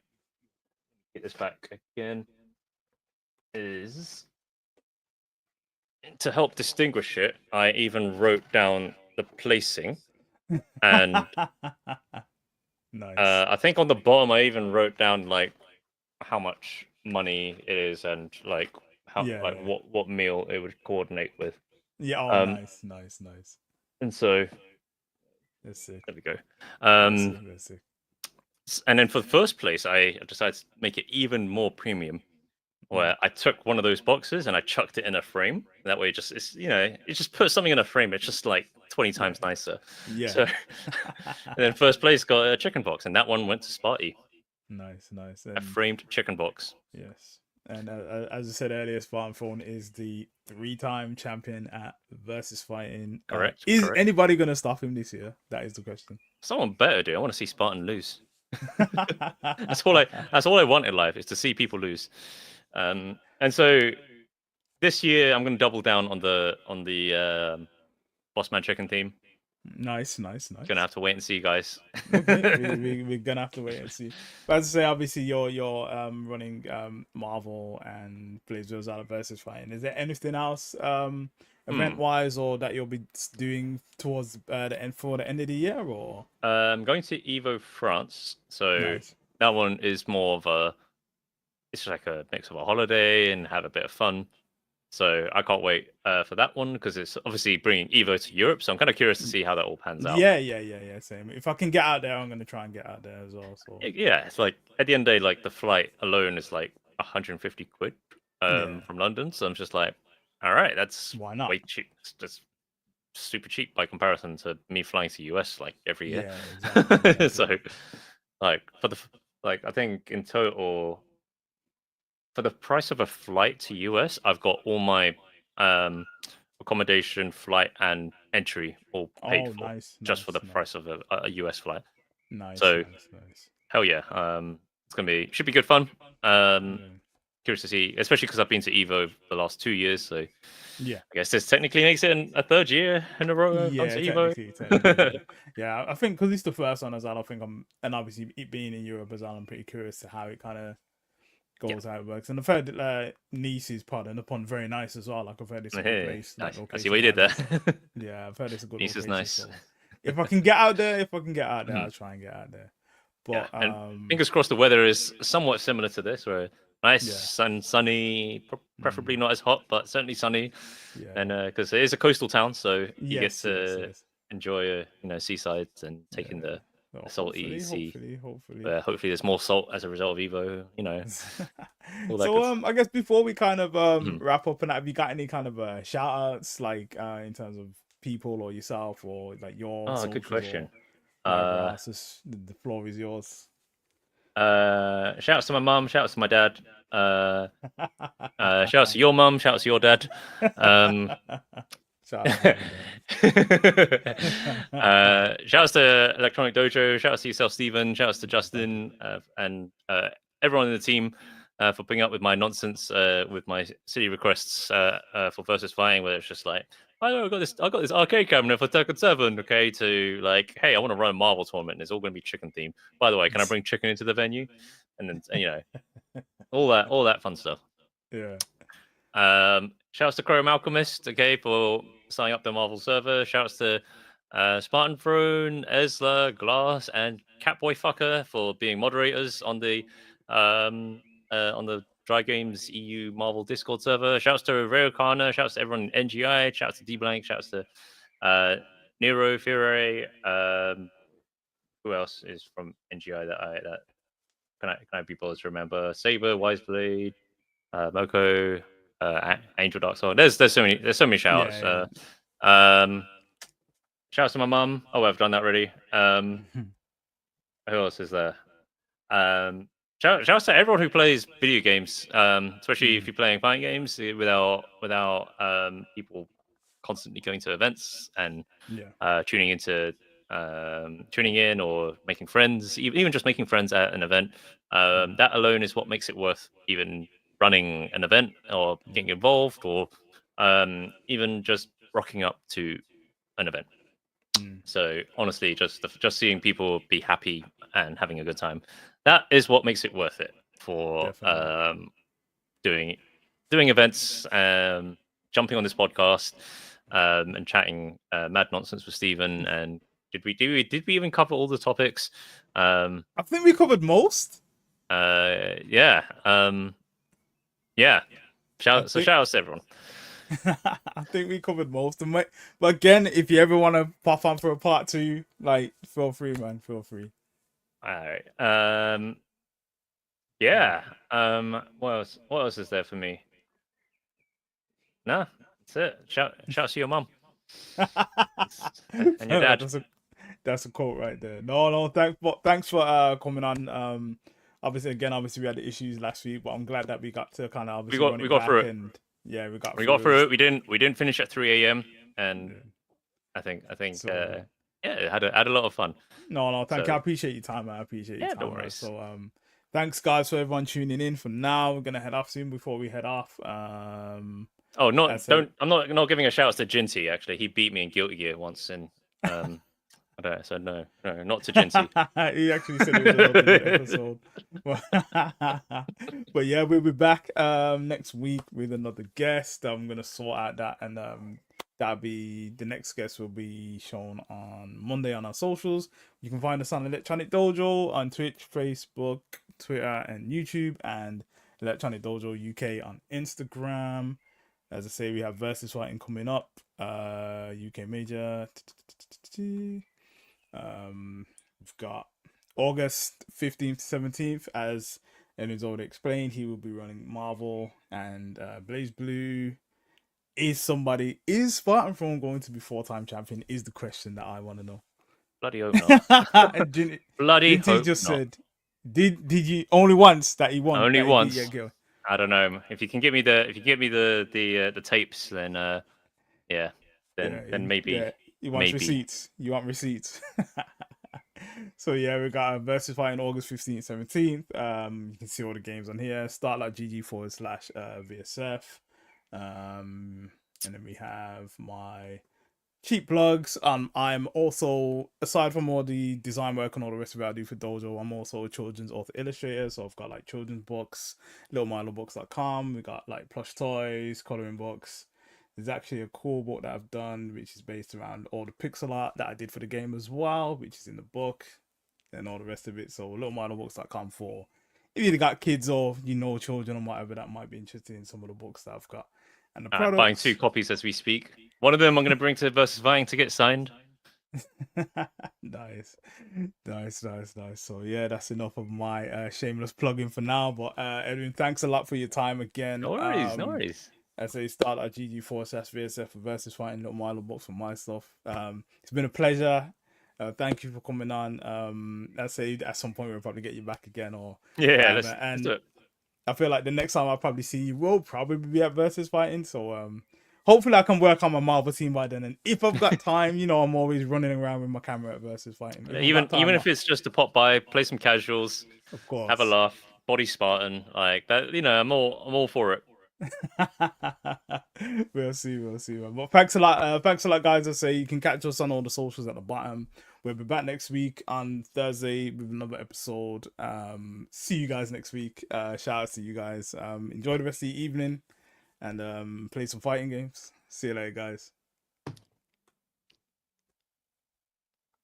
get this back again, is to help distinguish it. I even wrote down the placing, and Nice. I think on the bottom I even wrote down like how much money it is and like how Yeah, yeah. what meal it would coordinate with. Yeah, oh, Um, nice, nice, nice. and so That's sick. there we go. That's sick, that's sick. And then for the first place, I decided to make it even more premium, where I took one of those boxes and I chucked it in a frame. That way, it just puts something in a frame. It's just like 20 times nicer. Yeah. So, and then first place got a chicken box, and that one went to Sparty, Nice, nice. a And framed chicken box. yes. And as I said earlier, Spartan Phone is the 3-time champion at versus fighting. Correct. Is correct. anybody going to stop him this year? That is the question. Someone better do. I want to see Spartan lose. That's all I want in life, is to see people lose. And so this year I'm going to double down on the Bossman Chicken theme. Nice, nice, nice. Gonna have to wait and see, guys. Okay, we're gonna have to wait and see. But as I say, obviously you're running Marvel and Blaze Zala versus fighting. Is there anything else event wise or that you'll be doing towards the end for the end of the year, or? I'm going to Evo France, so Nice. that one is more of it's like a mix of a holiday and have a bit of fun. So I can't wait for that one, because it's obviously bringing Evo to Europe. So I'm kind of curious to see how that all pans out. Yeah. Same. If I can get out there, I'm gonna try and get out there as well. So yeah, it's like at the end of the day, like the flight alone is like 150 quid from London. So I'm just like, all right, that's why not? way cheap. It's just super cheap by comparison to me flying to US like every year. Yeah, exactly. So like I think in total, for the price of a flight to US, I've got all my accommodation, flight, and entry all paid for, just for the price of a US flight. Nice. So hell yeah, should be good fun. Curious to see, especially because I've been to Evo the last 2 years. So yeah, I guess this technically makes it a third year in a row. Yeah, I've gone to Evo. technically. Yeah, I think because it's the first one as well. I think and obviously it being in Europe as well, I'm pretty curious to how it kind of goes, how it works. And I've heard that Nice is pardon upon very nice as well. Like I've heard it's a good place. Nice. I see what you did there. Yeah, I've heard it's a good Nice is location, nice. so if I can get out there, I'll try and get out there. But and fingers crossed the weather is somewhat similar to this, where nice and sunny, preferably not as hot, but certainly sunny. Yeah. And because it is a coastal town, so you get Yes, to enjoy seasides and taking the salty sea. Hopefully there's more salt as a result of Evo. So I guess before we kind of wrap up, and have you got any kind of shout outs, like in terms of people or yourself, or like your good question. The floor is yours. Shout out to my mum, shout out to my dad, shout out to your mum, shout out to your dad. Shout outs to Electronic Dojo, shout out to yourself, Stephen, shout outs to Justin, and everyone in the team for putting up with my nonsense with my city requests for versus fighting, where it's just like, I got this arcade cabinet for Tekken 7, okay, to like, hey, I want to run a Marvel tournament, and it's all going to be chicken themed. By the way, can I bring chicken into the venue? And then all that fun stuff. Yeah. Shouts to Chrome Alchemist, okay, for signing up the Marvel server. Shouts to Spartan Throne, Ezla, Glass, and Catboy Fucker for being moderators on the Dry Games EU Marvel Discord server. Shouts to Rayo Kana. Shouts to everyone in NGI. Shouts to D Blank. Shouts to Nero Fury. Who else is from NGI that can I be bothered to remember? Saber, Wiseblade, Moko, Angel Dark Soul. There's so many shouts. Shouts to my mum. Oh, I've done that already. Who else is there? Shouts to everyone who plays video games, especially if you're playing fighting games without people constantly going to events and tuning into tuning in or making friends, even just making friends at an event. That alone is what makes it worth even running an event or getting involved, or even just rocking up to an event. So honestly, just seeing people be happy and having a good time, that is what makes it worth it for Definitely. doing events, jumping on this podcast, and chatting mad nonsense with Stephen. And did we even cover all the topics? I think we covered most. Yeah. Yeah. Shout out to everyone. I think we covered most of it. But again, if you ever want to pop on for a part 2, like, feel free, man. Feel free. All right. Yeah. What else is there for me? No, that's it. Shout to your mum and your dad. That's a quote right there. No, thanks for coming on. Obviously we had the issues last week, but I'm glad that we got to kind of obviously run We it got back, through it. and yeah, we got through it. We didn't finish at 3 a.m. and I think so, yeah, had a lot of fun. No, thank you. I appreciate your time, man. I appreciate your time. Don't worry. So thanks guys for everyone tuning in. For now, we're gonna head off soon before we head off. I'm not giving a shout out to Jinty. Actually, he beat me in Guilty Gear once, and I don't know, so no, not to Jinty. He actually said it was another good episode. But yeah, we'll be back next week with another guest. I'm gonna sort out that, and that'll be the next guest will be shown on Monday on our socials. You can find us on Electronic Dojo on Twitch, Facebook, Twitter, and YouTube, and Electronic Dojo UK on Instagram. As I say, we have Versus Fighting coming up, UK Major. We've got August 15th to 17th, as Evan's already explained. He will be running Marvel and Blaze Blue. Is Spartan Throne going to be 4-time champion? Is the question that I want to know. Bloody hope not. Bloody hope just not. said, did you only once that he won? Only once. I don't know. If you can give me the tapes, then then maybe. Yeah. You want receipts. So yeah, we got a Versus Fighting August 15th, 17th. You can see all the games on here. Startlightgg/VSF. And then we have my cheap plugs. I'm also, aside from all the design work and all the rest of it I do for Dojo, I'm also a children's author illustrator. So I've got like children's books, littlemilobooks.com. We got like plush toys, coloring books. There's actually a cool book that I've done, which is based around all the pixel art that I did for the game as well, which is in the book, and all the rest of it. So littlemilobooks.com for if you got kids or children or whatever that might be interested in some of the books that I've got. And the products. Buying 2 copies as we speak. One of them I'm going to bring to Versus Fighting to get signed. Nice. So yeah, that's enough of my shameless plugging for now. But Edwin, thanks a lot for your time again. No worries. As I start at GG4/VSF for Versus Fighting Little Milo books for my stuff. It's been a pleasure. Thank you for coming on. I say at some point we'll probably get you back again, or let's do it. I feel like the next time I'll probably see you will probably be at Versus Fighting. So hopefully I can work on my Marvel team by then. And if I've got time, I'm always running around with my camera at Versus Fighting. Even if it's just to pop by, play some casuals, of course, have a laugh, body Spartan like that. I'm all for it. We'll see. But thanks a lot, guys. I say you can catch us on all the socials at the bottom. We'll be back next week on Thursday with another episode. See you guys next week. Shout out to you guys. Enjoy the rest of the evening and play some fighting games. See you later, guys.